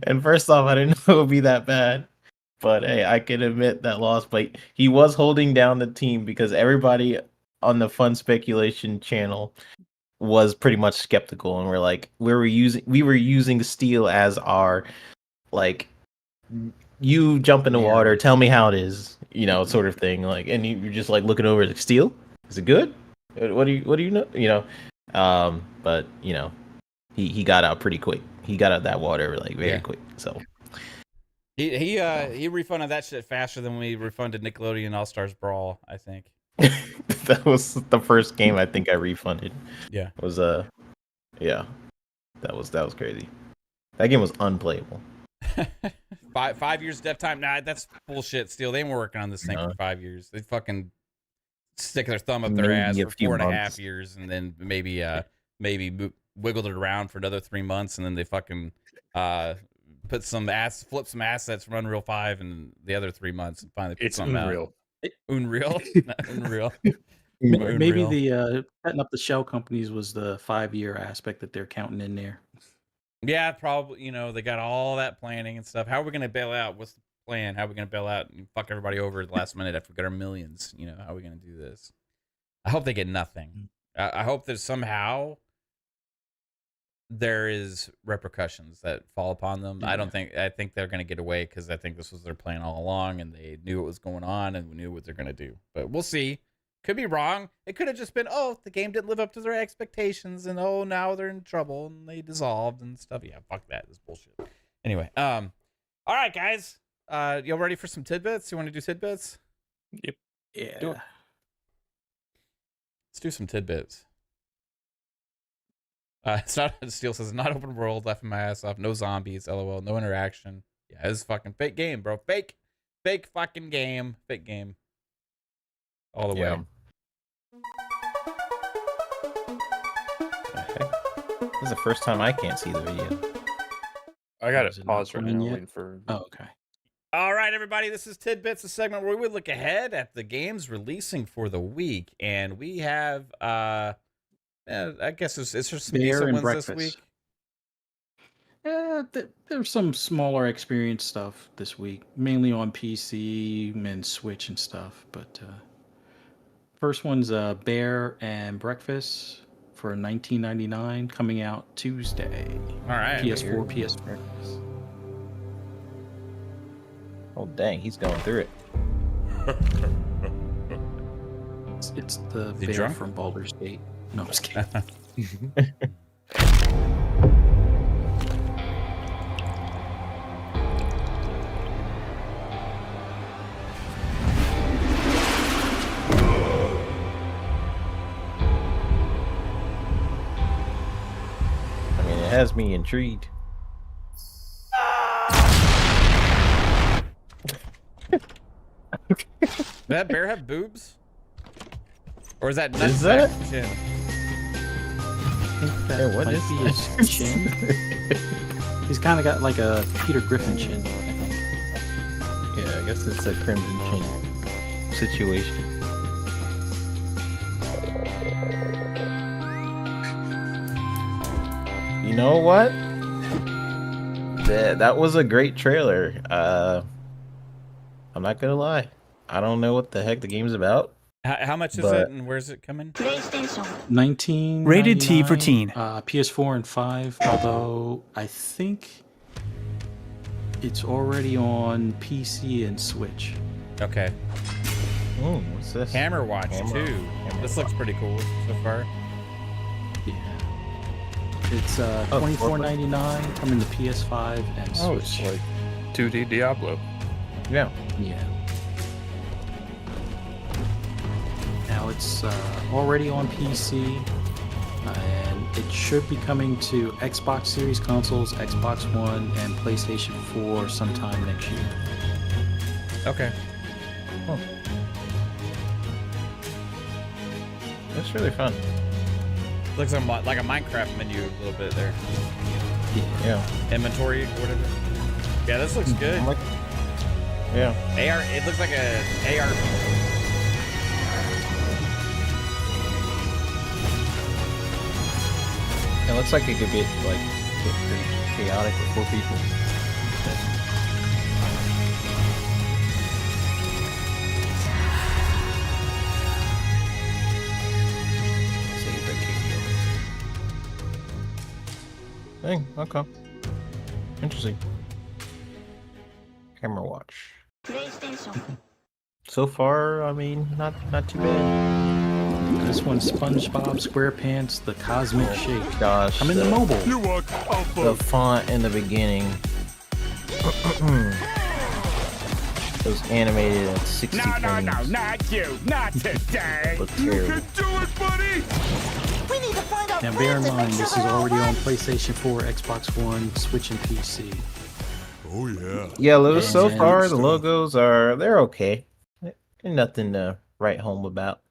And first off, I didn't know it would be that bad. But hey, I can admit that loss. But he was holding down the team because everybody on the Fun Speculation channel was pretty much skeptical, and we're like, we were using steel as our like, you jump in the water, tell me how it is, sort of thing. Like, and you're just like looking over like, steel, is it good? What do you know? But he got out pretty quick. He got out that water like very quick. So he refunded that shit faster than we refunded Nickelodeon All Stars Brawl, I think. That was the first game I think I refunded. Yeah. Was that was crazy. That game was unplayable. 5 years dev time. Nah, that's bullshit. Steel, they were working on this thing for 5 years. They fucking stick their thumb up their ass for 4.5 years, and then maybe wiggled it around for another 3 months, and then they fucking flip some assets from Unreal 5 in the other 3 months, and finally put something out. Unreal. Unreal. Maybe the setting up the shell companies was the 5-year aspect that they're counting in there. Yeah, probably. They got all that planning and stuff. How are we going to bail out? What's the plan? How are we going to bail out and fuck everybody over at the last minute after we got our millions? How are we going to do this? I hope they get nothing. I hope that somehow there is repercussions that fall upon them. Yeah. I think they're going to get away because I think this was their plan all along, and they knew what was going on and knew what they're going to do. But we'll see. Could be wrong. It could have just been, the game didn't live up to their expectations, and now they're in trouble and they dissolved and stuff. Yeah, fuck that. This bullshit. Anyway, all right, guys. Y'all ready for some tidbits? You want to do tidbits? Yep. Yeah. Do it. Let's do some tidbits. It's not. Steel says not open world. Laughing my ass off. No zombies. LOL. No interaction. Yeah, it's fucking fake game, bro. Fake fucking game. Fake game. All the way. This is the first time I can't see the video. I got Is it it not paused right coming now, yet? waiting for. Oh, okay. All right, everybody. This is Tidbits, a segment where we would look ahead at the games releasing for the week, and we have, I guess it's just some Bear decent and ones this breakfast. week. There's some smaller experience stuff this week, mainly on PC and Switch and stuff. But first one's Bear and Breakfast for $19.99, coming out Tuesday. All right. PS4, PS5. Oh dang, he's going through it. It's the he Bear drunk? from Baldur's Gate. No, I'm just kidding. I mean, it has me intrigued. Does that bear have boobs? Or is that Is that- chin? I think that Hey, what might is be this? his chin. He's kind of got like a Peter Griffin chin, I think. Yeah, I guess it's a Crimson Chin situation. You know what? That was a great trailer. I'm not gonna lie. I don't know what the heck the game's about. How much is But- it and where's it coming? PlayStation. 19. Rated T for teen. PS4 and 5. Although I think it's already on PC and Switch. Okay. Ooh, what's this? Hammer Watch Hammer- 2. Hammer This looks pretty cool so far. Yeah. It's $24.99, coming to PS5 and Oh, Switch. it's like 2D Diablo. Yeah. Yeah. Now it's already on PC, and it should be coming to Xbox Series consoles, Xbox One, and PlayStation 4 sometime next year. Okay. That's really fun. Looks like a Minecraft menu a little bit there. Yeah. Inventory or whatever. Yeah, this looks good. I'm like- yeah. AR, it looks like a AR. It looks like it could get pretty chaotic with 4 people. Save the capability. Dang, okay. Interesting. Camera watch. PlayStation. So far, I mean, not too bad. This one's SpongeBob SquarePants: The Cosmic Shake. Gosh, Coming to mobile. the font in the beginning. It was animated at 60 frames. not you, not today. Looked terrible. do it, buddy. We need to find out Now bear in plans and mind, make sure this is they're all already on right. PlayStation 4, Xbox One, Switch, and PC. Oh yeah. Yeah, so And- far the logos they're okay. Nothing to write home about.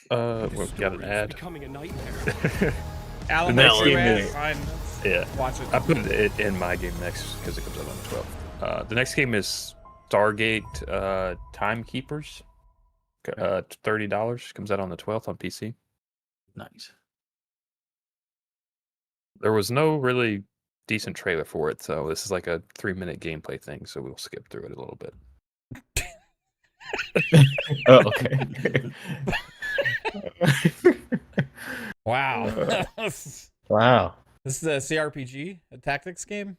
We've got an ad. Becoming a nightmare. Alan, The next next you game ad? is- Fine. Yeah. Watch it. I put it in my game next because it comes out on the 12th. The next game is Stargate Timekeepers. $30 comes out on the 12th on PC. Nice. There was no really decent trailer for it, so this is like a 3-minute gameplay thing. So we'll skip through it a little bit. Oh, okay. Wow. Wow. This is a CRPG, a tactics game?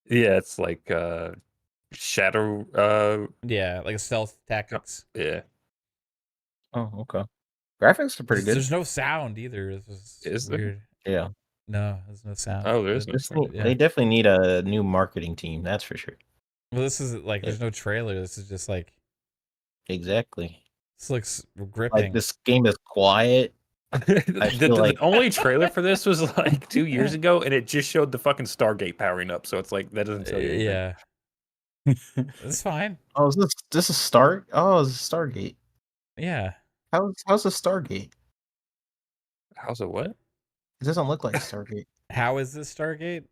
Yeah, it's like Shadow. Yeah, like a stealth tactics. Yeah, Oh, okay. Graphics are pretty good. There's no sound either. This is Is there? weird. Yeah. No, there's no sound. Oh, there is no sound. Yeah. They definitely need a new marketing team, that's for sure. Well, this is like there's no trailer. This is just like Exactly. this looks gripping. Like this game is quiet. the only trailer for this was like 2 years ago, and it just showed the fucking Stargate powering up. So it's like that doesn't tell you. anything. Yeah, it's fine. Oh, is this a Star? Oh, it's a Stargate. Yeah, How's a Stargate? How's it? What? It doesn't look like a Stargate. how is this Stargate?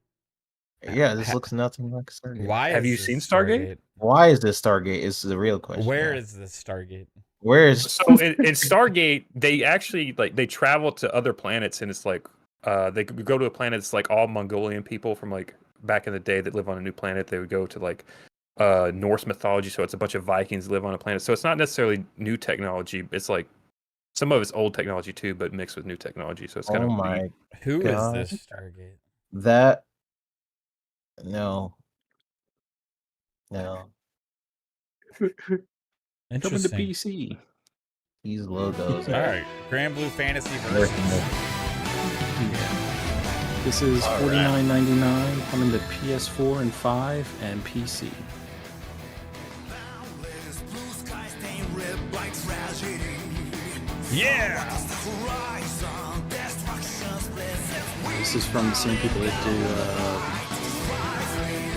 Yeah, this looks nothing like a Stargate. Why Have is you this seen Stargate? Why is this Stargate? Is the real question. Where Yeah. is this Stargate? Where is? So in Stargate, they actually they travel to other planets, and it's like they could go to a planet that's like all Mongolian people from like back in the day that live on a new planet. They would go to like Norse mythology, so it's a bunch of Vikings that live on a planet. So it's not necessarily new technology. It's like some of it's old technology too, but mixed with new technology. So it's kind of neat. Who God. is this Stargate? That no. Coming to Interesting. PC. These logos. All right, Grand Blue Fantasy versus. This is $49.99 coming to PS4 and 5 and PC. Yeah. This is from the same people that do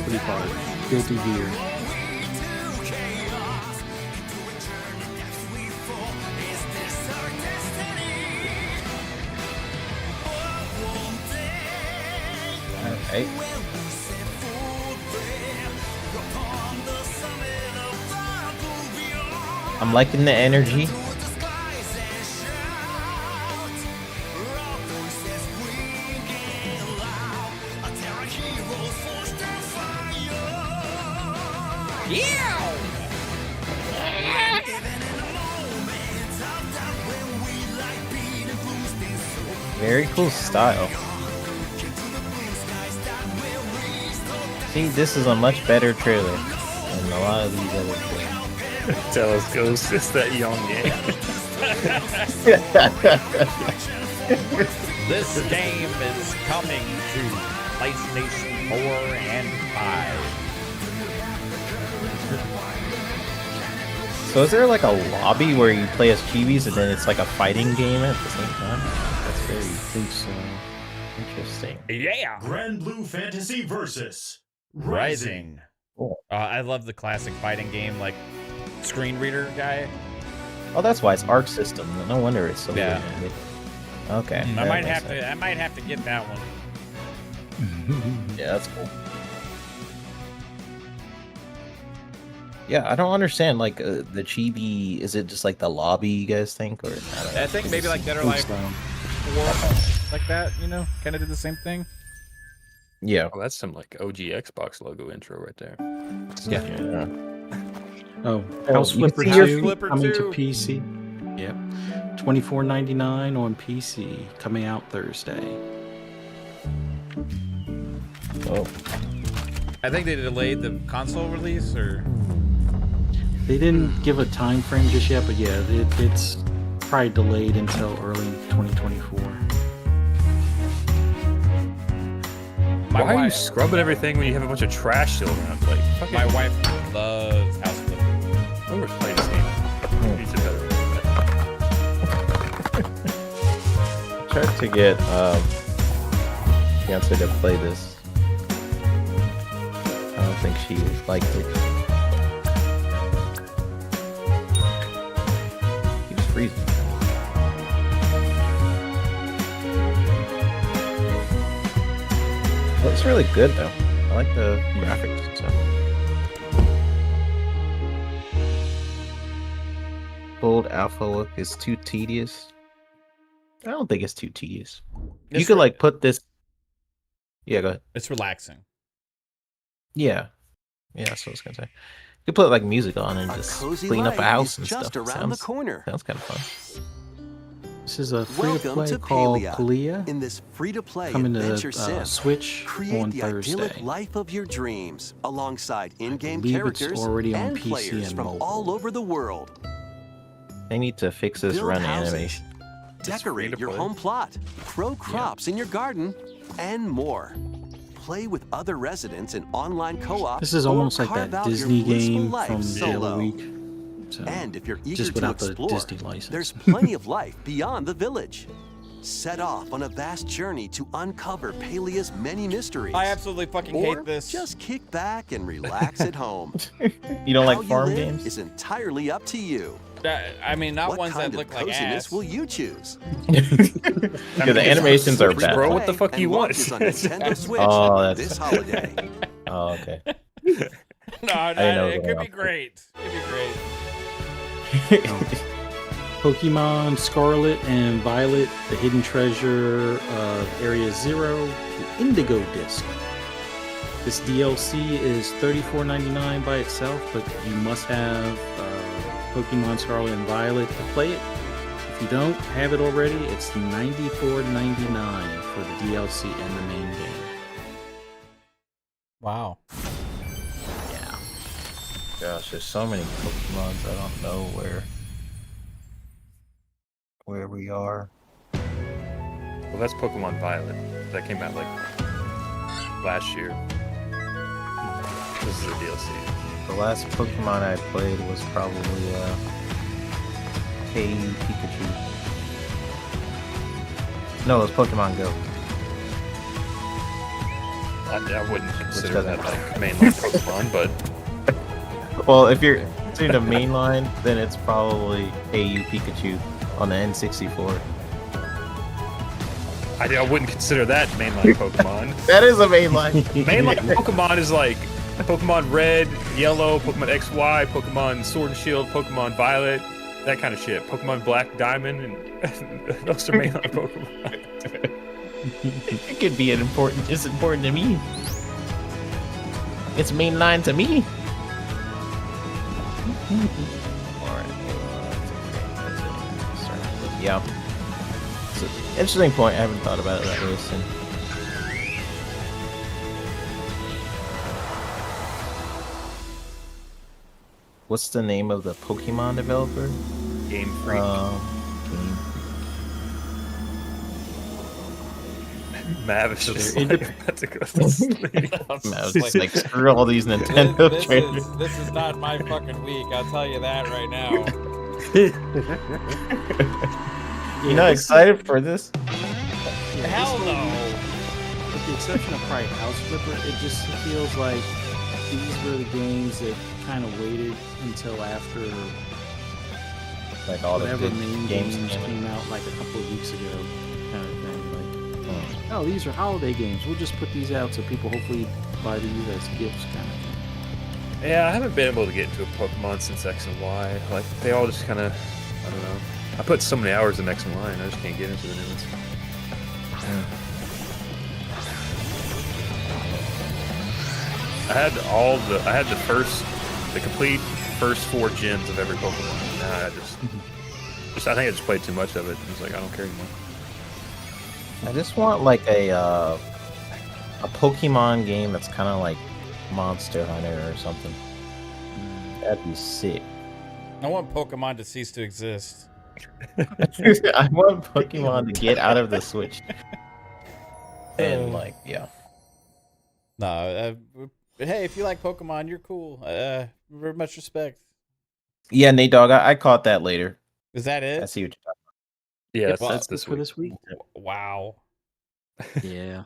what do you call it? Guilty Gear. Alright. I'm liking the energy. Very cool style. See, this is a much better trailer than a lot of these other things. Tell us, Ghost, it's that young game. This game is coming to PlayStation 4 and 5. So is there like a lobby where you play as chibis and then it's like a fighting game at the same time? That's very interesting. Yeah. Grand Blue Fantasy versus Rising. Cool. I love the classic fighting game, like screen reader guy. Oh, that's why it's Arc System. No wonder it's so Yeah. good. Okay. I that might makes have sense. to. I might have to get that one. Yeah, that's cool. Yeah, I don't understand. Like the chibi, is it just like the lobby? You guys think, or I don't know. I think maybe like Dead or Cool Alive style. 4, like that. You know, kind of did the same thing. Yeah. Oh, that's some like OG Xbox logo intro right there. Yeah. Oh, Oh, House you Flipper see your 2 Flipper coming 2. to PC. Yep. $24.99 on PC, coming out Thursday. Oh, I think they delayed the console release, or They didn't give a time frame just yet, but yeah, it's probably delayed until early 2024. my Why are you wife. scrubbing everything when you have a bunch of trash still around? Like, fucking My wife loves House Flipper. whoever's playing this game needs it better. tried to get fiance to play this. I don't think she liked it. Keeps freezing. Looks really good though. I like the graphics and stuff. Bold alpha look is too tedious. I don't think it's too tedious. You It's could re- like put this. Yeah, go ahead. It's relaxing. Yeah, that's what I was gonna say. You could put like music on and just cozy clean up a life house is and just stuff. around the corner. Sounds kind of fun. This is a Welcome free-to-play to called Palia. Palia, In this free-to-play coming adventure to sim, Switch create on the idyllic Thursday. life of your dreams alongside in-game believe it's characters already on and PC players and from mobile. all over the world. They need to fix this Build run houses, animation. decorate your free-to-play. home plot, grow crops in your garden, and more. Play with other residents in online co-op. This is or almost like carve that out your Disney blissful game life from the solo. other week. So, And if you're eager just to without the explore, Disney license. there's plenty of life beyond the village. Set off on a vast journey to uncover Palia's many mysteries. I absolutely fucking or hate this. just kick back and relax at home. You don't How like farm you live games? is entirely up to you. I mean, not what ones kind that of look like coziness ass. will you choose? Yeah, the animations are bad. Bro, what the fuck And you want? launches on Nintendo Switch Oh, that's- this holiday. Oh, okay. No, know it the could be outfit. great. It could be great. Pokemon Scarlet and Violet, the Hidden Treasure of Area Zero, the Indigo Disc. This DLC is $34.99 by itself, but you must have Pokemon Scarlet and Violet to play it. If you don't have it already, it's $94.99 for the DLC and the main game. Wow. Yeah. Gosh, there's so many Pokemons. I don't know where we are. Well, that's Pokemon Violet. That came out like last year. This is a DLC. The last Pokemon I played was probably Hey Pikachu. No, it was Pokemon Go. I wouldn't consider that like mainline Pokemon, but Well, if you're considering a mainline, then it's probably Hey Pikachu on the N64. I wouldn't consider that mainline Pokemon. That is a mainline. Mainline Pokemon is like Pokemon Red, Yellow, Pokemon XY, Pokemon Sword and Shield, Pokemon Violet, that kind of shit. Pokemon Black Diamond, and those are mainline Pokemon. It could be it's important to me. It's mainline to me. Alright, yeah. It's an interesting point. I haven't thought about it that way soon. What's the name of the Pokemon developer? Game Freak. Mavish is like, about to go to sleep. Mav's like, screw all these Nintendo trailers. This is not my fucking week. I'll tell you that right now. You're not excited for this? Hell no. With the exception of probably House Flipper, it just feels like these were the games that kind of waited until after Like all the whatever good main games came out like a couple of weeks ago, kind of thing. Like, oh, these are holiday games. We'll just put these out so people hopefully buy these as gifts, kind of thing. Yeah, I haven't been able to get into a Pokemon since X and Y. Like, they all just kind of, I don't know. I put so many hours in X and Y, and I just can't get into the new ones. I had the complete first 4 gens of every Pokemon. Now I I think I just played too much of it. I was like, I don't care anymore. I just want like a Pokemon game that's kind of like Monster Hunter or something. That'd be sick. I want Pokemon to cease to exist. I want Pokemon to get out of the Switch. And like, yeah. No, but hey, if you like Pokemon, you're cool. Very much respect. Yeah, Nate Dogg, I caught that later. Is that it? I see what you're talking Yeah, Well, that's this For week. this week? Wow. Yeah.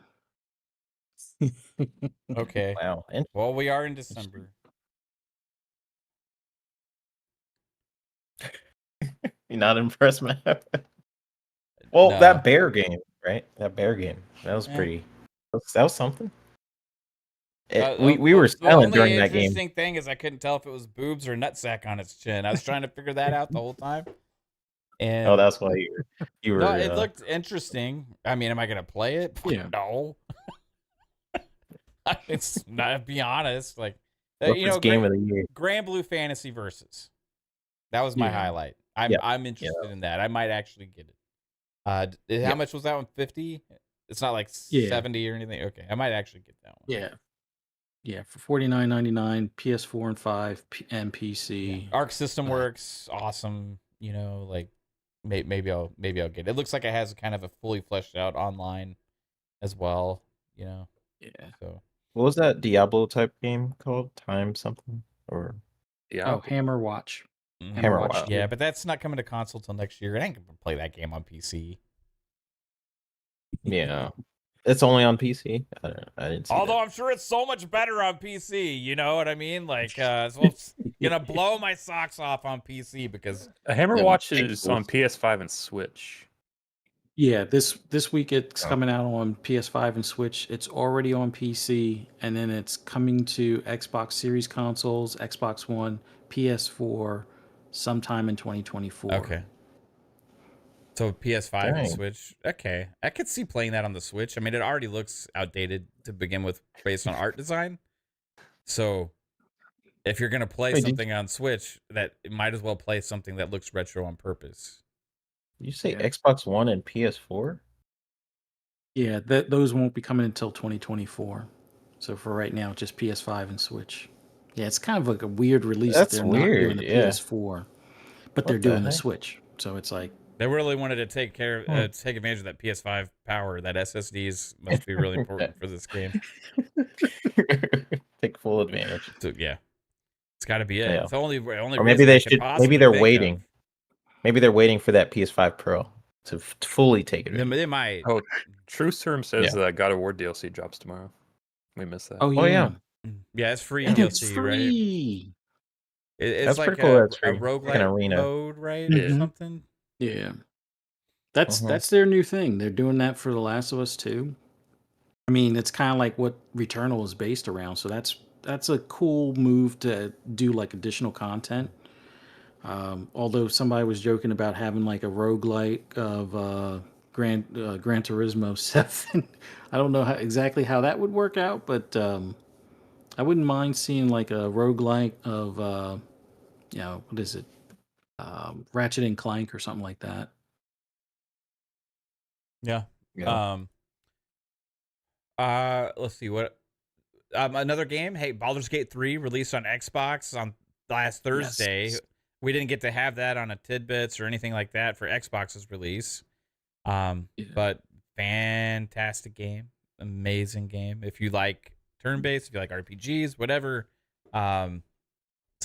Okay. about. Wow. And Well, we are in December. you're not impressed, man. Well, No. that bear game, right? That bear game. That was Yeah. pretty. That was something. Uh, We were silent the during only that game. interesting thing is I couldn't tell if it was boobs or nutsack on its chin. I was trying to figure that out the whole time. And Oh, that's why you were. no, it looked interesting. I mean, am I gonna play it? Yeah. No. It's not. Be honest, like What's this game of the year? Grand Blue Fantasy Versus. That was my Yeah. highlight. Yeah. I'm interested in that. I might actually get it. How much was that one? 50? It's not like Yeah. 70 or anything. Okay, I might actually get that one. Yeah. Yeah, for $49.99, PS4 and 5 and PC. Arc System Works, awesome. You know, like maybe I'll get it. It looks like it has kind of a fully fleshed out online as well. You know, Yeah. so What was that Diablo type game called? Time something or Yeah. Oh, Hammer Watch. Hammer Watch. Watch. yeah, but that's not coming to console till next year. I ain't gonna play that game on PC. yeah. It's only on PC. I didn't see Although I'm sure it's so much better on PC. You know what I mean? Like, so it's gonna blow my socks off on PC because A Hammer Yeah, Watch big is wolf. on PS5 and Switch. Yeah, this week it's Oh. coming out on PS5 and Switch. It's already on PC, and then it's coming to Xbox Series consoles, Xbox One, PS4, sometime in 2024. okay. So PS5 and Dang. Switch. Okay, I could see playing that on the Switch. I mean, it already looks outdated to begin with, based on art design. So, if you're gonna play Wait, did something on Switch, that it might as well play something that looks retro on purpose. you say Yeah. Xbox One and PS4? Yeah, those won't be coming until 2024. So for right now, just PS5 and Switch. Yeah, it's kind of like a weird release that That's they're not weird, doing the yeah. PS4, but What they're the doing the heck? Switch. So it's like, They really wanted to take Hmm. take advantage of that PS5 power. That SSDs must be really important for this game. Take full advantage. So yeah, it's got to be it. Yeah. It's the only Or maybe reason they I could should. possibly Maybe they're think of. waiting. Maybe they're waiting for that PS5 Pro to fully take They, advantage. they might. Oh, Truth Term says God of War DLC drops tomorrow. We missed that. oh Oh, yeah, yeah. Yeah, it's free and it's DLC, right? free. It's That's like pretty cool. a That's free. Like an roguelike arena. mode, right? Yeah. Or something. Yeah, that's Mhm. that's their new thing. They're doing that for The Last of Us 2. I mean, it's kind of like what Returnal is based around. So that's a cool move to do like additional content. Although somebody was joking about having like a roguelike of Gran Turismo 7. I don't know exactly how that would work out, but I wouldn't mind seeing like a roguelike of what is it? Ratchet and Clank or something like that. Yeah. Yeah. Let's see what. Another game. Hey, Baldur's Gate 3 released on Xbox on last Thursday. Yes. We didn't get to have that on a Tidbits or anything like that for Xbox's release. Yeah. But fantastic game, amazing game. If you like turn-based, if you like RPGs, whatever, it's on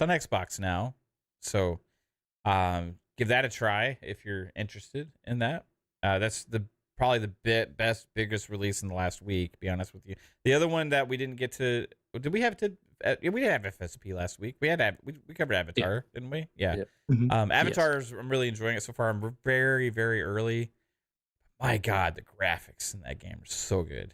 Xbox now. So, give that a try if you're interested in that. That's probably the best, biggest release in the last week. To be honest with you, the other one that we didn't get to, did we have to? We didn't have FSP last week. We had we covered Avatar, didn't we? Yeah. Yeah. Mhm. Avatar's, I'm really enjoying it so far. I'm very, very early. My God, the graphics in that game are so good.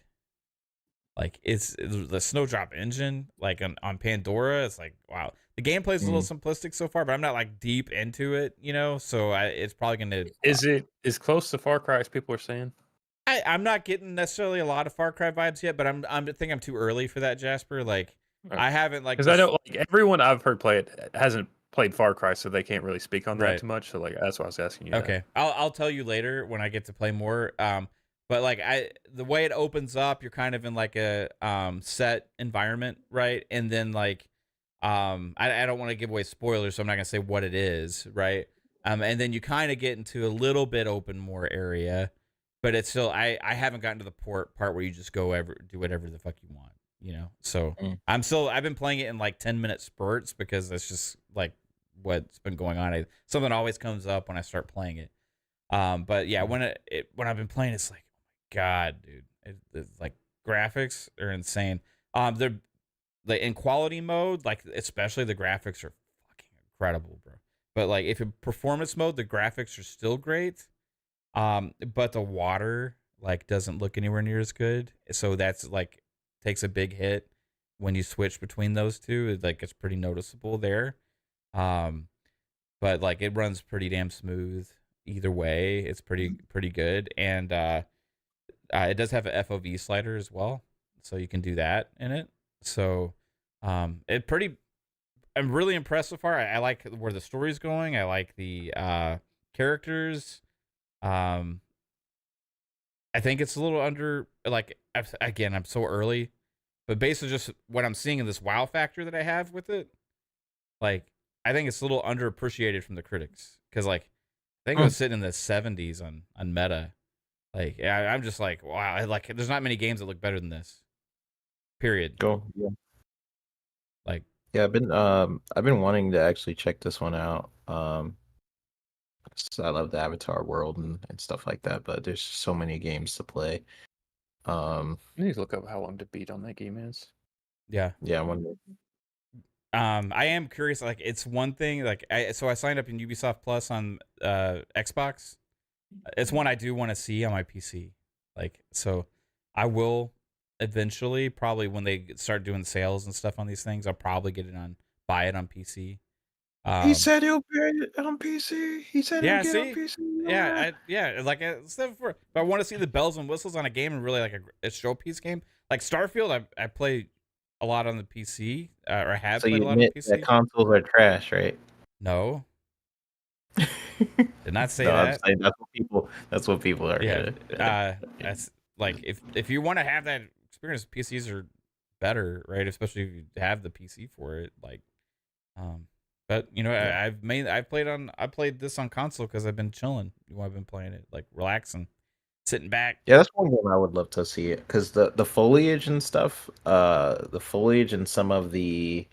Like it's the Snowdrop engine, like on Pandora. It's like wow. The gameplay's a little simplistic so far, but I'm not like deep into it, you know. So it's probably gonna. Is it as close to Far Cry as people are saying? I'm not getting necessarily a lot of Far Cry vibes yet, but I think I'm too early for that, Jasper. Like Okay. I haven't like Because I don't like everyone I've heard play it hasn't played Far Cry, so they can't really speak on that Right. too much. So like that's why I was asking you. that. Okay, I'll tell you later when I get to play more. But like the way it opens up, you're kind of in like a set environment, right? And then like I don't want to give away spoilers, so I'm not gonna say what it is, right? And then you kind of get into a little bit open more area, but it's still I haven't gotten to the part where you just do whatever the fuck you want, you know. So I've been playing it in like 10-minute spurts because that's just like what's been going on. Something always comes up when I start playing it. But yeah, when I've been playing, it's like, oh my God, dude, it's like graphics are insane. They're like in quality mode, like especially the graphics are fucking incredible, bro. But like if in performance mode, the graphics are still great. But the water like doesn't look anywhere near as good. So that's like takes a big hit when you switch between those two. Like it's pretty noticeable there. But like it runs pretty damn smooth either way. It's pretty good, and it does have a FOV slider as well, so you can do that in it. So I'm really impressed so far. I like where the story's going. I like the characters. I think it's a little under, like, again, I'm so early, but basically just what I'm seeing in this wow factor that I have with it, like I think it's a little underappreciated from the critics, because like I think it was sitting in the 70s on Meta. Like I'm just like, wow, like there's not many games that look better than this. Period. Go. Yeah. Like Yeah, I've been wanting to actually check this one out. 'Cause I love the Avatar world and stuff like that, but there's so many games to play. I need to look up how long to beat on that game is. yeah. Yeah, I wonder. I am curious. Like, it's one thing. Like, I signed up in Ubisoft Plus on Xbox. It's one I do want to see on my PC. Like, so I will eventually, probably when they start doing sales and stuff on these things, I'll probably buy it on PC. He said he'll be on PC. He said Yeah, he'll get on see? PC. Yeah, like I said before, if I want to see the bells and whistles on a game and really like a showpiece game, like Starfield, I play a lot on the PC, or I have So played you a lot on admit PC. that consoles are trash, right? No, did not say No, I'm that. saying that's what people are Yeah, gonna. that's like if you want to have that experience, PCs are better, right? Especially if you have the PC for it, like, but you know, Yeah. I played this on console because I've been chilling. I've been playing it, like relaxing, sitting back. Yeah, that's one game I would love to see it because the foliage and stuff, the foliage and some of the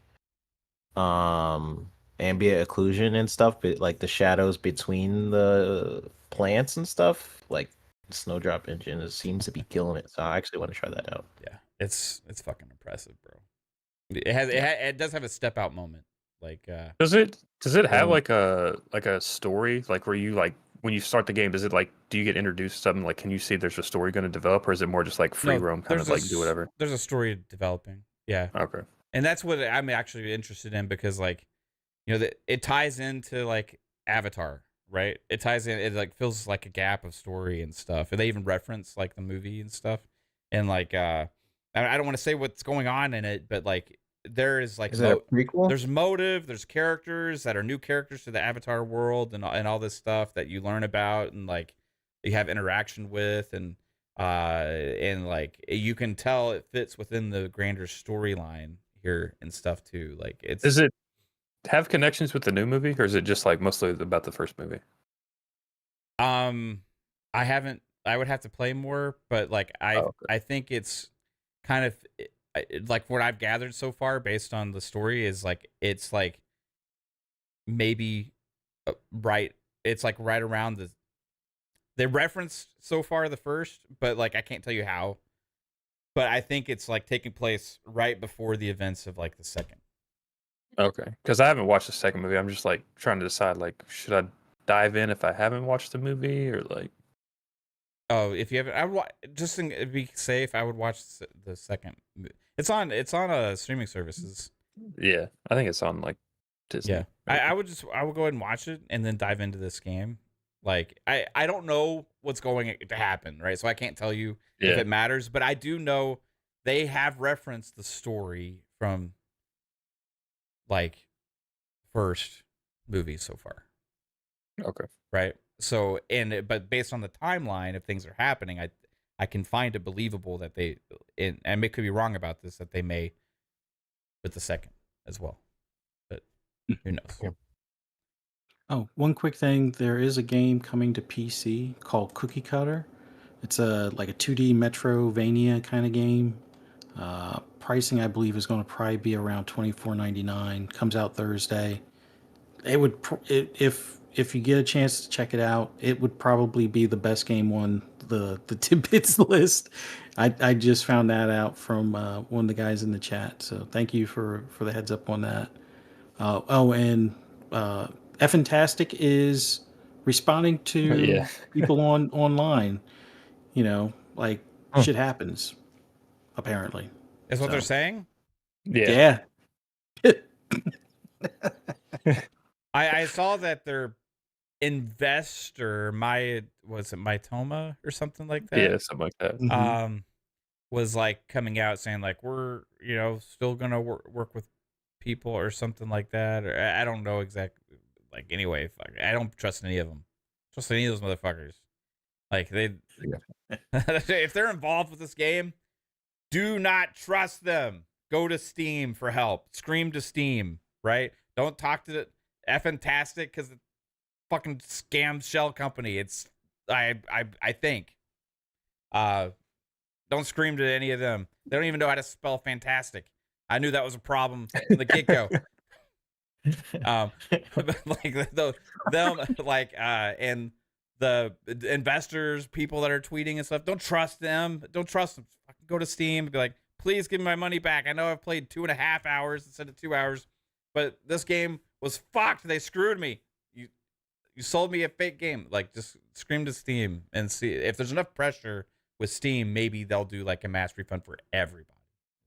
ambient occlusion and stuff, but like the shadows between the plants and stuff, like the Snowdrop engine, it seems to be killing it. So I actually want to try that out. Yeah, it's fucking impressive, bro. It does have a step out moment, like Does it have Yeah. like a story, like where you like when you start the game, does it like do you get introduced to something, like can you see there's a story going to develop, or is it more just like free roam, kind of like do whatever? There's a story developing, yeah, Okay. and that's what I'm actually interested in because like, you know, it ties into like Avatar, right? It ties in, it like fills like a gap of story and stuff, and they even reference like the movie and stuff, and like I don't want to say what's going on in it, but like there is like Is it a prequel? there's motive, there's characters that are new characters to the Avatar world and all this stuff that you learn about and like you have interaction with and like you can tell it fits within the grander storyline here and stuff too. Like Does it have connections with the new movie, or is it just like mostly about the first movie? I would have to play more, but like I think it's kind of like what I've gathered so far based on the story is like it's like maybe right, it's like right around they referenced so far the first, but like I can't tell you how, but I think it's like taking place right before the events of like the second. Okay, because I haven't watched the second movie. I'm just like trying to decide, like, should I dive in if I haven't watched the movie, or like. Oh, if you haven't, I would just to be safe. I would watch the second. It's on streaming services. Yeah, I think it's on like Disney. Yeah, I would go ahead and watch it and then dive into this game. Like I don't know what's going to happen, right? So I can't tell you if it matters, but I do know they have referenced the story from like first movie so far. Okay. Right. So but based on the timeline of things that are happening, I can find it believable that they and I could be wrong about this, that they may with the second as well. But who knows? Cool. Oh, one quick thing. There is a game coming to PC called Cookie Cutter. It's like a 2D Metrovania kind of game. Pricing, I believe, is going to probably be around $24.99. Comes out Thursday. It would if you get a chance to check it out, it would probably be the best game on the tidbits list. I just found that out from one of the guys in the chat. So thank you for the heads up on that. And Fntastic is responding to people online. You know, like shit happens. Apparently, is what they're saying. Yeah. I saw that their investor, was it Mytoma or something like that? Yeah, something like that. Mhm. Was like coming out saying like we're still gonna work with people or something like that. Or I don't know exactly. Like anyway, I don't trust any of them. Trust any of those motherfuckers. Like if they're involved with this game, do not trust them. Go to Steam for help. Scream to Steam, right? Don't talk to the Fntastic because it's fucking scam shell company. It's I think. Don't scream to any of them. They don't even know how to spell fantastic. I knew that was a problem from the get-go. Like them like and the investors, people that are tweeting and stuff, don't trust them. Don't trust them. Go to Steam and be like, please give me my money back. I know I've played 2.5 hours instead of 2 hours, but this game was fucked. They screwed me. You sold me a fake game. Like, just scream to Steam and see if there's enough pressure with Steam. Maybe they'll do like a mass refund for everybody,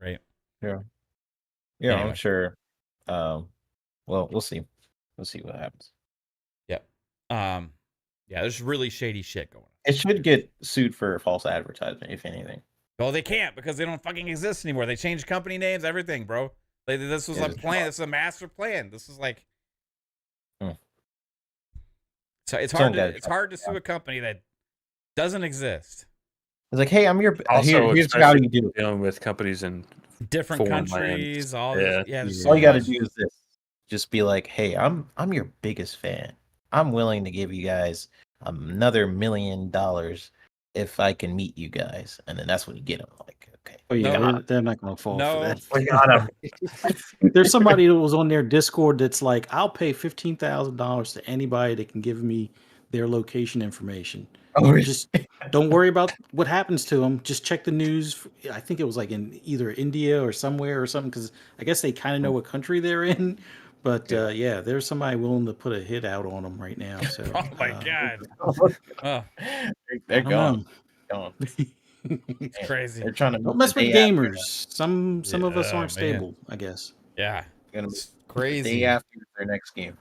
right? Yeah, Anyway. I'm sure. Well, we'll see. We'll see what happens. Yep. Yeah, there's really shady shit going on. It should get sued for false advertisement, if anything. Well, they can't because they don't fucking exist anymore. They changed company names, everything, bro. This was a plan. This is a master plan. This is like. So it's hard to sue a company that doesn't exist. It's like, hey, I'm your. Also, here's how you do it. Dealing with companies in Different countries, all All you got to do is this. Just be like, hey, I'm your biggest fan. I'm willing to give you guys another $1 million if I can meet you guys, and then that's when you get them. Like, okay, Oh yeah, they're not going to fall for that. we got him. There's somebody that was on their Discord that's like, I'll pay $15,000 to anybody that can give me their location information. Just don't worry about what happens to them. Just check the news. I think it was like in either India or somewhere or something, because I guess they kind of know what country they're in. But yeah, there's somebody willing to put a hit out on them right now. So Oh my god, They're gone. it's crazy. They're trying to Don't mess with the day gamers. Some of us aren't man. stable, I guess. Yeah, Gonna it's the crazy. day after their next game.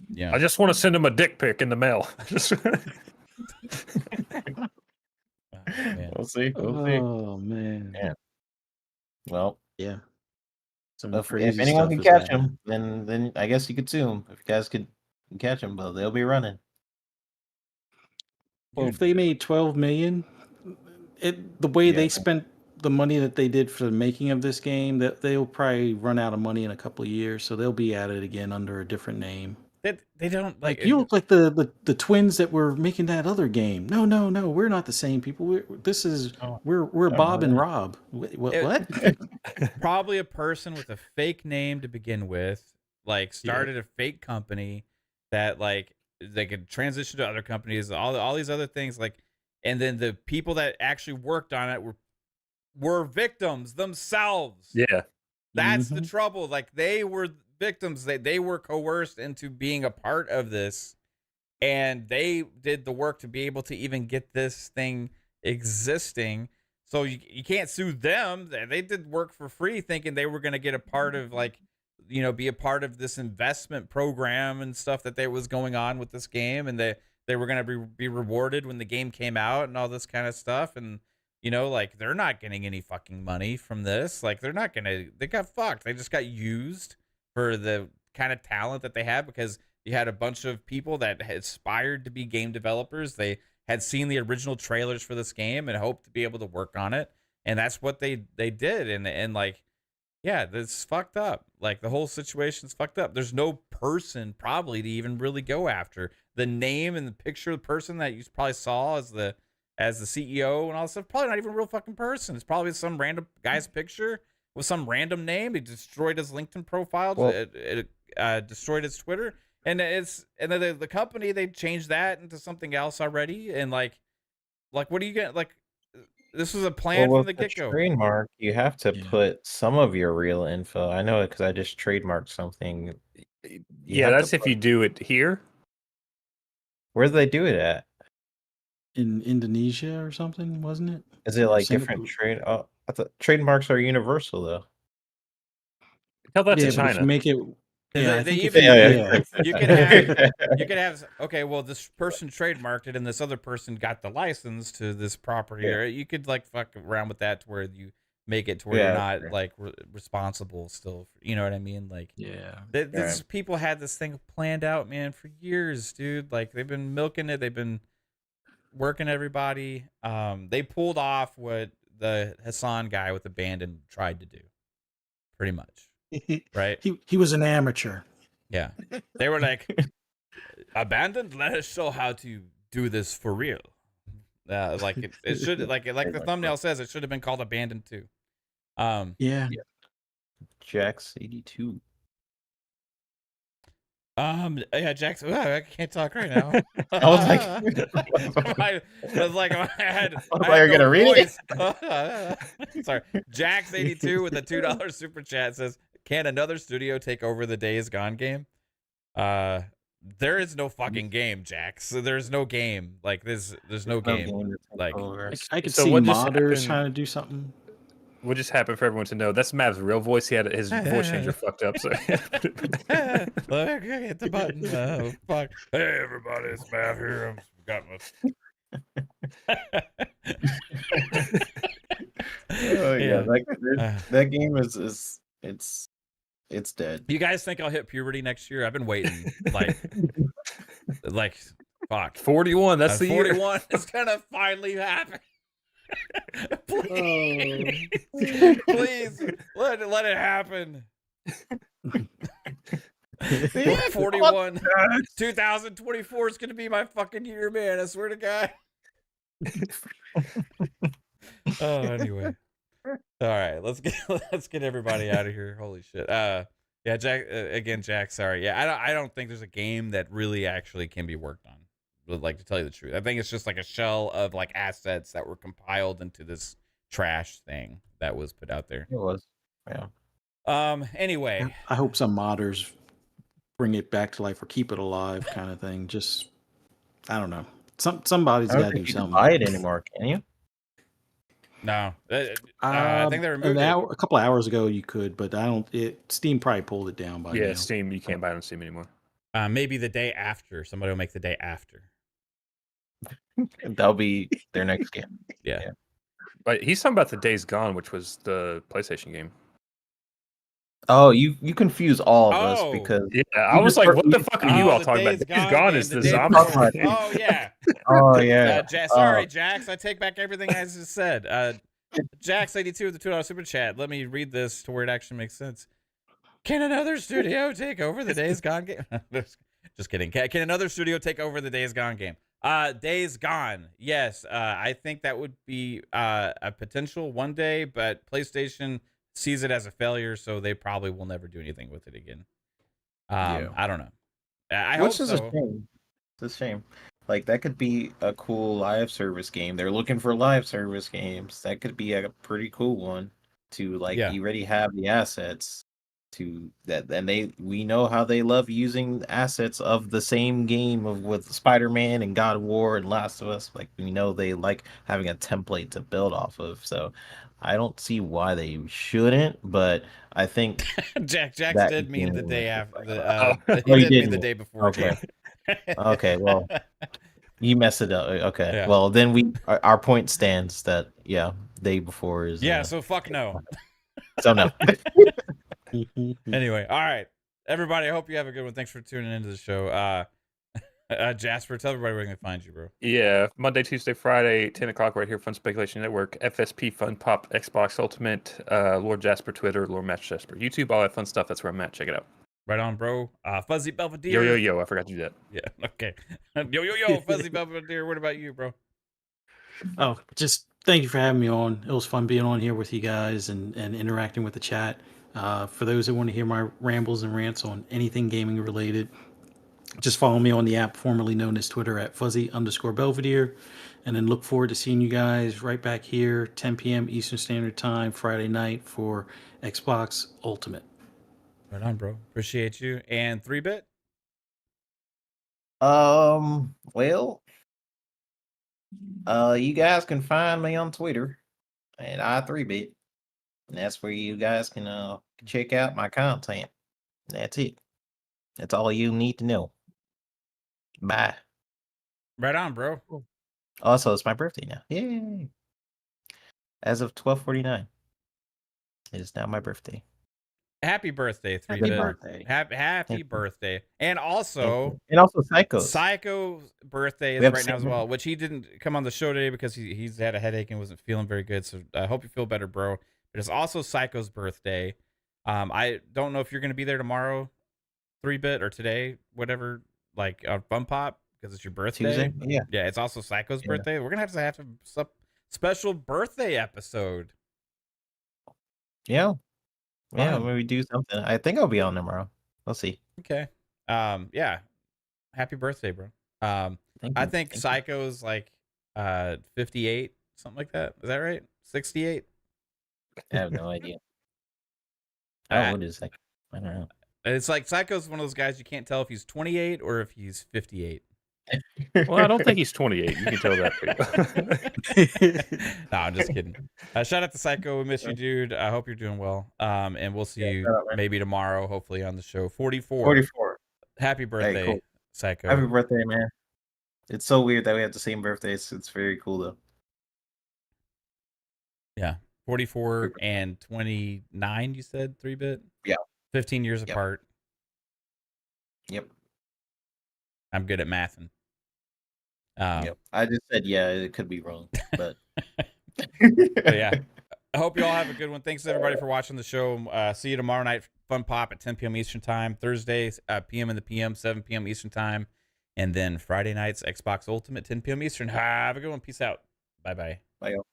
Yeah, I just want to send them a dick pic in the mail. man. We'll see. We'll see. Oh man. Yeah. Well, Yeah. Some if crazy anyone stuff can is catch happening. them, then I guess you could sue them. If you guys can catch them, but they'll be running. Well, if they made 12 million, the way they Yeah. spent the money that they did for the making of this game, that they'll probably run out of money in a couple of years, so they'll be at it again under a different name. They don't Like you look like the twins that were making that other game. No, we're not the same people. We're Bob and Rob. What? Probably a person with a fake name to begin with, like started a fake company that like they could transition to other companies, all these other things, like, and then the people that actually worked on it were victims themselves. Yeah. That's the trouble. Like they were victims. They were coerced into being a part of this, and they did the work to be able to even get this thing existing. So you can't sue them. They did work for free, thinking they were going to get a part of, like, you know, be a part of this investment program and stuff that was going on with this game, and they were going to be rewarded when the game came out and all this kind of stuff. And you know, like, they're not getting any fucking money from this. Like, they got fucked. They just got used for the kind of talent that they had, because you had a bunch of people that had aspired to be game developers. They had seen the original trailers for this game and hoped to be able to work on it. And that's what they did. And like, yeah, this is fucked up. Like, the whole situation's fucked up. There's no person probably to even really go after. The name and the picture of the person that you probably saw as the CEO and all this stuff, probably not even a real fucking person. It's probably some random guy's picture with some random name. He destroyed his LinkedIn profile. It destroyed his Twitter. And then the company, they changed that into something else already. And like what are you gonna, like, this was a plan from the get-go. Trademark, you have to put some of your real info. I know it because I just trademarked something. Yeah, that's if you do it here. Where do they do it at? In Indonesia or something, wasn't it? Is it like Singapore? different trade? Oh, I thought trademarks are universal though. Tell that to But if China. you make it, Yeah, I think if you could have okay, well, this person trademarked it and this other person got the license to this property. Or you could like fuck around with that to where you make it to where you're not like responsible still. You know what I mean? Like, this people had this thing planned out, man, for years, dude. Like, they've been milking it. They've been working everybody. They pulled off what the Hassan guy with Abandon tried to do, pretty much. Right? He was an amateur. Yeah. They were like, Abandoned, let us show how to do this for real. Like it should, like the thumbnail says, it should have been called Abandoned 2. Jax 82. Yeah, Jackson. I can't talk right now. I was like, I had you're gonna read it. Sorry, Jax82 with a $2 super chat says, "Can another studio take over the Days Gone game?" There is no fucking game, Jax. There's no game. Like, there's no game. Like, I could see modders trying to do something. what just happened for everyone to know? That's Mav's real voice. He had his voice changer fucked up. So Let me hit the button. Oh fuck! Hey everybody, it's Mav here. I've got my. Oh yeah, that game is it's dead. You guys think I'll hit puberty next year? I've been waiting. Like, fuck. 41. That's the 41 is gonna finally happen. Please, please let it happen. 41. 2024 is gonna be my fucking year, man. I swear to God. Oh, anyway. All right, let's get everybody out of here. Holy shit. Yeah, Jack, sorry. Yeah, I don't think there's a game that really actually can be worked on. Like, to tell you the truth, I think it's just like a shell of like assets that were compiled into this trash thing that was put out there. It was. Yeah. Anyway, I hope some modders bring it back to life or keep it alive, kind of thing. Just, I don't know. Somebody's got to do something. Buy it anymore, can you? no. I think they removed a couple of hours ago you could, but I don't. Steam probably pulled it down by now. Steam. You can't buy it on Steam anymore. Maybe the day after. Somebody will make the day after. That'll be their next game. Yeah. But he's talking about the Days Gone, which was the PlayStation game. Oh, you confuse all of us because I was like, what the fuck are you all talking about? Days Gone is the zombie. Oh yeah. Oh yeah. Sorry, Jax. I take back everything I just said. Jax82 with the $2 super chat. Let me read this to where it actually makes sense. Can another studio take over the Days Gone game? Just kidding. Can another studio take over the Days Gone game? Days Gone. Yes. I think that would be a potential one day, but PlayStation sees it as a failure, so they probably will never do anything with it again. I don't know. I hope so. Which is a shame. It's a shame. Like, that could be a cool live service game. They're looking for live service games. That could be a pretty cool one to, like, you already have the assets to that, and we know how they love using assets of the same game with Spider-Man and God of War and Last of Us. Like, we know they like having a template to build off of. So I don't see why they shouldn't, but I think Jax did mean the day after. He did mean the day before. Okay. Okay, well, you messed it up. Okay, yeah. Well, then our point stands that day before is so fuck no. So no. Anyway, all right, everybody. I hope you have a good one. Thanks for tuning into the show. Jasper, tell everybody where they can find you, bro. Yeah, Monday, Tuesday, Friday, 10 o'clock right here, Fun Speculation Network, FSP, Fun Pop, Xbox Ultimate, Lord Jasper, Twitter, Lord Match Jasper, YouTube, all that fun stuff. That's where I'm at. Check it out. Right on, bro. Fuzzy Belvedere. Yo, I forgot to do that. Yeah, okay. Yo, Fuzzy Belvedere. What about you, bro? Oh, just thank you for having me on. It was fun being on here with you guys and interacting with the chat. For those that want to hear my rambles and rants on anything gaming related, just follow me on the app formerly known as Twitter at Fuzzy_Belvedere. And then look forward to seeing you guys right back here, 10 p.m. Eastern Standard Time, Friday night for Xbox Ultimate. Right on, bro. Appreciate you. And 3-bit? Well, you guys can find me on Twitter at i3bit. And that's where you guys can check out my content. That's it. That's all you need to know. Bye. Right on, bro. Also, it's my birthday now. Yay. As of 12:49. It is now my birthday. Happy birthday, 3-bit. Happy birthday. Happy birthday. And also Psycho's birthday is right now as well, which he didn't come on the show today because he's had a headache and wasn't feeling very good. So I hope you feel better, bro. But it's also Psycho's birthday. I don't know if you're going to be there tomorrow, 3-bit, or today, whatever, like on Fun Pop, because it's your birthday. Tuesday? Yeah, it's also Psycho's birthday. We're going to have a special birthday episode. Yeah. Yeah, maybe do something. I think I'll be on tomorrow. We'll see. Okay. Yeah. Happy birthday, bro. I think Psycho's like 58, something like that. Is that right? 68? I have no idea. How old is that? I don't know. It's like Psycho's one of those guys you can't tell if he's 28 or if he's 58. Well, I don't think he's 28. You can tell that. No, I'm just kidding. Shout out to Psycho. We miss you, dude. I hope you're doing well. And we'll see you shout out, man. maybe tomorrow, hopefully on the show. 44. 44. Happy birthday, cool. Psycho. Happy birthday, man. It's so weird that we have the same birthdays. It's very cool, though. Yeah. 44 and 29, you said, 3-bit? Yeah. 15 years apart. Yep. I'm good at mathing. Yep. I just said, yeah, it could be wrong, but. But yeah. I hope you all have a good one. Thanks everybody for watching the show. See you tomorrow night, Fun Pop at 10 p.m. Eastern Time. Thursdays, PM in the PM, 7 p.m. Eastern Time. And then Friday nights, Xbox Ultimate, 10 p.m. Eastern. Have a good one. Peace out. Bye-bye. Bye, y'all.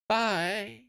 Bye.